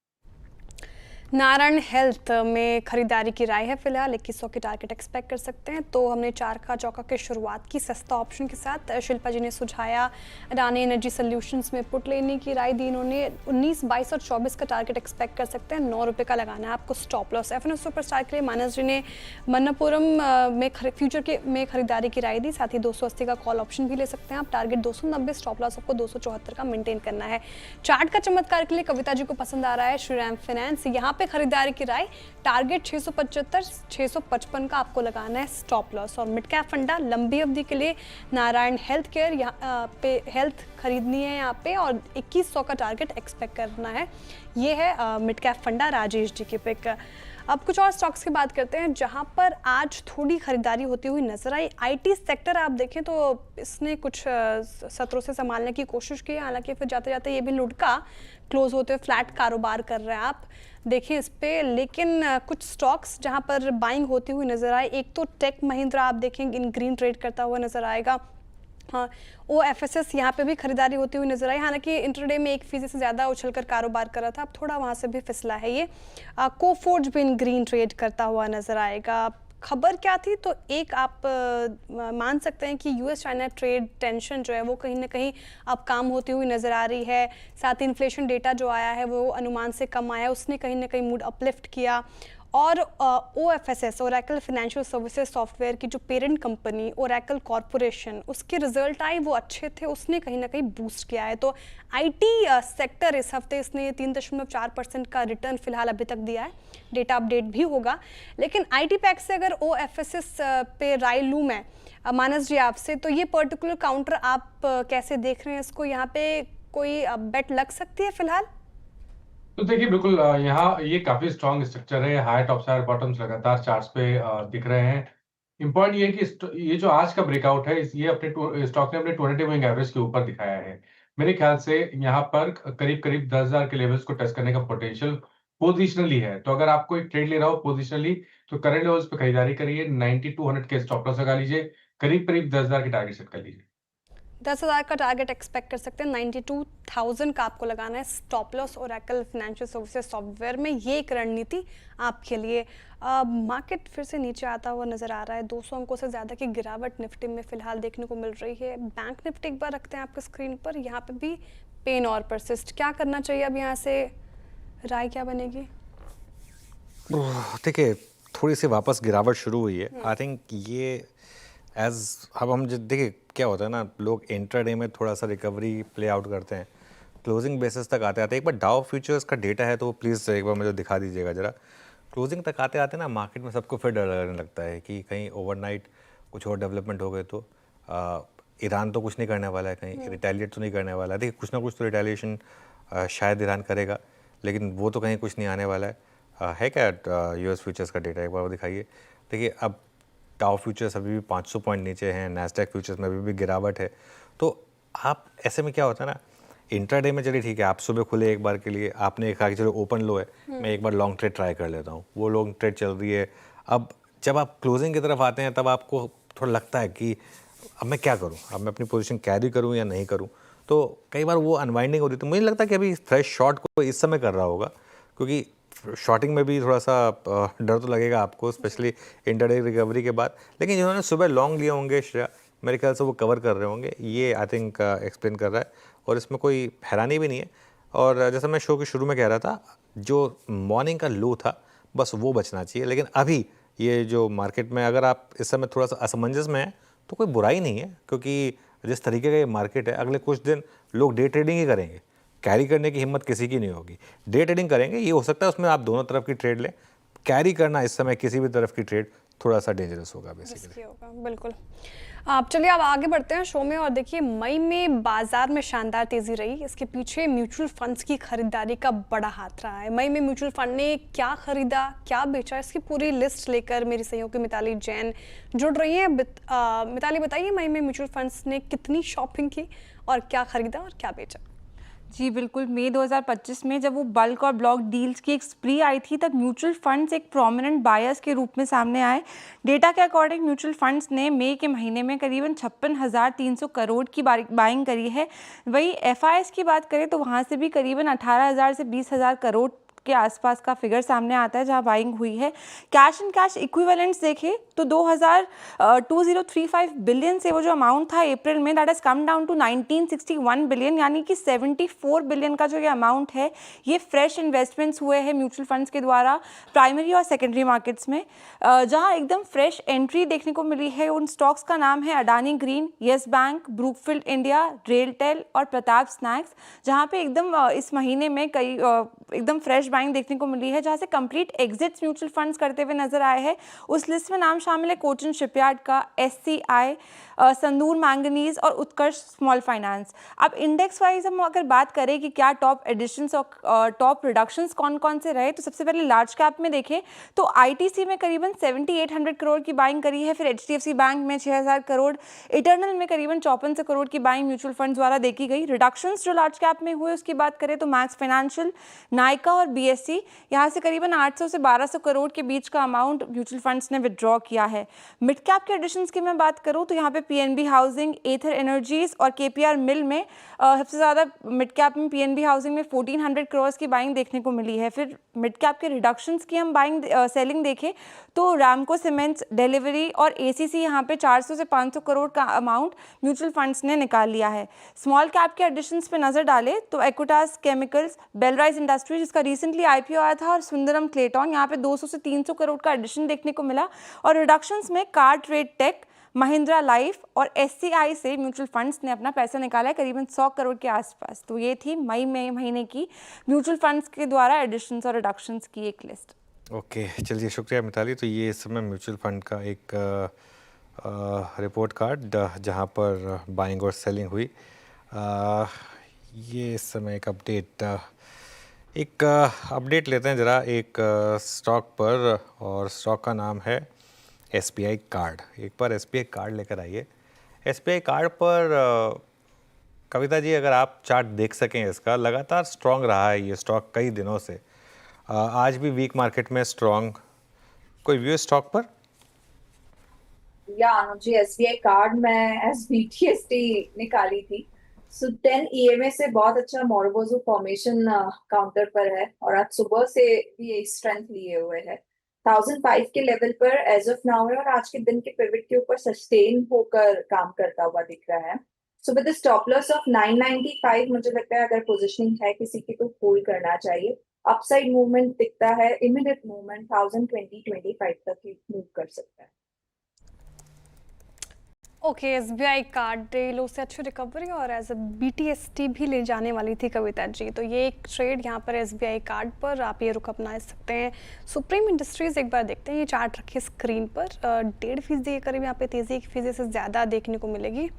B: नारायण हेल्थ में खरीदारी की राय है फिलहाल 2100 की टारगेट एक्सपेक्ट कर सकते हैं। तो हमने चार का चौका की शुरुआत की सस्ता ऑप्शन के साथ। शिल्पा जी ने सुझाया अडानी एनर्जी सोल्यूशंस में पुट लेने की राय दी इन्होंने। 19, 22 और 24 का टारगेट एक्सपेक्ट कर सकते हैं। 9 रुपये का लगाना है आपको स्टॉप लॉस। एफएनओ सुपरस्टार के लिए मानस जी ने मन्नापुरम में फ्यूचर में खरीदारी की राय दी। साथ ही 280 का कॉल ऑप्शन भी ले सकते हैं आप। टारगेट 290, स्टॉप लॉस आपको 274 का मेंटेन करना है। चार्ट का चमत्कार के लिए कविता जी को पसंद आ रहा है श्रीराम फाइनेंस। यहाँ पे खरीदारी की राय टारगेट 675, 655 का आपको लगाना है स्टॉप लॉस। और मिड कैप फंडा लंबी अवधि के लिए नारायण हेल्थ केयर यहाँ पे हेल्थ खरीदनी है यहाँ पे और 2100 का टारगेट एक्सपेक्ट करना है। ये है मिड कैप फंडा राजेश जी की पिक। अब कुछ और स्टॉक्स की बात करते हैं जहां पर आज थोड़ी खरीदारी होती हुई नजर आई। आईटी सेक्टर आप देखें तो इसने कुछ सत्रों से संभालने की कोशिश की, हालांकि फिर जाते जाते ये भी लुढ़का, क्लोज होते हुए फ्लैट कारोबार कर रहे हैं आप देखें इस पे। लेकिन कुछ स्टॉक्स जहां पर बाइंग होती हुई नजर आए, एक तो टेक महिंद्रा आप देखेंगे इन ग्रीन ट्रेड करता हुआ नजर आएगा। हाँ, OFSS यहाँ पे भी खरीदारी होती हुई नजर आई, हालांकि इंटरडे में 1% से ज़्यादा उछलकर कारोबार कर रहा था, अब थोड़ा वहाँ से भी फिसला है ये। कोफोर्ज भी इन ग्रीन ट्रेड करता हुआ नजर आएगा। खबर क्या थी, तो एक आप मान सकते हैं कि US चाइना ट्रेड टेंशन जो है वो कहीं ना कहीं अब काम होती हुई नज़र आ रही है। साथ ही इन्फ्लेशन डेटा जो आया है वो अनुमान से कम आया, उसने कहीं ना कहीं मूड अपलिफ्ट किया। और OFSS Oracle financial services software की जो पेरेंट कंपनी ओरेकल कॉरपोरेशन, उसके रिजल्ट आए वो अच्छे थे, उसने कहीं ना कहीं बूस्ट किया है। तो IT सेक्टर इस हफ्ते इसने 3.4% का रिटर्न फिलहाल अभी तक दिया है, डेटा अपडेट भी होगा। लेकिन IT पैक से अगर OFSS पे राय लूँ मैं मानस जी आपसे, तो ये पर्टिकुलर काउंटर आप कैसे देख रहे हैं इसको? यहाँ पे कोई बेट लग सकती है फिलहाल?
F: तो देखिए बिल्कुल यहाँ ये काफी स्ट्रॉन्ग स्ट्रक्चर है, हाई टॉप्स हाई बॉटम्स लगातार चार्ट्स पे दिख रहे हैं। इम्पॉर्टेंट ये है कि ये जो आज का ब्रेकआउट है ये अपने स्टॉक ने अपने 200 मूविंग एवरेज के ऊपर दिखाया है। मेरे ख्याल से यहाँ पर करीब करीब 10,000 के लेवल्स को टच करने का पोटेंशियल पोजिशनली है। तो अगर आपको एक ट्रेड ले रहा हो पोजिशनली तो करंट लेवल्स पे खरीदारी करिए, 9200 के स्टॉप लॉस लगा लीजिए, करीब करीब 10,000 के टारगेट सेट कर लीजिए।
B: 10,000 का टारगेट एक्सपेक्ट कर सकते हैं, 92,000 का आपको लगाना है stop loss. Oracle financial services software में ये एक रणनीति आपके लिए। मार्केट फिर से नीचे आता हुआ नजर आ रहा है, 200 अंकों से ज़्यादा की गिरावट निफ्टी में फिलहाल देखने को मिल रही है। बैंक निफ्टी एक बार रखते हैं आपके स्क्रीन पर, यहाँ पे भी पेन और परसिस्ट, क्या करना चाहिए अब यहाँ से, राय क्या बनेगी?
A: देखिए थोड़ी सी वापस गिरावट शुरू हुई है। आई थिंक ये अब हम देखिए क्या होता है ना, लोग इंट्राडे में थोड़ा सा रिकवरी प्ले आउट करते हैं, क्लोजिंग बेसिस तक आते आते एक बार डाउ फ्यूचर्स का डेटा है तो प्लीज़ एक बार मुझे दिखा दीजिएगा ज़रा। क्लोजिंग तक आते आते ना मार्केट में सबको फिर डर लगने लगता है कि कहीं ओवरनाइट कुछ और डेवलपमेंट हो गए तो ईरान तो कुछ नहीं करने वाला है, कहीं रिटेलिएट तो नहीं करने वाला है। देखिए कुछ ना कुछ तो रिटेलिएशन शायद ईरान करेगा, लेकिन वो तो कहीं कुछ नहीं आने वाला है क्या यूएस फ्यूचर्स का डेटा एक बार दिखाइए। देखिए अब डाउ फ्यूचर्स अभी भी 500 पॉइंट नीचे हैं, नैस्डैक फ्यूचर्स में अभी भी गिरावट है। तो आप ऐसे में क्या होता है ना, इंट्राडे में चलिए ठीक है, आप सुबह खुले एक बार के लिए, आपने कहा कि चलो ओपन लो है, मैं एक बार लॉन्ग ट्रेड ट्राई कर लेता हूँ, वो लॉन्ग ट्रेड चल रही है। अब जब आप क्लोजिंग की तरफ आते हैं तब आपको थोड़ा लगता है कि अब मैं क्या करूँ, अब मैं अपनी पोजीशन कैरी करूँ या नहीं करूँ। तो कई बार वो अनवाइंडिंग होती है। तो मुझे नहीं लगता कि अभी फ्रेश शॉट को इस समय कर रहा होगा, क्योंकि शॉर्टिंग में भी थोड़ा सा डर तो लगेगा आपको, स्पेशली इंटरडे रिकवरी के बाद। लेकिन जिन्होंने सुबह लॉन्ग लिए होंगे श्रेया, मेरे ख्याल से वो कवर कर रहे होंगे, ये आई थिंक एक्सप्लेन कर रहा है और इसमें कोई हैरानी भी नहीं है। और जैसा मैं शो के शुरू में कह रहा था, जो मॉर्निंग का लो था बस वो बचना चाहिए। लेकिन अभी ये जो मार्केट में अगर आप इस समय थोड़ा सा असमंजस में हैं तो कोई बुराई नहीं है, क्योंकि जिस तरीके का ये मार्केट है अगले कुछ दिन लोग डे ट्रेडिंग ही करेंगे, कैरी करने की हिम्मत किसी की नहीं होगी। डे ट्रेडिंग करेंगे, ये हो सकता है उसमें आप दोनों तरफ की ट्रेड लें, कैरी करना इस समय किसी भी तरफ की ट्रेड थोड़ा सा डेंजरस होगा बेसिकली।
B: होगा बिल्कुल। आप चलिए अब आगे बढ़ते हैं शो में और देखिए मई में बाजार में शानदार तेजी रही, इसके पीछे म्यूचुअल फंड्स की खरीदारी का बड़ा हाथ रहा है। मई में म्यूचुअल फंड ने क्या खरीदा, क्या बेचा, इसकी पूरी लिस्ट लेकर मेरी सहयोगी मिताली जैन जुड़ रही हैं। मिताली बताइए, मई में म्यूचुअल फंड्स ने कितनी शॉपिंग की और क्या खरीदा और क्या बेचा?
O: जी बिल्कुल, मई 2025 में जब वो बल्क और ब्लॉक डील्स की एक स्प्री आई थी तब म्यूचुअल फंड्स एक प्रोमिनेंट बायर्स के रूप में सामने आए। डेटा के अकॉर्डिंग म्यूचुअल फंड्स ने मई के महीने में करीबन 56,300 करोड़ की बाइंग करी है। वही एफआईएस की बात करें तो वहाँ से भी करीबन 18,000 से 20,000 करोड़ के आसपास का फिगर सामने आता है जहां बाइंग हुई है। कैश एंड कैश इक्विवेलेंट्स देखें तो 2035 बिलियन से वो जो अमाउंट था अप्रैल में, that has come down to 1961 billion, यानी कि 74 बिलियन का जो ये अमाउंट है ये फ्रेश इन्वेस्टमेंट्स हुए हैं म्यूचुअल फंड्स के द्वारा प्राइमरी और सेकेंडरी मार्केट्स में। जहां एकदम फ्रेश एंट्री देखने को मिली है उन स्टॉक्स का नाम है Adani green, yes bank, Brookfield India, RailTel और प्रताप स्नैक्स, जहाँ पे एकदम इस महीने में कई एकदम फ्रेश बाइंग देखने को मिली है, जहां से कंप्लीट एग्जिट्स म्यूचुअल फंड्स करते हुए नजर आए हैं। उस लिस्ट में नाम शामिल है कोचिन शिपयार्ड का, एससीआई, संदूर मैंगनीज और उत्कर्ष स्मॉल फाइनेंस। अब इंडेक्स वाइज हम अगर बात करें कि क्या टॉप एडिशंस और टॉप रिडक्शंस कौन कौन से रहे, तो सबसे पहले लार्ज कैप में देखें तो आईटीसी में करीबन 7,800 करोड़ की बाइंग करी है, फिर एचडीएफसी बैंक में 6,000 करोड़, इटर्नल में करीबन 5400 करोड़ की बाइंग म्यूचुअल फंड द्वारा देखी गई। रिडक्शंस जो लार्ज कैप में हुए उसकी बात करें तो मैक्स फाइनेंशियल, नायका और बीएससी, यहाँ से करीबन 800 से 1200 करोड़ के बीच का अमाउंट म्यूचुअल फंड्स ने विड्रॉ किया है। मिड कैप के एडिशंस की मैं बात करूँ तो यहाँ पे पीएनबी हाउसिंग, एथर एनर्जीज और केपीआर मिल में सबसे ज़्यादा मिड कैप में पीएनबी हाउसिंग में 1400 करोड़ की बाइंग देखने को मिली है। फिर मिड कैप के रिडक्शंस की हम बाइंग सेलिंग देखें तो रामको सीमेंट्स, डिलीवरी और एसीसी यहाँ पे 400 से 500 करोड़ का अमाउंट म्यूचुअल फंड्स ने निकाल लिया है। स्मॉल कैप के एडिशंस पे नज़र डालें तो एक्विटास केमिकल्स, बेलराइज इंडस्ट्रीज जिसका रिसेंटली आईपीओ आया था और सुंदरम क्लेटॉन, यहाँ पे 200 से 300 करोड़ का एडिशन देखने को मिला। और रिडक्शंस में car trade tech, Mahindra life और एससीआई से म्यूचुअल फंड्स ने अपना पैसा निकाला है करीबन 100 करोड़ के आसपास। तो ये थी मई महीने की म्यूचुअल फंड्स के द्वारा एडिशंस और रिडक्शंस की एक लिस्ट।
A: ओके, चलिए शुक्रिया मिताली। तो ये इस समय म्यूचुअल फंड का एक रिपोर्ट कार्ड जहाँ पर बाइंग और सेलिंग हुई, ये इस समय एक अपडेट एक अपडेट लेते हैं ज़रा एक स्टॉक पर, और स्टॉक का नाम है SBI कार्ड। एक बार SBI कार्ड लेकर आइए। SBI कार्ड पर कविता जी, अगर आप चार्ट देख सकें, इसका लगातार स्ट्रॉन्ग रहा है ये स्टॉक कई दिनों से। आज भी वीक मार्केट में स्ट्रॉन्ग। कोई व्यू स्टॉक पर?
G: या अनुज जी, SBI कार्ड में SBTST निकाली थी। सो 10 EMA से बहुत अच्छा मोरबोजो फॉर्मेशन काउंटर पर है और आज सुबह से भी स्ट्रेंथ लिए हुए है। 1005 के लेवल पर एज ऑफ नाउ है और आज के दिन के पिवट के ऊपर सस्टेन होकर काम करता हुआ दिख रहा है। So with stop loss of 995 मुझे लगता है अगर पोजीशनिंग है किसी की तो होल्ड करना चाहिए। अपसाइड मूवमेंट दिखता है, इमीडिएट मूवमेंट 1020-25 तक ही मूव कर सकता है।
B: ओके, SBI कार्ड डे लो से अच्छी रिकवरी और एज अ BTST भी ले जाने वाली थी कविता जी, तो ये एक ट्रेड यहाँ पर SBI कार्ड पर आप ये रुख अपना सकते हैं। सुप्रीम इंडस्ट्रीज एक बार देखते हैं, ये चार्ट रखिए स्क्रीन पर। 1.5% के करीब यहाँ पे तेज़ी 1% से ज़्यादा देखने को मिलेगी।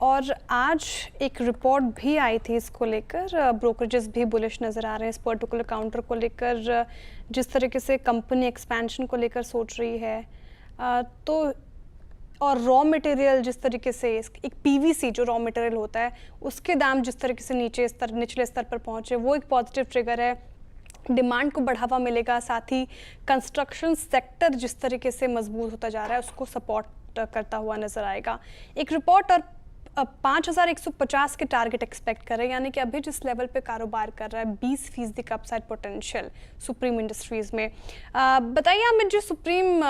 B: और आज एक रिपोर्ट भी आई थी इसको लेकर, ब्रोकरेजेस भी बुलिश नज़र आ रहे हैं इस पर्टिकुलर काउंटर को लेकर, जिस तरीके से कंपनी एक्सपेंशन को लेकर सोच रही है। तो और रॉ मटेरियल जिस तरीके से एक PVC जो रॉ मटेरियल होता है उसके दाम जिस तरीके से निचले स्तर पर पहुँचे, वो एक पॉजिटिव ट्रिगर है। डिमांड को बढ़ावा मिलेगा, साथ ही कंस्ट्रक्शन सेक्टर जिस तरीके से मजबूत होता जा रहा है उसको सपोर्ट करता हुआ नजर आएगा। एक रिपोर्ट और 5150 के टारगेट एक्सपेक्ट कर रहे हैं, यानी कि अभी जिस लेवल पे कारोबार कर रहा है 20% का अपसाइड पोटेंशियल सुप्रीम इंडस्ट्रीज में। बताइए अमित जी, सुप्रीम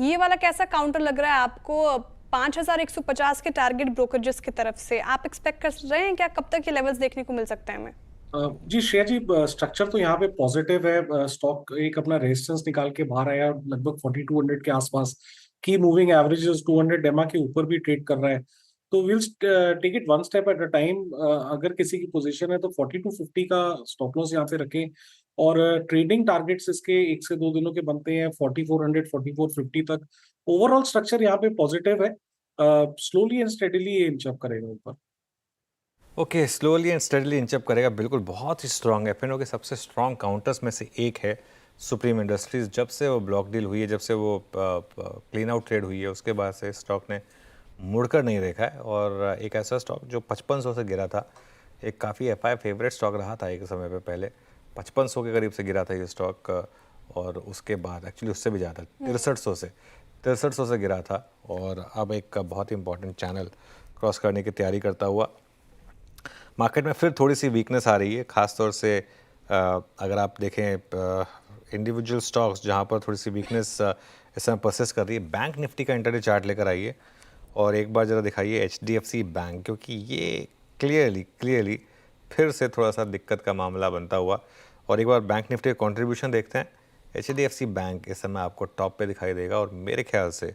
B: ये वाला कैसा काउंटर लग रहा है आपको? 5150 के टारगेट ब्रोकरेजेस की तरफ से आप एक्सपेक्ट कर रहे हैं क्या? कब तक ये लेवल्स देखने को मिल सकते हैं हमें?
J: जी श्रेया जी, स्ट्रक्चर तो यहाँ पे पॉजिटिव है। स्टॉक एक अपना रेजिस्टेंस निकाल के बाहर आया, लगभग 4200 के आसपास की मूविंग एवरेज 200 डेमा के ऊपर भी ट्रेड कर रहा है। तो will take it one step at a time. अगर किसी की पोजीशन है तो 4250 का स्टॉप लॉस यहाँ पे रखें और ट्रेडिंग टारगेट्स इसके 1 से 2 दिनों के बनते हैं 4400 4450 तक। ओवरऑल स्ट्रक्चर यहाँ पे पॉजिटिव है। Slowly and steadily inch up करेगा ऊपर।
A: ओके, स्लोली एंड स्टडीली इंचअप करेगा, बिल्कुल। बहुत ही स्ट्रॉन्ग है। F&O के सबसे स्ट्रॉन्ग काउंटर्स में से एक है सुप्रीम इंडस्ट्रीज। जब से वो ब्लॉक डील हुई है, जब से वो क्लीन आउट ट्रेड हुई है, उसके बाद से स्टॉक ने मुड़कर नहीं देखा है। और एक ऐसा स्टॉक जो 5500 से गिरा था, एक काफ़ी FI फेवरेट स्टॉक रहा था एक समय पे, पहले 5500 के करीब से गिरा था ये स्टॉक, और उसके बाद एक्चुअली उससे भी ज़्यादा 6300 से गिरा था, और अब एक बहुत ही इंपॉर्टेंट चैनल क्रॉस करने की तैयारी करता हुआ मार्केट में फिर थोड़ी सी वीकनेस आ रही है। ख़ासतौर से अगर आप देखें इंडिविजुअल स्टॉक्स जहां पर थोड़ी सी वीकनेस इस समय परसिस्ट कर रही है। बैंक निफ्टी का इंटरडे चार्ट लेकर आइए और एक बार ज़रा दिखाइए HDFC बैंक, क्योंकि ये क्लियरली फिर से थोड़ा सा दिक्कत का मामला बनता हुआ। और एक बार बैंक निफ्टी का कॉन्ट्रीब्यूशन देखते हैं। HDFC बैंक इस समय आपको टॉप पे दिखाई देगा, और मेरे ख्याल से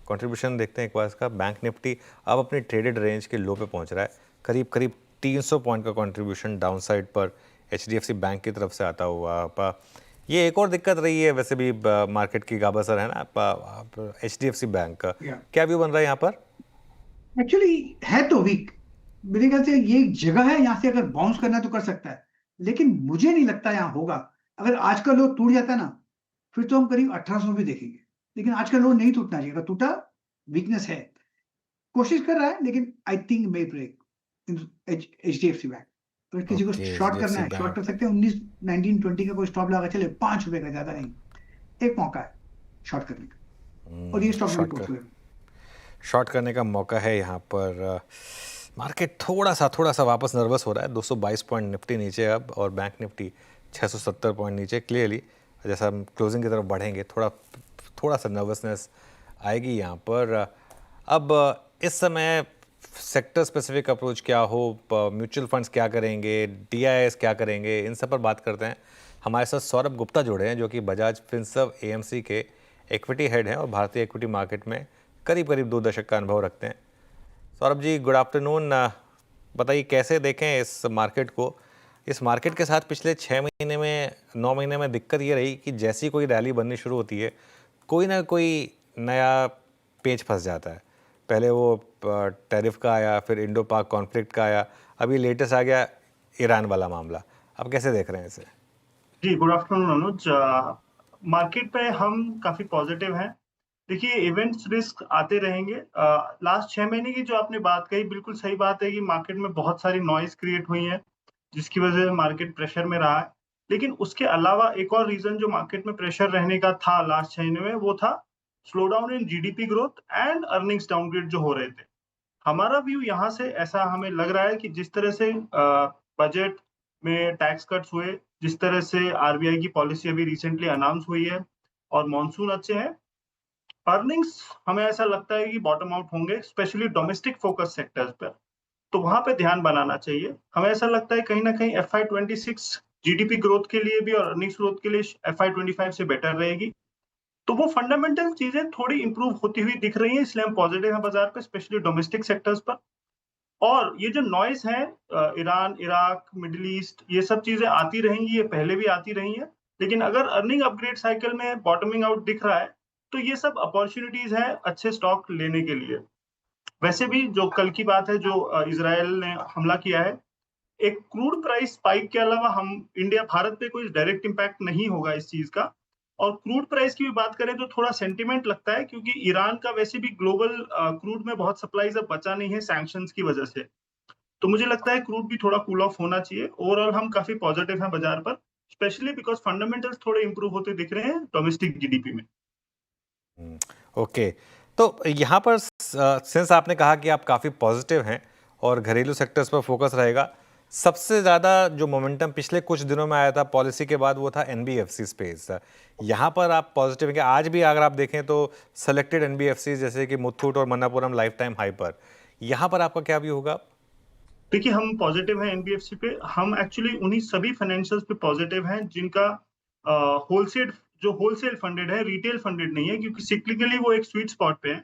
A: कॉन्ट्रीब्यूशन देखते हैं एक बार इसका। बैंक निफ्टी अब अपनी ट्रेडेड रेंज के लो पे पहुँच रहा है, करीब 300 पॉइंट का कंट्रीब्यूशन डाउन साइड पर HDFC बैंक की तरफ से आता हुआ। ये एक और दिक्कत रही है वैसे भी मार्केट की, गाबासर है ना HDFC बैंक का। क्या व्यू बन रहा है यहाँ पर?
C: एक्चुअली है तो वीक, मेरे ख्याल से ये एक जगह है यहाँ से अगर बाउंस करना है तो कर सकता है, लेकिन मुझे नहीं लगता यहाँ होगा। अगर आज का लो टूट जाता है ना, फिर तो हम करीब 1800 भी देखेंगे, लेकिन आज का लो नहीं टूटना चाहिए। अगर टूटा, वीकनेस है, कोशिश कर रहा है, लेकिन I think may break HDFC bank. अगर किसी को शॉर्ट करना है, शॉर्ट कर सकते हैं। 19, 19, 20 का कोई स्टॉप लगा चले, ₹5 का, ज्यादा नहीं। एक मौका है शॉर्ट करने का, और ये स्टॉक
A: शॉर्ट करने का मौका है यहाँ पर। मार्केट थोड़ा सा वापस नर्वस हो रहा है। 222 पॉइंट निफ्टी नीचे अब, और बैंक निफ्टी 670 पॉइंट नीचे। क्लियरली जैसा हम क्लोजिंग की तरफ बढ़ेंगे थोड़ा सा नर्वसनेस आएगी यहाँ पर। अब इस समय सेक्टर स्पेसिफिक अप्रोच क्या हो, म्यूचुअल फंड्स क्या करेंगे, DIIs क्या करेंगे, इन सब पर बात करते हैं। हमारे साथ सौरभ गुप्ता जुड़े हैं, जो कि बजाज फिनसर्व AMC के इक्विटी हेड हैं और भारतीय इक्विटी मार्केट में करीब 2 दशक का अनुभव रखते हैं। Saurabh ji, good afternoon. बताइए कैसे देखें इस मार्केट को? इस मार्केट के साथ पिछले 6 महीने में 9 महीने में दिक्कत ये रही कि जैसी कोई रैली बननी शुरू होती है, कोई ना कोई नया पेच फंस जाता है। पहले वो टैरिफ का आया, फिर इंडो पाक कॉन्फ्लिक्ट का आया, अभी लेटेस्ट आ गया ईरान वाला मामला। आप कैसे देख रहे हैं इसे?
P: जी, गुड आफ्टरनून अनुज। मार्केट पे हम काफी पॉजिटिव हैं। देखिए, इवेंट्स रिस्क आते रहेंगे। लास्ट 6 महीने की जो आपने बात कही, बिल्कुल सही बात है कि मार्केट में बहुत सारी नॉइज़ क्रिएट हुई है, जिसकी वजह से मार्केट प्रेशर में रहा है। लेकिन उसके अलावा एक और रीज़न जो मार्केट में प्रेशर रहने का था लास्ट 6 महीने में, वो था slow down in GDP growth and earnings downgrade जो हो रहे थे। हमारा व्यू यहाँ से ऐसा हमें लग रहा है कि जिस तरह से बजट में टैक्स कट्स हुए, जिस तरह से आरबीआई की पॉलिसी अभी रिसेंटली अनाउंस हुई है और मॉनसून अच्छे हैं, अर्निंग्स हमें ऐसा लगता है कि बॉटम आउट होंगे, स्पेशली डोमेस्टिक फोकस सेक्टर्स पर। तो वहां पे ध्यान बनाना चाहिए। हमें ऐसा लगता है कहीं ना कहीं FY26 जीडीपी ग्रोथ के लिए भी और अर्निंग्स ग्रोथ के लिए FY25 से बेटर रहेगी। तो वो फंडामेंटल चीजें थोड़ी इंप्रूव होती हुई दिख रही हैं, इसलिए हम पॉजिटिव हैं बाजार पे, स्पेशली डोमेस्टिक सेक्टर्स पर। और ये जो नॉइस है, ईरान, इराक, मिडिल ईस्ट, ये सब चीजें आती रहेंगी, ये पहले भी आती रही हैं। लेकिन अगर अर्निंग अपग्रेड साइकिल में बॉटमिंग आउट दिख रहा है, तो ये सब अपॉर्चुनिटीज हैं अच्छे स्टॉक लेने के लिए। वैसे भी जो कल की बात है, जो इजराइल ने हमला किया है, एक क्रूड प्राइस स्पाइक के अलावा हम भारत पे कोई डायरेक्ट इम्पैक्ट नहीं होगा इस चीज का। और क्रूड प्राइस की भी बात करें तो थोड़ा सेंटिमेंट लगता है, क्योंकि ईरान का वैसे भी ग्लोबल क्रूड में बहुत सप्लाईज अब बचा नहीं है सैंक्शंस की वजह से। तो मुझे लगता है क्रूड भी थोड़ा कूल ऑफ होना चाहिए। ओवरऑल हम काफी पॉजिटिव हैं बाजार पर, स्पेशली बिकॉज फंडामेंटल्स थोड़े इंप्रूव होते दिख रहे हैं डोमेस्टिक जीडीपी में।
A: ओके, तो यहाँ पर सिंस आपने कहा कि आप काफ़ी पॉजिटिव हैं और घरेलू सेक्टर्स पर फोकस रहेगा, सबसे ज़्यादा जो मोमेंटम पिछले कुछ दिनों में आया था पॉलिसी के बाद, वो था एनबीएफसी स्पेस। यहाँ पर आप पॉजिटिव हैं कि आज भी अगर आप देखें तो सेलेक्टेड एनबीएफसी जैसे कि मुथूट और मन्नापुरम लाइफ टाइम हाइपर, यहाँ पर आपका क्या व्यू होगा?
P: देखिए, हम पॉजिटिव हैं एनबीएफसी पे। हम एक्चुअली उन्हीं सभी फाइनेंशियल्स पे पॉजिटिव हैं जिनका होलसेल फंडेड है, रिटेल फंडेड नहीं है, क्योंकि सिक्लिकली वो एक स्वीट स्पॉट पे है।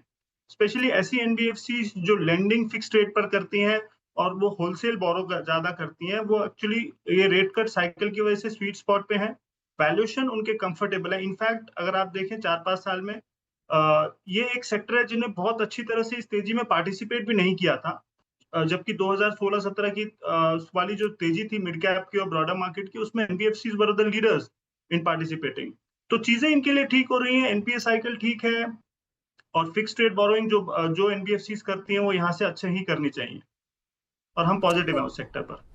P: स्पेशली ऐसी एनबीएफसी जो लेंडिंग फिक्स्ड रेट पर करती हैं और वो होलसेल बोरो ज्यादा करती हैं, वो एक्चुअली ये रेट कट साइकिल की वजह से स्वीट स्पॉट पे हैं। वैल्यूएशन उनके कंफर्टेबल है। इनफैक्ट अगर आप देखें 4-5 साल में ये एक सेक्टर है जिन्हें बहुत अच्छी तरह से इस तेजी में पार्टिसिपेट भी नहीं किया था। जबकि 2016-17 की वाली जो तेजी थी मिड कैप की और ब्रॉडर मार्केट की, उसमें NBFCs were the leaders in participating. तो चीजें इनके लिए ठीक हो रही हैं, एनपीए साइकिल ठीक है, और फिक्स्ड रेट बोरोइंग जो एनबीएफसीज करती हैं वो यहाँ से अच्छे ही करनी चाहिए, और हम पॉजिटिव हैं उस सेक्टर पर।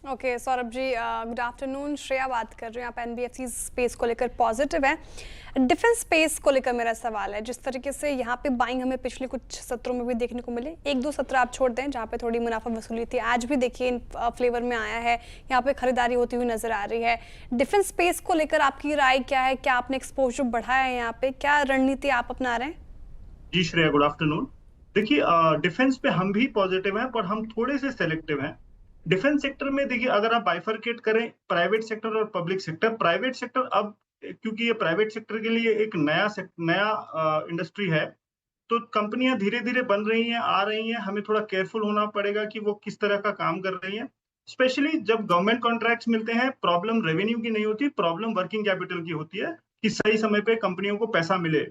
B: Okay Saurabh ji, good afternoon. Shreya बात कर रहे हैं, आप एनबीएफसी स्पेस को लेकर पॉजिटिव हैं। डिफेंस स्पेस को लेकर मेरा सवाल है, जिस तरीके से यहाँ पे बाइंग हमें पिछले कुछ सत्रों में भी देखने को मिले, 1-2 सत्र आप छोड़ दें जहाँ पे थोड़ी मुनाफा वसूली थी, आज भी देखिए इन फ्लेवर में आया है, यहाँ पे खरीदारी होती हुई नजर आ रही है। डिफेंस स्पेस को लेकर आपकी राय क्या है? क्या आपने एक्सपोजर बढ़ाया है यहाँ पे? क्या रणनीति आप अपना रहे हैं?
P: जी श्रेया, गुड आफ्टरनून। देखिए, डिफेंस पे हम भी पॉजिटिव हैं, पर हम थोड़े से सेलेक्टिव हैं। डिफेंस सेक्टर में देखिए, अगर आप बाइफरकेट करें प्राइवेट सेक्टर और पब्लिक सेक्टर, प्राइवेट सेक्टर अब, क्योंकि ये प्राइवेट सेक्टर के लिए एक नया इंडस्ट्री है, तो कंपनियां धीरे धीरे बन रही हैं, आ रही हैं। हमें थोड़ा केयरफुल होना पड़ेगा कि वो किस तरह का काम कर रही हैं। स्पेशली जब गवर्नमेंट कॉन्ट्रैक्ट्स मिलते हैं, प्रॉब्लम रेवेन्यू की नहीं होती, प्रॉब्लम वर्किंग कैपिटल की होती है कि सही समय पे कंपनियों को पैसा मिले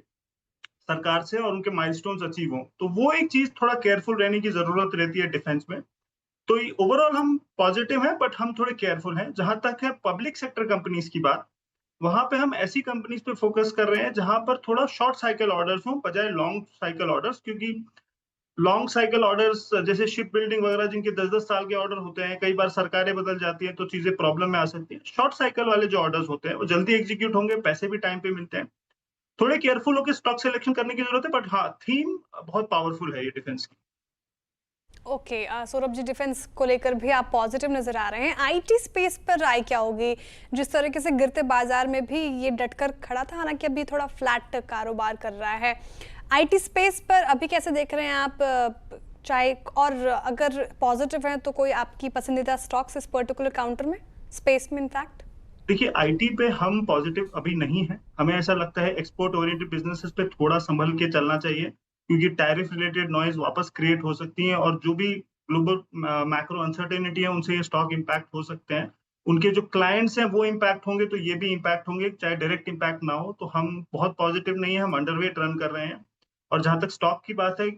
P: सरकार से और उनके माइलस्टोन्स अचीव हों। तो वो एक चीज थोड़ा केयरफुल रहने की जरूरत रहती है डिफेंस में। तो ओवरऑल हम पॉजिटिव हैं, बट हम थोड़े केयरफुल हैं। जहां तक है पब्लिक सेक्टर कंपनीज की बात, वहां पे हम ऐसी कंपनीज पे फोकस कर रहे हैं जहां पर थोड़ा शॉर्ट साइकिल ऑर्डर्स हों बजाय लॉन्ग साइकिल ऑर्डर्स, क्योंकि लॉन्ग साइकिल ऑर्डर्स जैसे शिप बिल्डिंग वगैरह, जिनके 10-10 साल के ऑर्डर होते हैं, कई बार सरकारें बदल जाती हैं तो चीजें प्रॉब्लम में आ सकती हैं। शॉर्ट साइकिल वाले जो ऑर्डर्स होते हैं वो जल्दी एग्जीक्यूट होंगे, पैसे भी टाइम पे मिलते हैं। थोड़े केयरफुल होकर स्टॉक सिलेक्शन करने की जरूरत है, बट हाँ, थीम बहुत पावरफुल है ये डिफेंस की।
B: ओके, सौरभ जी, डिफेंस को लेकर भी आप पॉजिटिव नजर आ रहे हैं। आईटी स्पेस पर राय क्या होगी? जिस तरीके से गिरते बाजार में भी ये डटकर खड़ा था, हालांकि अभी थोड़ा फ्लैट कारोबार कर रहा है। आईटी स्पेस पर अभी कैसे देख रहे हैं आप? चाहे, और अगर पॉजिटिव हैं तो कोई आपकी पसंदीदा स्टॉक्स इस पर्टिकुलर काउंटर में, स्पेस में इनफैक्ट?
P: देखिए, आईटी पे हम पॉजिटिव अभी नहीं है। हमें ऐसा लगता है एक्सपोर्ट ओरिएंटेड बिजनेसेस पे थोड़ा संभल के चलना चाहिए, क्योंकि टैरिफ रिलेटेड नॉइज वापस क्रिएट हो सकती है, और जो भी ग्लोबल मैक्रो अनसर्टेनिटी है उनसे ये स्टॉक इम्पैक्ट हो सकते हैं। उनके जो क्लाइंट्स हैं वो इम्पैक्ट होंगे, तो ये भी इम्पैक्ट होंगे, चाहे डायरेक्ट इम्पैक्ट ना हो। तो हम बहुत पॉजिटिव नहीं है, हम अंडरवेट रन कर रहे हैं। और जहां तक स्टॉक की बात है,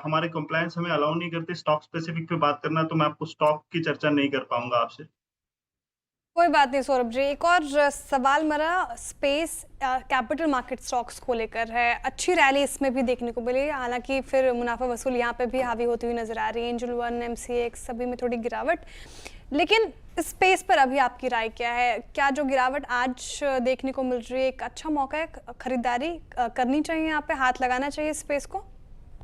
P: हमारे कंप्लायंस हमें अलाउ नहीं करते स्टॉक स्पेसिफिक पे बात करना, तो मैं आपको स्टॉक की चर्चा नहीं कर पाऊंगा आपसे।
B: कोई बात नहीं सौरभ जी, एक और सवाल मेरा स्पेस कैपिटल मार्केट स्टॉक्स को लेकर है। अच्छी रैली इसमें भी देखने को मिली, हालांकि फिर मुनाफा वसूल यहाँ पे भी हावी होती हुई नजर आ रही है। एंजल वन, MCX सभी में थोड़ी गिरावट, लेकिन स्पेस पर अभी आपकी राय क्या है? क्या जो गिरावट आज देखने को मिल रही है एक अच्छा मौका है, खरीदारी करनी चाहिए, यहाँ पे हाथ लगाना चाहिए स्पेस को?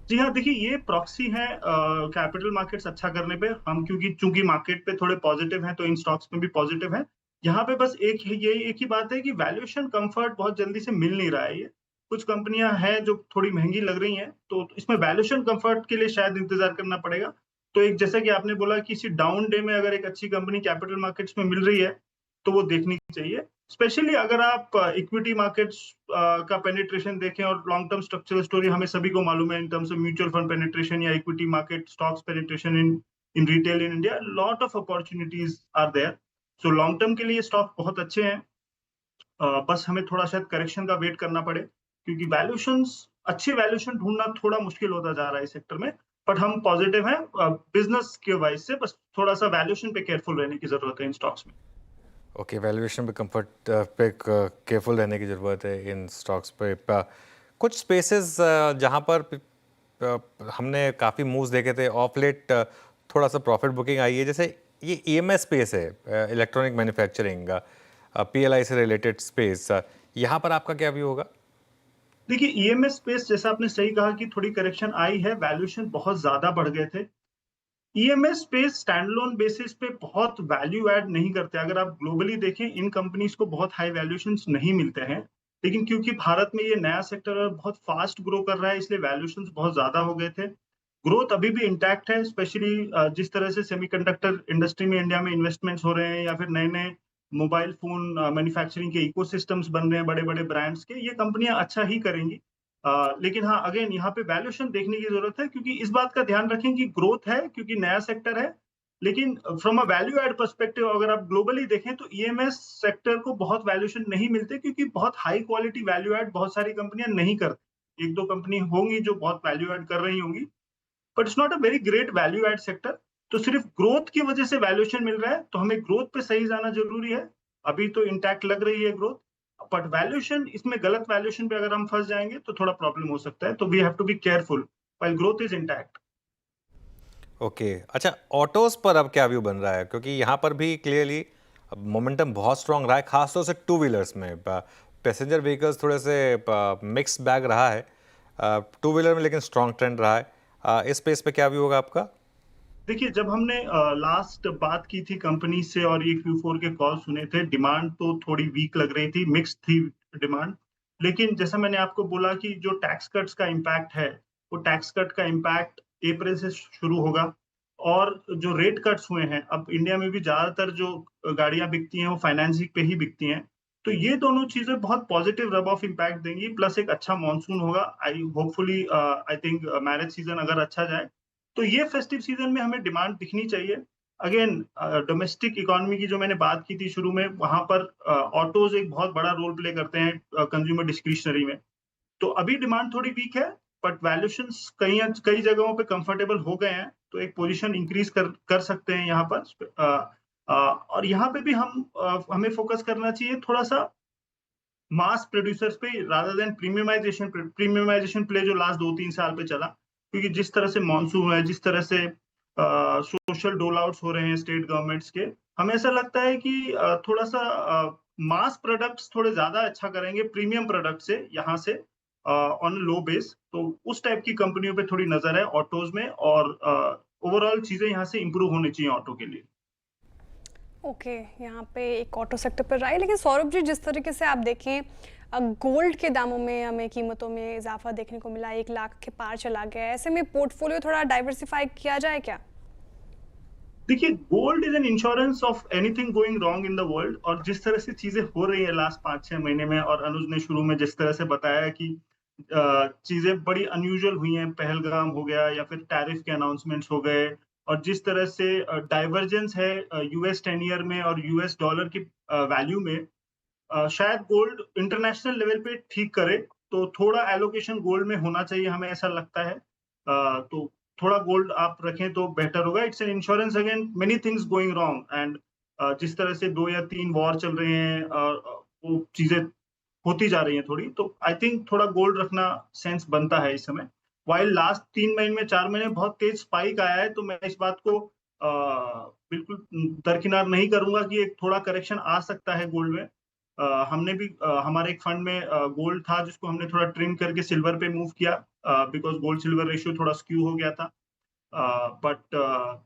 P: जी हाँ, देखिए ये प्रॉक्सी है कैपिटल मार्केट्स अच्छा करने पे। हम क्योंकि चूंकि मार्केट पे थोड़े पॉजिटिव हैं तो इन स्टॉक्स में भी पॉजिटिव है। यहाँ पे बस एक ही बात है कि वैल्यूएशन कंफर्ट बहुत जल्दी से मिल नहीं रहा है। ये कुछ कंपनियां हैं जो थोड़ी महंगी लग रही हैं, तो इसमें वैल्यूएशन कंफर्ट के लिए शायद इंतजार करना पड़ेगा। तो एक जैसा कि आपने बोला, किसी डाउन डे में अगर एक अच्छी कंपनी कैपिटल मार्केट्स में मिल रही है तो वो देखनी चाहिए। स्पेशली अगर आप इक्विटी मार्केट्स का पेनिट्रेशन देखें और लॉन्ग टर्म स्ट्रक्चरल स्टोरी हमें सभी को मालूम है in terms of mutual fund penetration या equity market stocks penetration in retail in India, lot of opportunities are there. So long term के लिए स्टॉक बहुत अच्छे हैं। बस हमें थोड़ा शायद करेक्शन का वेट करना पड़े, क्योंकि अच्छी वैल्यूएशन ढूंढना थोड़ा मुश्किल होता जा रहा है इस सेक्टर में। बट हम पॉजिटिव हैं बिजनेस के वाइज से, बस थोड़ा सा वैल्यूएशन पे केयरफुल रहने की जरूरत है इन स्टॉक्स में।
A: ओके, वैल्यूएशन पे कंफर्ट पे केयरफुल रहने की ज़रूरत है इन स्टॉक्स पे। कुछ स्पेसेस जहाँ पर हमने काफ़ी मूव्स देखे थे ऑफ लेट, थोड़ा सा प्रॉफिट बुकिंग आई है, जैसे ये EMS स्पेस है, इलेक्ट्रॉनिक मैन्युफैक्चरिंग, PLI से रिलेटेड स्पेस, यहाँ पर आपका क्या व्यू होगा?
P: देखिए EMS स्पेस, जैसा आपने सही कहा कि थोड़ी करेक्शन आई है, वैल्यूएशन बहुत ज्यादा बढ़ गए थे। EMS स्पेस स्टैंडलोन बेसिस पे बहुत वैल्यू ऐड नहीं करते। अगर आप ग्लोबली देखें, इन कंपनीज को बहुत हाई वैल्यूएशंस नहीं मिलते हैं, लेकिन क्योंकि भारत में ये नया सेक्टर है, बहुत फास्ट ग्रो कर रहा है, इसलिए वैल्यूएशंस बहुत ज्यादा हो गए थे। ग्रोथ अभी भी इंटैक्ट है, स्पेशली जिस तरह से सेमीकंडक्टर इंडस्ट्री में इंडिया में इन्वेस्टमेंट्स हो रहे हैं, या फिर नए नए मोबाइल फोन मैन्युफैक्चरिंग के इकोसिस्टम्स बन रहे हैं बड़े बड़े ब्रांड्स के, ये कंपनियां अच्छा ही करेंगी। लेकिन हाँ, अगेन यहाँ पे वैल्यूएशन देखने की जरूरत है, क्योंकि इस बात का ध्यान रखें कि ग्रोथ है, क्योंकि नया सेक्टर है, लेकिन from a value add perspective अगर आप ग्लोबली देखें तो EMS सेक्टर को बहुत वैल्यूएशन नहीं मिलते, क्योंकि बहुत हाई क्वालिटी वैल्यू एड बहुत सारी कंपनियां नहीं करती। एक दो कंपनी होंगी जो बहुत वैल्यू एड कर रही होंगी, but it's not a very great value add sector. तो सिर्फ ग्रोथ की वजह से वैल्यूएशन मिल रहा है, तो हमें ग्रोथ पे सही जाना जरूरी है। अभी तो इंटैक्ट लग रही है ग्रोथ, बट वैल्यूएशन, इसमें गलत वैल्यूएशन पे अगर हम फंस जाएंगे तो थोड़ा प्रॉब्लम हो सकता है। तो we have to be careful while growth is intact.
A: Okay, अच्छा, ऑटोज पर अब क्या व्यू बन रहा है? क्योंकि यहाँ पर भी क्लियरली मोमेंटम बहुत स्ट्रांग रहा है, खासतौर से टू व्हीलर्स में। पैसेंजर व्हीकल्स थोड़े से मिक्स बैग रहा है, टू व्हीलर में लेकिन स्ट्रांग ट्रेंड रहा है। इस स्पेस पे क्या व्यू होगा आपका?
P: देखिए, जब हमने लास्ट बात की थी कंपनी से और ये Q4 के कॉल सुने थे, डिमांड तो थोड़ी वीक लग रही थी, मिक्स थी डिमांड। लेकिन जैसा मैंने आपको बोला कि जो टैक्स कट्स का इम्पैक्ट है, वो टैक्स कट का इम्पैक्ट अप्रैल से शुरू होगा। और जो रेट कट्स हुए हैं, अब इंडिया में भी ज्यादातर जो गाड़ियां बिकती हैं वो फाइनेंसिंग पे ही बिकती हैं, तो ये दोनों चीजें बहुत पॉजिटिव रब ऑफ इम्पैक्ट देंगी। प्लस एक अच्छा मानसून होगा, आई थिंक मैरिज सीजन अगर अच्छा जाए तो ये फेस्टिव सीजन में हमें डिमांड दिखनी चाहिए। अगेन, डोमेस्टिक इकोनॉमी की जो मैंने बात की थी शुरू में, वहां पर ऑटोज एक बहुत बड़ा रोल प्ले करते हैं कंज्यूमर डिस्क्रिशनरी में। तो अभी डिमांड थोड़ी वीक है, बट वैल्यूएशंस कई जगहों पे कंफर्टेबल हो गए हैं, तो एक पोजीशन इंक्रीज कर सकते हैं यहाँ पर। और यहाँ पे भी हमें फोकस करना चाहिए थोड़ा सा मास प्रोड्यूसर्स पे, रादर देन प्रीमियमाइजेशन प्ले जो लास्ट 2-3 साल पे चला। क्योंकि जिस तरह से मॉनसून है, जिस तरह से सोशल डोल आउट्स हो रहे हैं स्टेट गवर्नमेंट्स के, हमें ऐसा लगता है कि थोड़ा सा मास प्रोडक्ट्स थोड़े ज्यादा अच्छा करेंगे प्रीमियम प्रोडक्ट से, यहाँ से ऑन लो बेस। तो उस टाइप की कंपनियों पे थोड़ी नजर है ऑटोज में, और ओवरऑल चीजें यहाँ से इंप्रूव होनी चाहिए ऑटो के लिए।
B: ओके, यहाँ पे एक ऑटो सेक्टर पर रहा है। लेकिन सौरभ जी, जिस तरीके से आप देखें, गोल्ड के दामों में हमें कीमतों में इजाफा देखने को मिला, 1 लाख के पार चला गया है। ऐसे में पोर्टफोलियो थोड़ा डाइवर्सिफाई किया जाए क्या?
P: देखिए, gold is an insurance of anything going wrong in the world. और जिस तरह से चीजें हो रही है लास्ट 5-6 महीने में, और अनुज ने शुरू में जिस तरह से बताया कि चीजें बड़ी अनयूजुअल हुई हैं, पहलगाम हो गया या फिर टैरिफ के अनाउंसमेंट्स हो गए, और जिस तरह से डाइवर्जेंस है US 10 ईयर में और US डॉलर की वैल्यू में, शायद गोल्ड इंटरनेशनल लेवल पे ठीक करे। तो थोड़ा एलोकेशन गोल्ड में होना चाहिए, हमें ऐसा लगता है। तो थोड़ा गोल्ड आप रखें तो बेटर होगा। It's an insurance again many things going wrong, and जिस तरह से 2 या 3 वॉर चल रहे हैं, वो चीजें होती जा रही हैं थोड़ी, तो आई थिंक थोड़ा गोल्ड रखना सेंस बनता है इस समय। वाइल लास्ट 3 महीने 4 महीने बहुत तेज स्पाइक आया है, तो मैं इस बात को बिल्कुल दरकिनार नहीं करूंगा कि एक थोड़ा करेक्शन आ सकता है गोल्ड में। हमने भी हमारे एक फंड में गोल्ड था जिसको हमने थोड़ा ट्रिम करके सिल्वर पे मूव किया, बिकॉज गोल्ड सिल्वर रेशियो थोड़ा स्क्यू हो गया था। But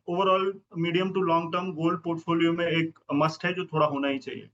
P: overall medium to long term gold portfolio में एक मस्ट है जो थोड़ा होना ही चाहिए।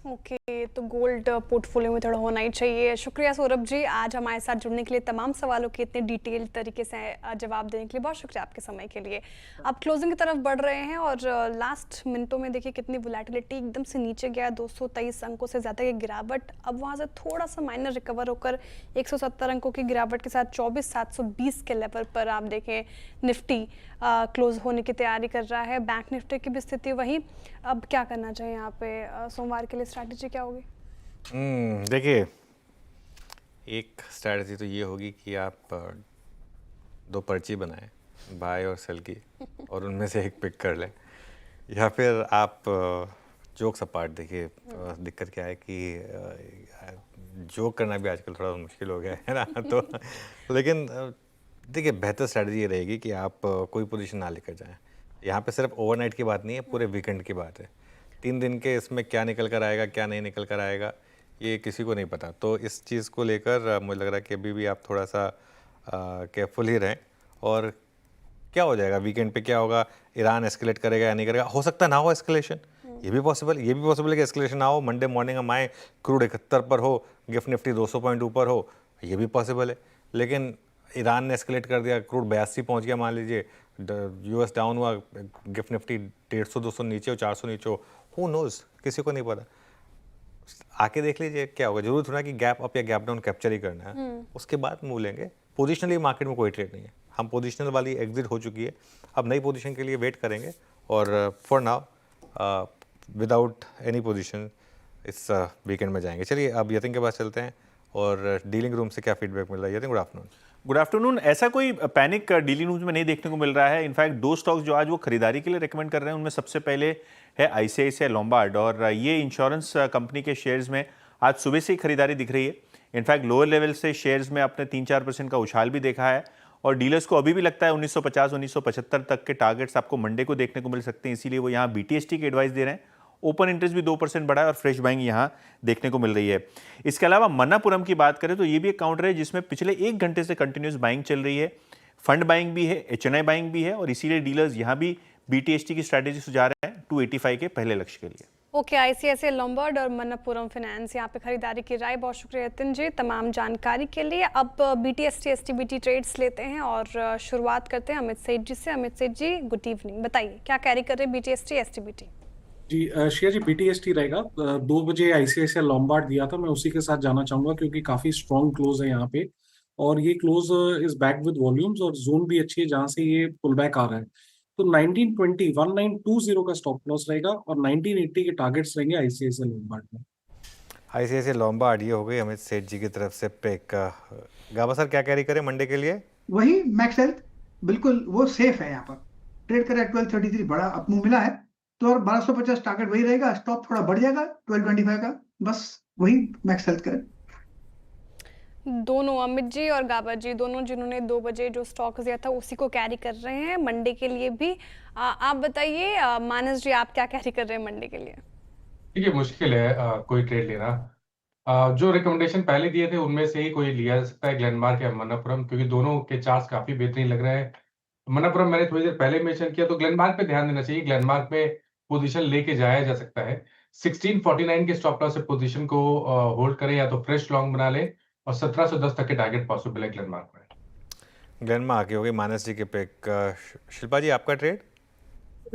B: ओके, तो गोल्ड पोर्टफोलियो में थोड़ा होना ही चाहिए। शुक्रिया सौरभ जी, आज हमारे साथ जुड़ने के लिए, तमाम सवालों के इतने डिटेल तरीके से जवाब देने के लिए बहुत शुक्रिया आपके समय के लिए। अब क्लोजिंग की तरफ बढ़ रहे हैं और लास्ट मिनटों में देखिए कितनी वोलेटिलिटी, एकदम से नीचे गया 223 अंकों से ज़्यादा की गिरावट, अब वहाँ से थोड़ा सा माइनर रिकवर होकर 170 अंकों की गिरावट के साथ 24,720 के लेवल पर आप देखें निफ्टी क्लोज होने की तैयारी कर रहा है। बैंक निफ्टी की भी स्थिति वही। अब क्या करना चाहिए यहाँ पे, सोमवार के लिए स्ट्रैटेजी क्या होगी?
A: देखिए, एक स्ट्रैटेजी तो ये होगी कि आप 2 पर्ची बनाएं, बाय और सेल की, और उनमें से एक पिक कर लें, या फिर आप जोक्स अपार्ट। देखिए, दिक्कत क्या है कि जोक करना भी आजकल थोड़ा मुश्किल हो गया है ना, तो लेकिन देखिए, बेहतर स्ट्रैटेजी ये रहेगी कि आप कोई पोजीशन ना लेकर जाएं। यहाँ पे सिर्फ ओवरनाइट की बात नहीं है, पूरे वीकेंड की बात है। 3 दिन के इसमें क्या निकल कर आएगा, क्या नहीं निकल कर आएगा, ये किसी को नहीं पता। तो इस चीज़ को लेकर मुझे लग रहा है कि अभी भी आप थोड़ा सा केयरफुल ही रहें। और क्या हो जाएगा वीकेंड पे, क्या होगा, ईरान एस्केलेट करेगा या नहीं करेगा, हो सकता ना हो एस्केलेशन, ये भी पॉसिबल है कि एस्केलेशन ना हो, मंडे मॉर्निंग हम आए, क्रूड 71 पर हो, गिफ्ट निफ्टी 200 पॉइंट ऊपर हो, ये भी पॉसिबल है। लेकिन ईरान ने एस्केलेट कर दिया, क्रूड 82 पहुंच गया, मान लीजिए यूएस डाउन हुआ, गिफ्ट निफ्टी 150-200 नीचे हो, 400 नीचे हो, हु नोज, किसी को नहीं पता। आके देख लीजिए क्या होगा। जरूरत होना कि गैप अप या गैप डाउन कैप्चर ही करना है, उसके बाद मूव लेंगे। पोजिशनली मार्केट में कोई ट्रेड नहीं है, हम पोजिशनल वाली एग्जिट हो चुकी है, अब नई पोजीशन के लिए वेट करेंगे। और for now without any position इस वीकेंड में जाएंगे। चलिए अब यतिन के पास चलते हैं और डीलिंग रूम से क्या फीडबैक मिल रहा है। Yatin, good afternoon.
K: Good afternoon. ऐसा कोई पैनिक डीलिंग रूम्स में नहीं देखने को मिल रहा है। इनफैक्ट 2 स्टॉक्स जो आज वो खरीदारी के लिए रेकमेंड कर रहे हैं, उनमें सबसे पहले है आईसीआईसीआई लोम्बार्ड, और ये इंश्योरेंस कंपनी के शेयर्स में आज सुबह से ही खरीदारी दिख रही है। इनफैक्ट लोअर लेवल से शेयर्स में आपने 3-4% का उछाल भी देखा है, और डीलर्स को अभी भी लगता है 1950-1975 तक के टारगेट्स आपको मंडे को देखने को मिल सकते हैं, इसीलिए वो यहाँ बीटीएसटी की एडवाइस दे रहे हैं। ओपन इंटरेस्ट भी 2% बढ़ा है और फ्रेश बाइंग यहाँ देखने को मिल रही है। इसके अलावा मन्नापुरम की बात करें तो ये भी एक काउंटर है जिसमें पिछले 1 घंटे से कंटिन्यूस बाइंग चल रही है, फंड बाइंग भी है, एचएनआई बाइंग भी है, और इसीलिए डीलर्स यहाँ भी बीटीएसटी की स्ट्रैटेजी सुझा रहे हैं 285 के पहले लक्ष्य के लिए।
B: ओके, आईसीआईसीआई लोम्बार्ड और मन्नापुरम फाइनेंस यहाँ पे खरीदारी की राय। बहुत शुक्रिया यतिन जी तमाम जानकारी के लिए। अब बीटीएसटी एसटीबीटी ट्रेड्स लेते हैं और शुरुआत करते हैं अमित सेठ जी से। अमित सेठ जी, गुड इवनिंग, बताइए क्या कैरी कर रहे हैं बीटीएसटी एसटीबीटी?
J: जी श्रेया जी, बीटीएसटी रहेगा। 2 बजे आईसीआईसीआई लोम्बार्ड दिया था, मैं उसी के साथ जाना चाहूंगा क्योंकि काफी स्ट्रॉन्ग क्लोज है यहाँ पे, और ये close is back with volumes, और जोन भी अच्छी है जहां से ये पुल बैक आ रहा है। तो 1920 का स्टॉप लॉस रहेगा और 1980 के टारगेट्स रहेंगे आईसीआईसीआई लोम्बार्ड में।
A: आईसीआईसीआई लोम्बार्ड ये हो गई अमित सेठ जी की तरफ से पिक। गाबा सर, क्या कैरी करें मंडे के लिए?
C: वही मैक्स हेल्थ, बिल्कुल वो सेफ है, यहाँ पर ट्रेड करें। 1233 बड़ा अप मूव मिला है, तो और 1250 टारगेट वही रहेगा, स्टॉप थोड़ा बढ़ जाएगा 1225 का, बस वही मैक्स हेल्थ करें।
B: दोनों अमित जी और गाबा जी, दोनों जिन्होंने 2 बजे जो स्टॉक दिया था उसी को कैरी कर रहे हैं मंडे के लिए भी। आप बताइए मानस जी, आप क्या कैरी कर रहे हैं मंडे के लिए?
F: देखिए, मुश्किल है कोई ट्रेड लेना। जो रिकमेंडेशन पहले दिए थे उनमें से ही कोई लिया जा सकता है, ग्लेनमार्क या मन्नापुरम, क्योंकि दोनों के चार्ट्स काफी बेहतरीन लग रहे हैं। मन्नापुरम मैंने थोड़ी देर पहले मेंशन किया, तो ग्लेनमार्क पे ध्यान देना चाहिए। ग्लेनमार्क में पोजीशन लेके जाया जा सकता है। 1649 के स्टॉप लॉस से पोजीशन को होल्ड करें, या तो फ्रेश लॉन्ग बना ले, और 1710 तक के टारगेट पॉसिबल है ग्लेनमार्क में।
A: ग्लेनमार्क हो गई मानस जी के पिक। शिल्पा जी, आपका ट्रेड?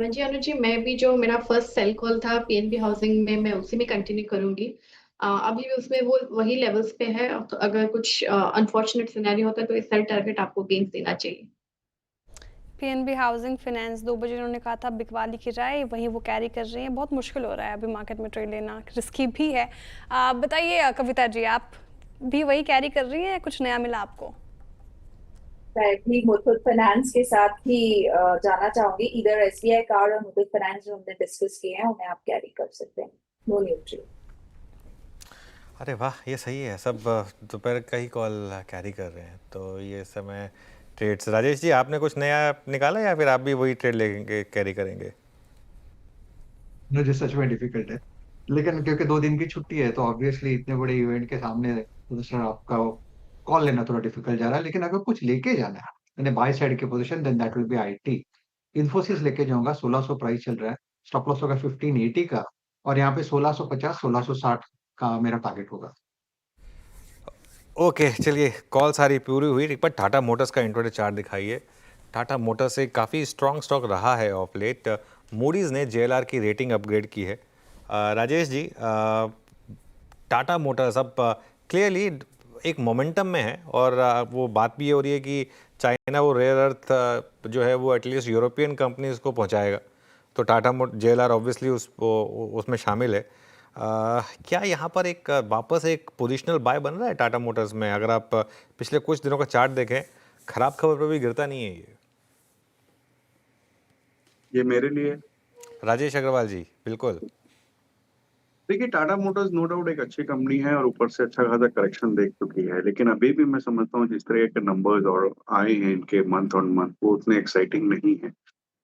E: जी अनुज जी, मैं भी जो मेरा फर्स्ट सेल कॉल था पीएनबी हाउसिंग में, मैं उसी में कंटिन्यू करूंगी। अभी भी उसमें वो वही लेवल्स पे है, तो अगर कुछ अनफॉर्चुनेट सिनेरियो होता है तो इस सेल टारगेट आपको गेन्स देना चाहिए।
B: पीएनबी हाउसिंग फाइनेंस 2 बजे उन्होंने कहा था बिकवाली की राय, वही वो कैरी कर रही हैं। बहुत मुश्किल हो रहा है अभी मार्केट में ट्रेड लेना, रिस्की भी है। बताइए कविता जी, आप भी वही कैरी कर रही हैं, कुछ नया मिला आपको?
G: मैं भी मुथूट फाइनेंस के साथ ही जाना चाहूंगी। इधर एसबीआई कार्ड और मुथूट फाइनेंस जो हमने डिस्कस किए हैं उन्हें आप कैरी कर सकते हैं, नो न्यूट्रल।
A: अरे वाह, ये सही है, सब दोपहर का ही कॉल कैरी कर रहे हैं, तो ये समय ट्रेड्स। राजेश जी, आपने कुछ नया निकाला या फिर आप भी वही ट्रेड लेंगे, कैरी करेंगे?
D: मुझे सच में डिफिकल्ट है, लेकिन क्योंकि 2 दिन की छुट्टी है तो ऑब्वियसली इतने बड़े इवेंट के सामने दूसरा आपका कॉल लेना थोड़ा डिफिकल्ट जा रहा है। लेकिन अगर कुछ लेके जाना है मैंने बाय साइड की position, then that will be IT. Infosys लेके जाऊंगा, 1600 प्राइस चल रहा है, स्टॉप लॉस होगा 1580 का, और यहाँ पे 1650 1660 का मेरा टारगेट होगा।
A: ओके, चलिए, कॉल सारी पूरी हुई। एक बार टाटा मोटर्स का इंट्राडे चार्ट दिखाइए। टाटा मोटर्स एक काफ़ी स्ट्रॉन्ग स्टॉक रहा है ऑफ लेट। मूडीज़ ने जेएलआर की रेटिंग अपग्रेड की है। राजेश जी, टाटा मोटर्स अब क्लियरली एक मोमेंटम में है, और वो बात भी ये हो रही है कि चाइना वो रेयर अर्थ जो है वो एटलीस्ट यूरोपियन कंपनीज को पहुंचाएगा, तो टाटा जेएलआर ऑब्वियसली उसमें शामिल है। क्या यहाँ पर एक वापस एक पोजिशनल बाय बन रहा है टाटा मोटर्स में? अगर आप पिछले कुछ दिनों का चार्ट देखें, खराब खबर पर भी गिरता नहीं है
H: ये मेरे लिए।
A: राजेश अग्रवाल जी, बिल्कुल।
H: देखिए, टाटा मोटर्स नो डाउट एक अच्छी कंपनी है और ऊपर से अच्छा खासा करेक्शन देख चुकी है, लेकिन अभी भी मैं समझता हूँ जिस तरह के नंबर्स और आए हैं इनके मंथ ऑन मंथ, वो उतने एक्साइटिंग नहीं है।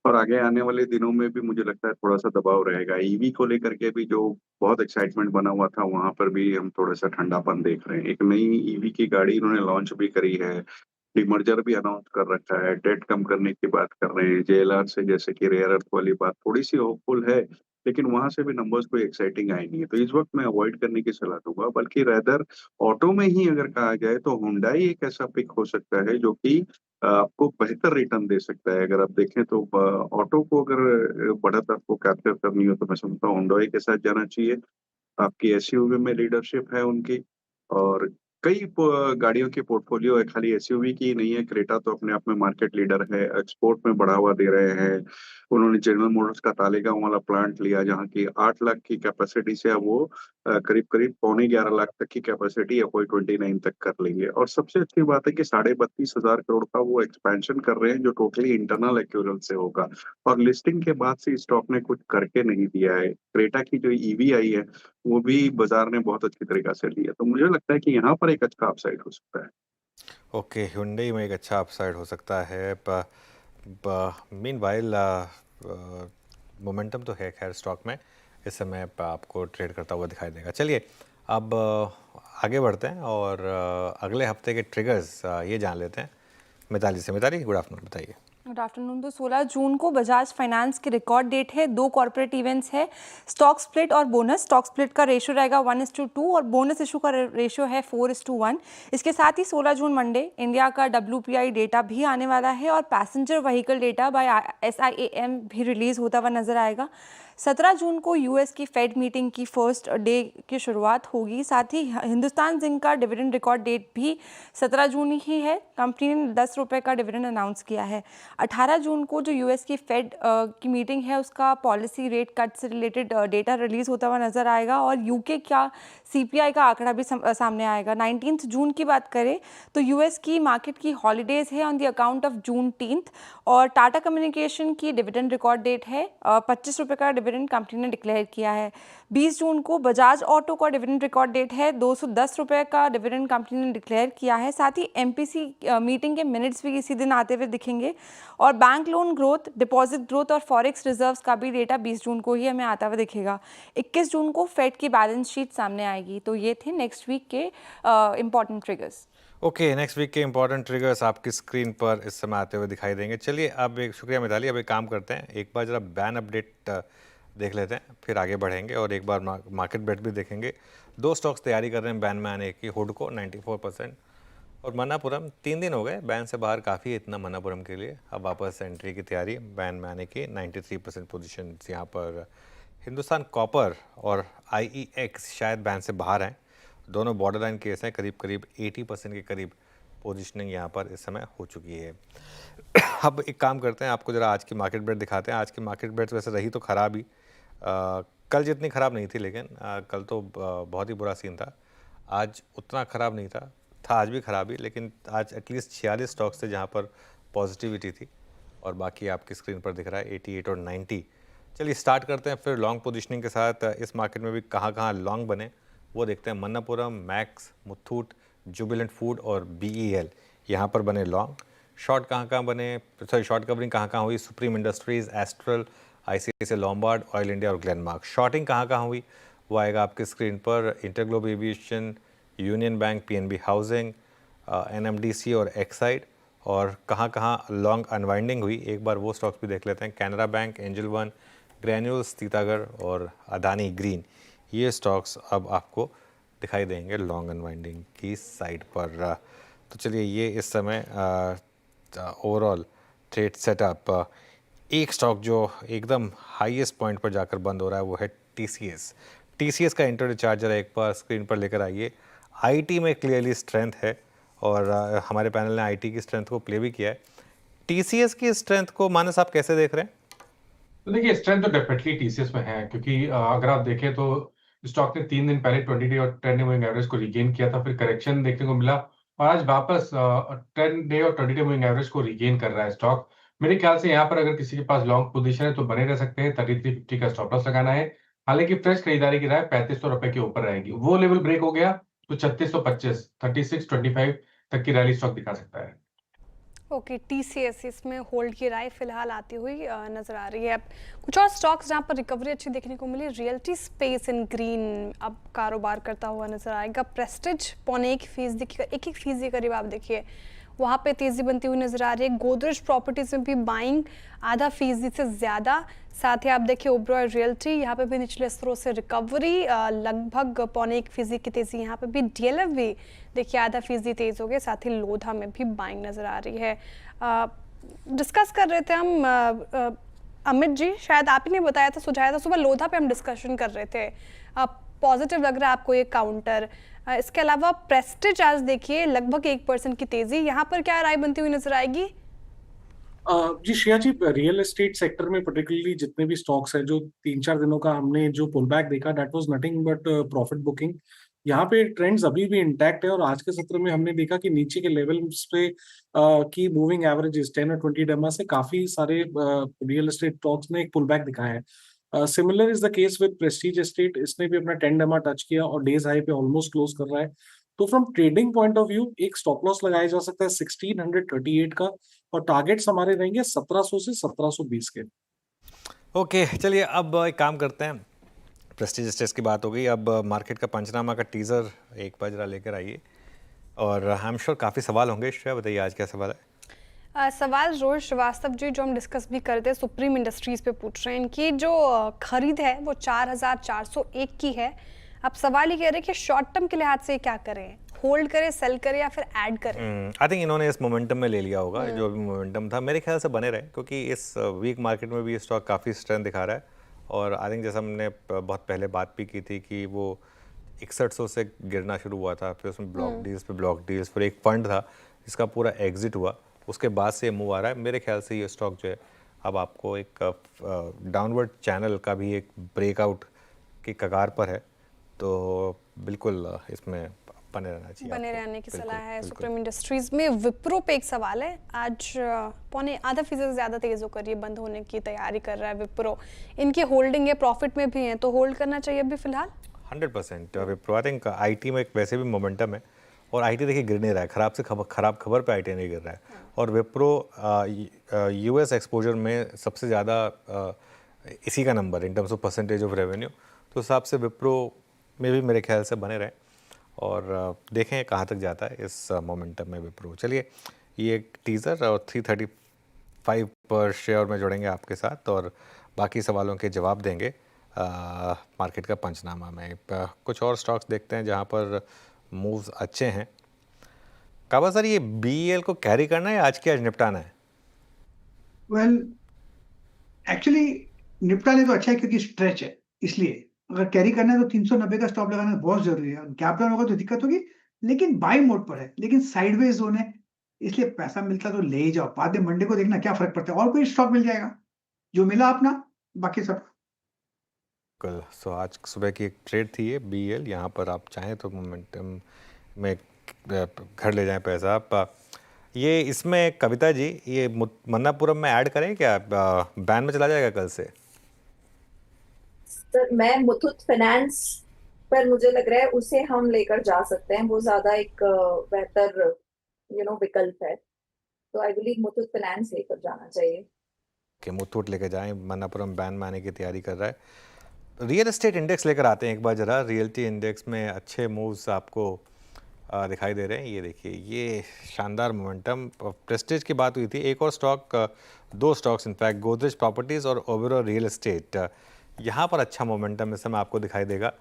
H: और आगे आने वाले दिनों में भी मुझे लगता है थोड़ा सा दबाव रहेगा। ईवी को लेकर के भी जो बहुत एक्साइटमेंट बना हुआ था, वहां पर भी हम थोड़ा सा ठंडापन देख रहे हैं। एक नई ईवी की गाड़ी इन्होंने लॉन्च भी करी है, डिमर्जर भी अनाउंस कर रखा है, डेट कम करने की बात कर रहे हैं। जेएलआर से जैसे कि रेयर अर्थ वाली बात थोड़ी सी होपफुल है, लेकिन वहां से भी नंबर्स कोई एक्साइटिंग आए नहीं है, तो इस वक्त मैं अवॉइड करने की सलाह दूंगा। बल्कि रेदर ऑटो में ही अगर कहा जाए तो हुंडई एक ऐसा पिक हो सकता है जो कि आपको बेहतर रिटर्न दे सकता है। अगर आप देखें तो ऑटो को अगर बढ़त आपको कैप्चर करनी हो तो मैं समझता हूँ हुंडई के साथ जाना चाहिए। आपकी एसयूवी में लीडरशिप है उनकी, और कई गाड़ियों की पोर्टफोलियो है, खाली एसयूवी की नहीं है। क्रेटा तो अपने आप में मार्केट लीडर है, एक्सपोर्ट में बढ़ावा दे रहे हैं। उन्होंने जनरल मोटर्स का तालेगांव वाला प्लांट लिया, जहाँ की 8 लाख की कैपेसिटी से अब वो करीब करीब 11.25 लाख तक की कैपेसिटी FY29 तक कर लेंगे। और सबसे अच्छी बात है कि 32,500 करोड़ का वो एक्सपेंशन कर रहे हैं, जो टोटली इंटरनल एक्यूरल से होगा। और लिस्टिंग के बाद से स्टॉक ने कुछ करके नहीं दिया है। क्रेटा की जो ईवी आई है वो भी बाजार ने बहुत अच्छी तरीका से ली है, तो मुझे लगता है कि यहाँ पर एक अच्छा अपसाइड हो सकता है।
A: ओके, हुंडई में एक अच्छा अपसाइड हो सकता है। मीनवाइल मोमेंटम तो है खैर स्टॉक में, इस समय आपको ट्रेड करता हुआ दिखाई देगा। चलिए, अब आगे बढ़ते हैं और अगले हफ्ते के ट्रिगर्स ये जान लेते हैं मिताली से। मिताली, गुड आफ्टरनून, बताइए।
O: Good afternoon. तो 16 जून को बजाज फाइनेंस की रिकॉर्ड डेट है। 2 कॉर्पोरेट इवेंट्स है, स्टॉक स्प्लिट और बोनस। स्टॉक स्प्लिट का रेशियो रहेगा 1:2 और बोनस इशू का रेशियो है 4:1। इसके साथ ही 16 जून मंडे इंडिया का WPI डेटा भी आने वाला है और passenger vehicle data bye SIAM भी रिलीज होता हुआ नजर आएगा। 17 जून को यूएस की फेड मीटिंग की फर्स्ट डे की शुरुआत होगी। साथ ही हिंदुस्तान जिंक का डिविडेंड रिकॉर्ड डेट भी 17 जून ही है। कंपनी ने 10 रुपये का डिविडेंड अनाउंस किया है। 18 जून को जो यूएस की फेड की मीटिंग है उसका पॉलिसी रेट कट से रिलेटेड डेटा रिलीज होता हुआ नजर आएगा और यूके का CPI का आंकड़ा भी सामने आएगा। 19 जून की बात करें तो यूएस की मार्केट की हॉलीडेज है on the account of Juneteenth और टाटा कम्युनिकेशन की डिविडेंड रिकॉर्ड डेट है। 25 रुपये का डिविडेंड कंपनी ने डिक्लेयर किया है। 20 जून को बजाज ऑटो का डिविडेंड रिकॉर्ड डेट है। 210 रुपये का डिविडेंड कंपनी ने डिक्लेयर किया है। साथ ही MPC मीटिंग के मिनट्स भी इसी दिन आते हुए दिखेंगे और bank loan growth, deposit growth और फॉरेक्स रिजर्व्स का भी डेटा 20 जून को ही हमें आता हुआ दिखेगा। 21 जून को फेड की बैलेंस शीट सामने आएगी। तो ये थे नेक्स्ट वीक के important triggers.
A: Okay, next week के इंपॉर्टेंट ट्रिगर्स आपकी स्क्रीन पर इस समय आते हुए दिखाई देंगे। चलिए, अब एक शुक्रिया मिताली, अब एक काम करते हैं, एक बार जरा बैन अपडेट देख लेते हैं, फिर आगे बढ़ेंगे और एक बार मार्केट बेट भी देखेंगे। 2 स्टॉक्स तैयारी कर रहे हैं बैन में आने की, हुडको 94% और मनापुरम 3 दिन हो गए बैन से बाहर, काफ़ी इतना मनापुरम के लिए। अब वापस एंट्री की तैयारी बैन में आने की, 93% पोजीशन यहाँ पर। हिंदुस्तान कॉपर और IEX शायद बैन से बाहर हैं, दोनों बॉर्डर लाइन केस हैं, करीब करीब 80% के करीब पोजीशनिंग यहाँ पर इस समय हो चुकी है। अब एक काम करते हैं, आपको ज़रा आज की मार्केट बेट दिखाते हैं। आज की मार्केट बेट वैसे रही तो ख़राब ही, कल जितनी ख़राब नहीं थी, लेकिन कल तो बहुत ही बुरा सीन था। आज उतना ख़राब नहीं था। था आज भी खराबी, लेकिन आज एटलीस्ट 46 स्टॉक्स थे जहाँ पर पॉजिटिविटी थी और बाकी आपकी स्क्रीन पर दिख रहा है 88 और 90। चलिए स्टार्ट करते हैं फिर लॉन्ग पोजीशनिंग के साथ। इस मार्केट में भी कहाँ कहाँ लॉन्ग बने वो देखते हैं। मन्नापुरम, मैक्स, मुथूट, जुबिलेंट फूड और BEL यहाँ पर बने लॉन्ग। शॉर्ट कहाँ बने, सॉरी शॉर्ट कवरिंग कहाँ हुई, supreme industries, astral, ICICI Lombard, oil India और ग्लेनमार्क। शॉर्टिंग कहाँ हुई वो आएगा आपकी स्क्रीन पर। InterGlobe aviation, union bank, PNB housing, NMDC और एक्साइड। और कहाँ लॉन्ग अनवाइंडिंग हुई एक बार वो स्टॉक्स भी देख लेते हैं। Canara bank, angel one, granules, Titagarh और अदानी ग्रीन, ये स्टॉक्स अब आपको दिखाई देंगे लॉन्ग अनवाइंडिंग की साइड पर। तो चलिए ये इस समय ओवरऑल ट्रेड सेटअप। एक स्टॉक जो एकदम हाईएस्ट पॉइंट पर जाकर बंद हो रहा है वो है TCS का इंट्राडे चार्ट जरा एक बार स्क्रीन पर लेकर आइए। IT में क्लियरली स्ट्रेंथ है और हमारे पैनल ने IT की स्ट्रेंथ को प्ले भी किया है। TCS की स्ट्रेंथ को मानस आप कैसे देख रहे हैं?
F: तो देखिए स्ट्रेंथ तो डेफिनेटली TCS में है, क्योंकि अगर आप देखें तो स्टॉक ने 3 दिन पहले 20 डे और 10 डे मूविंग एवरेज को रिगेन किया था, फिर करेक्शन देखने को मिला और आज वापस 10 डे और 20 डे मूविंग एवरेज को रिगेन कर रहा है स्टॉक। मेरे ख्याल से यहाँ पर अगर किसी के पास लॉन्ग पोजीशन है तो बने रह सकते हैं। 3350 का स्टॉप लॉस लगाना है। हालांकि फ्रेश खरीदारी की राय 3500 रुपए के ऊपर रहेगी। वो लेवल ब्रेक हो गया तो 3625 3625 तक की रैली स्टॉक दिखा सकता है।
B: ओके, TCS इसमें होल्ड की राय फिलहाल आती हुई नजर आ रही है। अब कुछ और स्टॉक्स जहां पर रिकवरी अच्छी देखने को मिली। रियल्टी स्पेस इन ग्रीन अब कारोबार करता हुआ नजर आएगा। प्रेस्टिज 0.25% एक फीसदी करीब आप देखिए वहाँ पे तेज़ी बनती हुई नजर आ रही है। गोदरेज प्रॉपर्टीज में भी बाइंग 0.5% से ज़्यादा। साथ ही आप देखिए ओबरॉय रियल्टी यहाँ पे भी निचले स्तरों से रिकवरी, लगभग 0.25% की तेज़ी यहाँ पे भी। DLF भी देखिए 0.5% तेज़ हो गए। साथ ही लोधा में भी बाइंग नज़र आ रही है। डिस्कस कर रहे थे हम अमित जी, शायद आप ही ने बताया था, सुझाया था सुबह लोधा पे हम डिस्कशन कर रहे थे। पॉजिटिव लग रहा है आपको ये काउंटर। इसके अलावा प्रेस्टिज आज देखिए लगभग 1% की तेजी, यहाँ पर क्या राय बनती हुई नजर आएगी?
J: जी श्रेया जी, रियल एस्टेट सेक्टर में पर्टिकुलरली जितने भी स्टॉक्स हैं जो 3-4 दिनों का हमने जो पुल बैक देखा, that was nothing but profit booking. यहाँ पे ट्रेंड्स अभी भी इंटैक्ट है और आज के सत्र में हमने देखा कि नीचे के लेवल्स पे की मूविंग एवरेजेस 10 और 20 डेमा से काफी सारे रियल एस्टेट स्टॉक्स ने एक पुल बैक दिखाया है। Similar is the case with Prestige estate, इसने भी अपना 10 डेमा टच किया और डेज हाई पे ऑलमोस्ट क्लोज कर रहा है। तो from trading point of view एक स्टॉप लॉस लगाया जा सकता है 1638 का और टारगेट्स हमारे रहेंगे 1700 से 1720 के।
A: ओके, चलिए अब एक काम करते हैं। प्रेस्टीज एस्टेट्स की बात हो गई, अब मार्केट का पंचनामा का टीजर एक बार जरा लेकर आइए और आई एम श्योर काफ़ी सवाल होंगे। श्रेया बताइए आज क्या सवाल है?
B: सवाल रोहित श्रीवास्तव जी जो हम डिस्कस भी करते हैं सुप्रीम इंडस्ट्रीज पे पूछ रहे हैं। इनकी जो खरीद है वो 4401 की है। अब सवाल ये कह रहे हैं कि शॉर्ट टर्म के लिहाज से क्या करें, होल्ड करें, सेल करें या फिर ऐड करें?
A: आई थिंक इन्होंने इस मोमेंटम में ले लिया होगा, जो भी मोमेंटम था मेरे ख्याल से बने रहे, क्योंकि इस वीक मार्केट में भी ये स्टॉक काफ़ी स्ट्रेंथ दिखा रहा है। और आई थिंक जैसा हमने बहुत पहले बात भी की थी कि वो 6100 से गिरना शुरू हुआ था, फिर उसमें ब्लॉक डील्स, फिर एक फंड था जिसका पूरा एग्जिट हुआ, उसके बाद से मूव आ रहा है। मेरे ख्याल से ये स्टॉक जो है अब आपको एक डाउनवर्ड चैनल का भी एक ब्रेकआउट की कगार पर है, तो बिल्कुल इसमें बने रहना चाहिए।
B: बने रहने की सलाह है। सुप्रीम इंडस्ट्रीज में विप्रो पे एक सवाल है। आज 0.5% से ज़्यादा तेज होकर ये बंद होने की तैयारी कर रहा है विप्रो। इनकी होल्डिंग है, प्रॉफिट में भी है, तो होल्ड करना चाहिए अभी फिलहाल?
A: 100% विप्रो। आई थिंक IT में एक वैसे भी मोमेंटम है और IT देखिए गिर नहीं रहा है, खराब खबर पे IT नहीं गिर रहा है। और विप्रो US एक्सपोजर में सबसे ज़्यादा इसी का number in terms of percentage of revenue, तो हिसाब से विप्रो में भी मेरे ख्याल से बने रहे और देखें कहाँ तक जाता है इस मोमेंटम में विप्रो। चलिए ये एक टीज़र और 335 पर शेयर में जुड़ेंगे आपके साथ और बाकी सवालों के जवाब देंगे मार्केट का पंचनामा में। कुछ और स्टॉक्स देखते हैं जहाँ पर मूव्स अच्छे हैं। काबा सर, ये BEL को कैरी करना है या आज की आज निपटाना है?
C: वेल एक्चुअली निपटा ले तो अच्छा है क्योंकि स्ट्रेच है, इसलिए अगर कैरी करना है तो 390 का स्टॉप लगाना बहुत जरूरी है। गैप डाउन होगा तो दिक्कत होगी, लेकिन बाई मोड पर है, लेकिन साइडवेज जोन है, इसलिए पैसा मिलता तो ले ही जाओ। बाद में मंडे को देखना क्या फर्क पड़ता है, और कोई स्टॉक मिल जाएगा जो मिला अपना, बाकी सब
A: कल। सो आज सुबह की एक ट्रेड थी ये BEL, यहाँ पर आप चाहें तो मोमेंटम में घर ले जाएं पैसा आप। ये इसमें कविता जी, ये मन्नापुरम में ऐड करें क्या, बैन में चला जाएगा कल से?
G: सर मैं मुथूट फाइनेंस पर मुझे लग रहा है उसे हम लेकर जा सकते हैं, वो ज्यादा एक बेहतर विकल्प है, तो आई बिलीव मुथूट फाइनेंस लेकर जाना चाहिए।
A: कि मुथूट लेके जाएं, मन्नापुरम बैन में आने की तैयारी कर रहा है। रियल एस्टेट इंडेक्स लेकर आते हैं एक बार जरा। रियल्टी इंडेक्स में अच्छे मूव्स आपको दिखाई दे रहे हैं। ये देखिए, ये शानदार मोमेंटम। प्रेस्टीज की बात हुई थी, एक और स्टॉक, दो स्टॉक्स इनफैक्ट, गोदरेज प्रॉपर्टीज़ और ओबेरॉय रियल एस्टेट, यहाँ पर अच्छा मोमेंटम इस समय आपको दिखाई देगा।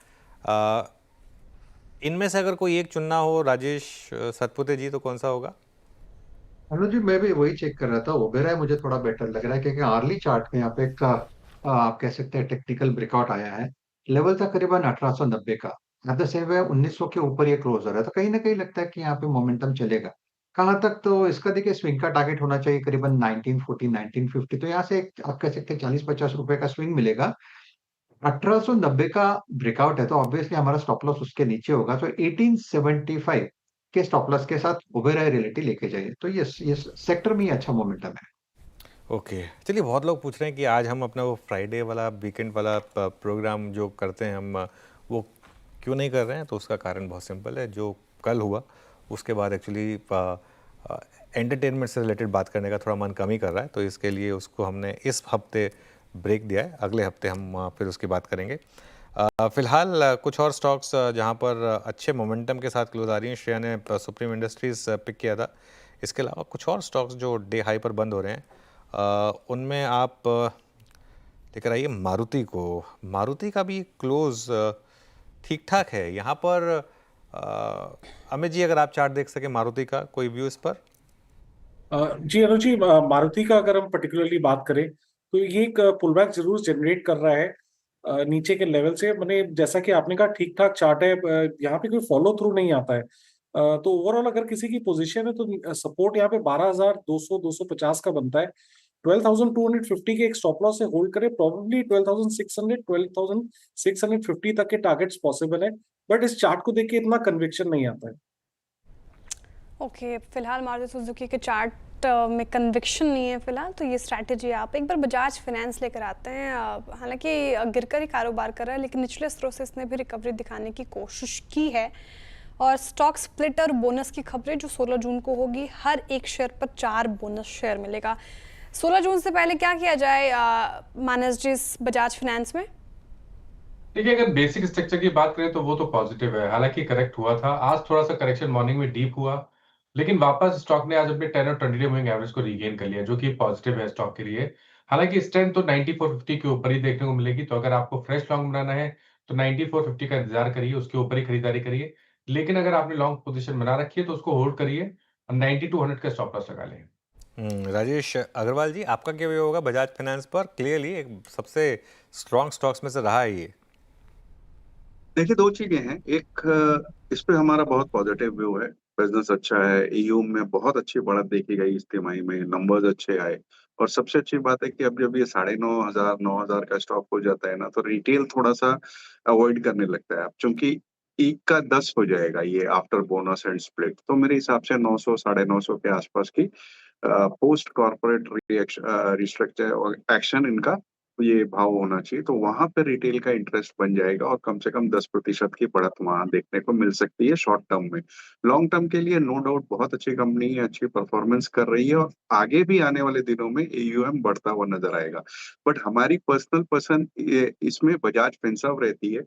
A: इनमें से अगर कोई एक चुनना हो राजेश सतपुते जी, तो कौन सा होगा?
D: अनुज जी, मैं भी वही चेक कर रहा था। ओबेरॉय मुझे थोड़ा बेटर लग रहा है क्योंकि अर्ली चार्ट में यहाँ पे एक आप कह सकते हैं टेक्निकल ब्रेकआउट आया है। लेवल था करीबन 1890 का। एट द सेम वे 1900 के ऊपर ये क्लोज हो रहा है, तो कहीं ना कहीं लगता है कि यहाँ पे मोमेंटम चलेगा। कहाँ तक, तो इसका देखिए स्विंग का टारगेट होना चाहिए करीबन 1940 1950। तो यहाँ से आप कह सकते हैं 40-50 रुपए का स्विंग मिलेगा। 1890 का ब्रेकआउट है तो ऑब्वियसली हमारा स्टॉप लॉस उसके नीचे होगा, तो 1875 के स्टॉप लॉस के साथ ओबेरॉय रियल्टी लेके जाइए। तो ये सेक्टर में ही अच्छा मोमेंटम है।
A: ओके, चलिए। बहुत लोग पूछ रहे हैं कि आज हम अपना वो फ्राइडे वाला वीकेंड वाला प्रोग्राम जो करते हैं हम, वो क्यों नहीं कर रहे हैं? तो उसका कारण बहुत सिंपल है। जो कल हुआ उसके बाद एक्चुअली एंटरटेनमेंट से रिलेटेड बात करने का थोड़ा मन कम ही कर रहा है, तो इसके लिए उसको हमने इस हफ्ते ब्रेक दिया है। अगले हफ्ते हम फिर उसकी बात करेंगे। फिलहाल कुछ और स्टॉक्स जहां पर अच्छे मोमेंटम के साथ क्लोज आ रही हैं। श्रेया ने सुप्रीम इंडस्ट्रीज पिक किया था। इसके अलावा कुछ और स्टॉक्स जो डे हाई पर बंद हो रहे हैं, उनमें आप लेकर आइए मारुति को। मारुति का भी क्लोज ठीक ठाक है यहाँ पर। अमित जी, अगर आप चार्ट देख सके मारुति का, कोई व्यू इस पर?
J: जी अनुज जी, मारुति का अगर हम पर्टिकुलरली बात करें तो ये एक पुलबैक जरूर जनरेट कर रहा है नीचे के लेवल से। मैंने जैसा कि आपने कहा ठीक ठाक चार्ट है, यहाँ पे कोई फॉलो थ्रू नहीं आता है। तो ओवरऑल अगर किसी की पोजीशन है तो सपोर्ट यहाँ पे 12,200 250 का बनता है। 12,250 के एक स्टॉप लॉस से होल्ड करें, प्रोबेबली 12,600 12,650 तक के टारगेट्स पॉसिबल है, बट इस चार्ट को देख के इतना कन्विक्शन नहीं आता है।
B: ओके, फिलहाल मारुति सुजुकी के चार्ट में कन्विक्शन नहीं है फिलहाल, तो ये स्ट्रैटेजी आप एक बार बजाज फाइनेंस लेकर आते हैं। हालांकि गिरकर ही कारोबार कर रहा है, लेकिन निचले स्तरों से इसने भी रिकवरी दिखाने की कोशिश की है। और स्टॉक स्प्लिट और बोनस की खबरें जो 16 जून को होगी, हर एक शेयर पर 4 बोनस शेयर मिलेगा। 16 जून से पहले क्या किया जाए मानस जी बजाज फाइनेंस में?
F: देखिए, अगर बेसिक स्ट्रक्चर की बात करें तो वो तो पॉजिटिव है। हालांकि करेक्ट हुआ था, आज थोड़ा सा करेक्शन मॉर्निंग में डीप हुआ, लेकिन वापस स्टॉक ने आज अपने 10 और 20 डे मूविंग एवरेज को रीगेन कर लिया, जो कि पॉजिटिव है स्टॉक के लिए। हालांकि स्ट्रेंथ तो 9450 के ऊपर ही देखने को मिलेगी, तो अगर आपको फ्रेश लॉन्ग बनाना है तो 9450 का इंतजार करिए, उसके ऊपर ही खरीदारी करिए। लेकिन अगर आपने लॉन्ग पोजीशन बना रखी है तो उसको होल्ड करिए और 9200 का स्टॉप लॉस लगा लें।
A: राजेश अग्रवाल जी, आपका क्या व्यू होगा बजाज फाइनेंस पर? क्लियरली एक सबसे स्ट्रॉन्ग स्टॉक्स में से रहा है ये।
H: देखिए, दो चीजें हैं। एक, इस पे हमारा बहुत पॉजिटिव व्यू है। बिजनेस अच्छा है, ईयू में बहुत अच्छी बढ़त देखी गई इस तिमाही में, नंबर्स अच्छे आए। और सबसे अच्छी बात है कि अब जब ये 9,500 9,000 का स्टॉक हो जाता है ना, तो रिटेल थोड़ा सा अवॉइड करने लगता है। अब चूंकि एक का 10 हो जाएगा ये आफ्टर बोनस एंड स्प्लिट, तो मेरे हिसाब से 900 950 के आसपास की पोस्ट कॉर्पोरेट रिस्ट्रक्चर एक्शन इनका ये भाव होना चाहिए, तो वहां पर रिटेल का इंटरेस्ट बन जाएगा और कम से कम 10% की बढ़त वहां देखने को मिल सकती है शॉर्ट टर्म में। लॉन्ग टर्म के लिए नो डाउट बहुत अच्छी कंपनी है, अच्छी परफॉर्मेंस कर रही है और आगे भी आने वाले दिनों में एयूएम बढ़ता हुआ नजर आएगा। बट हमारी पर्सनल पसंद इसमें बजाज फिनसर्व रहती है,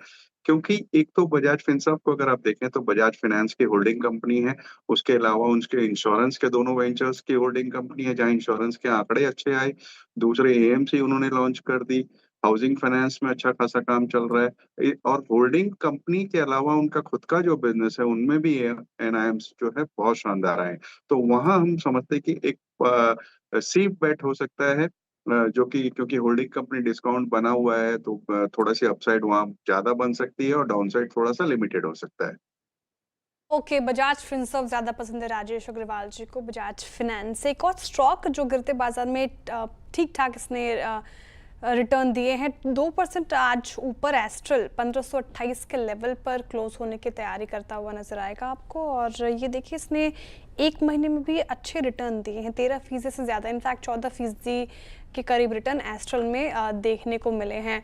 H: क्योंकि एक तो बजाज फिनसर्व को अगर आप देखें तो बजाज फाइनेंस की होल्डिंग कंपनी है, उसके अलावा उनके इंश्योरेंस के दोनों वेंचर्स की होल्डिंग कंपनी है जहां इंश्योरेंस के आंकड़े अच्छे आए। दूसरे एएमसी उन्होंने लॉन्च कर दी, हाउसिंग फाइनेंस में अच्छा खासा काम चल रहा है। और होल्डिंग कंपनी के अलावा उनका खुद का जो बिजनेस है उनमें भी एनआईएम्स जो है बहुत शानदार आए। तो वहां हम समझते हैं कि एक सेफ बेट हो सकता है, जो कि क्योंकि होल्डिंग कंपनी डिस्काउंट बना हुआ है तो थोड़ा सी अपसाइड वहां ज्यादा बन सकती है और डाउनसाइड थोड़ा सा लिमिटेड हो सकता है।
B: ओके, बजाज फिनसर्व ज़्यादा पसंद है राजेश अग्रवाल जी को। बजाज फाइनेंस एक और स्टॉक जो गिरते बाजार में ठीक ठाक इसने रिटर्न दिए हैं। 2% आज ऊपर एस्ट्रल 1528 के लेवल पर क्लोज होने की तैयारी करता हुआ नजर आएगा आपको। और ये देखिए इसने एक महीने में भी अच्छे रिटर्न दिए हैं, 13% से ज़्यादा, इनफैक्ट 14% के करीब रिटर्न एस्ट्रल में देखने को मिले हैं।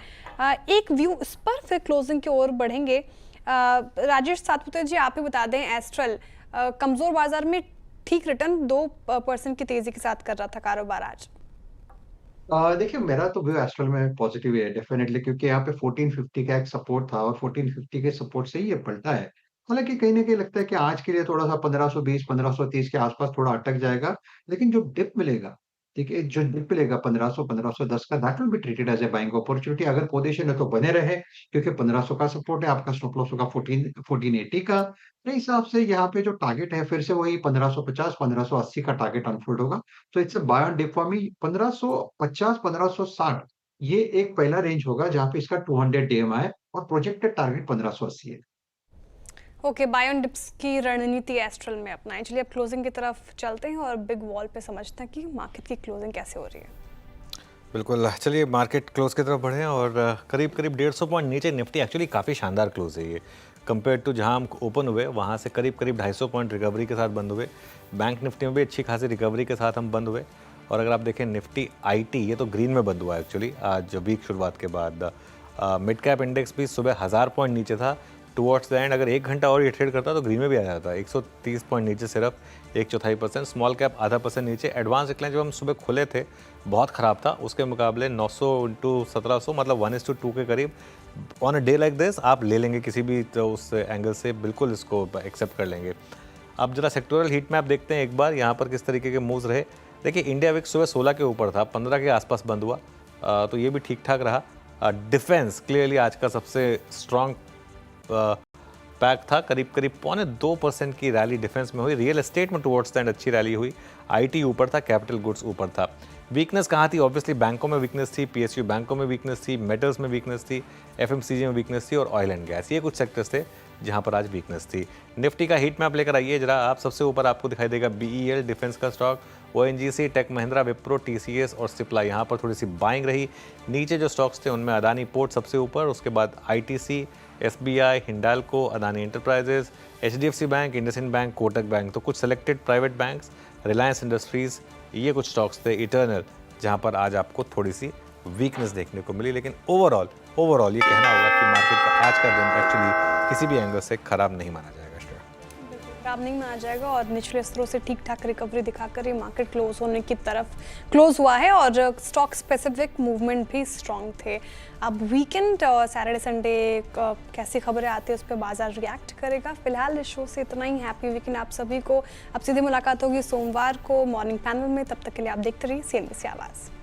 B: एक व्यू इस पर फिर क्लोजिंग की ओर बढ़ेंगे। राजेश सातपुते जी, आप ही बता दें, एस्ट्रल कमज़ोर बाजार में ठीक रिटर्न 2% की तेज़ी के साथ कर रहा था कारोबार आज।
D: देखिए, मेरा तो व्यू एस्ट्रल में पॉजिटिव है डेफिनेटली, क्योंकि यहाँ पे 1450 का एक सपोर्ट था और 1450 के सपोर्ट से ही ये पलटा है। हालांकि कहीं ना कहीं लगता है कि आज के लिए थोड़ा सा 1520 1530 के आसपास थोड़ा अटक जाएगा, लेकिन जो डिप मिलेगा, ठीक है, जो डिप मिलेगा 1500 1510 का, that will be treated as a buying opportunity. अगर पोजीशन है तो बने रहे, क्योंकि 1500 का सपोर्ट है, आपका स्टॉप लॉस होगा 1480 का। मेरे हिसाब से यहाँ पे जो टारगेट है फिर से वही 1550 1580 का टारगेट अनफोल्ड होगा। तो it's a buy on dip for me. 1550 1560 ये एक पहला रेंज होगा जहां पे इसका 200 डीएमआई है और प्रोजेक्टेड टारगेट 1580 है।
B: ओके, बाय ऑन डिप्स की रणनीति एस्ट्रल में अपनाएं। चलिए अब क्लोजिंग की तरफ चलते हैं और बिग वॉल पे समझते हैं कि मार्केट की क्लोजिंग कैसे हो रही है।
A: बिल्कुल, चलिए मार्केट क्लोज की तरफ बढ़े और करीब 150 पॉइंट नीचे निफ्टी एक्चुअली काफ़ी शानदार क्लोज है ये, कंपेयर टू जहां हम ओपन हुए वहां से करीब 250 पॉइंट रिकवरी के साथ बंद हुए। बैंक निफ्टी में भी अच्छी खासी रिकवरी के साथ हम बंद हुए। और अगर आप देखें निफ्टी आईटी, ये तो ग्रीन में बंद हुआ एक्चुअली आज वीक शुरुआत के बाद। मिड कैप इंडेक्स भी सुबह 1000 पॉइंट नीचे था टुवर्ड्स द एंड। अगर 1 घंटा और ये ट्रेड करता तो ग्रीन में भी आ जाता। 130 पॉइंट नीचे सिर्फ 1/4%। स्मॉल कैप 0.5% नीचे। एडवांस डिक्लाइन जब हम सुबह खुले थे बहुत ख़राब था, उसके मुकाबले 900 × 1700 मतलब 1:2 के करीब। On a day like this आप ले लेंगे किसी भी तो उस एंगल से, बिल्कुल इसको एक्सेप्ट कर लेंगे। अब जरा सेक्टोरल हीट मैप देखते हैं एक बार यहाँ पर किस तरीके के मूव्स रहे। देखिए इंडिया विक्स सुबह 16 के ऊपर था, 15 के आसपास बंद हुआ, तो ये भी ठीक ठाक रहा। डिफेंस क्लियरली आज का सबसे स्ट्रॉन्ग पैक था, करीब 2.25% की रैली डिफेंस में हुई। रियल एस्टेट में टुवर्ड्स द एंड अच्छी रैली हुई। आईटी ऊपर था, कैपिटल गुड्स ऊपर था। वीकनेस कहाँ थी? ऑब्वियसली बैंकों में वीकनेस थी, पीएसयू बैंकों में वीकनेस थी, मेटल्स में वीकनेस थी, एफएमसीजी में वीकनेस थी और ऑयल एंड गैस, ये कुछ सेक्टर्स थे जहाँ पर आज वीकनेस थी। निफ्टी का हीट मैप लेकर आइए जरा आप। सबसे ऊपर आपको दिखाई देगा बीईएल डिफेंस का stock, ONGC, tech Mahindra, Wipro, TCS और सिप्ला, यहाँ पर थोड़ी सी बाइंग रही। नीचे जो स्टॉक्स थे उनमें अदानी पोर्ट सबसे ऊपर, उसके बाद ITC, SBI, Hindalco, Adani enterprises, HDFC bank, IndusInd bank, Kotak bank, तो कुछ selected private banks, Reliance industries, ये कुछ स्टॉक्स थे। इटर्नल जहाँ पर आज आपको थोड़ी सी वीकनेस देखने को मिली, लेकिन ओवरऑल ये कहना होगा कि मार्केट का आज का दिन एक्चुअली किसी भी एंगल से खराब नहीं माना जाएगा।
B: खराब नहीं माना जाएगा और निचले स्तरों से ठीक ठाक रिकवरी दिखाकर ये मार्केट क्लोज होने की तरफ क्लोज हुआ है और स्टॉक स्पेसिफिक मूवमेंट भी स्ट्रॉन्ग थे। अब वीकेंड और सैटरडे संडे कैसी खबरें आती है उस पर बाजार रिएक्ट करेगा। फिलहाल इस शो से इतना ही। हैप्पी वीकेंड आप सभी को। अब सीधी मुलाकात होगी सोमवार को मॉर्निंग पैनल में, तब तक के लिए आप देखते रहिए CNBC आवाज़।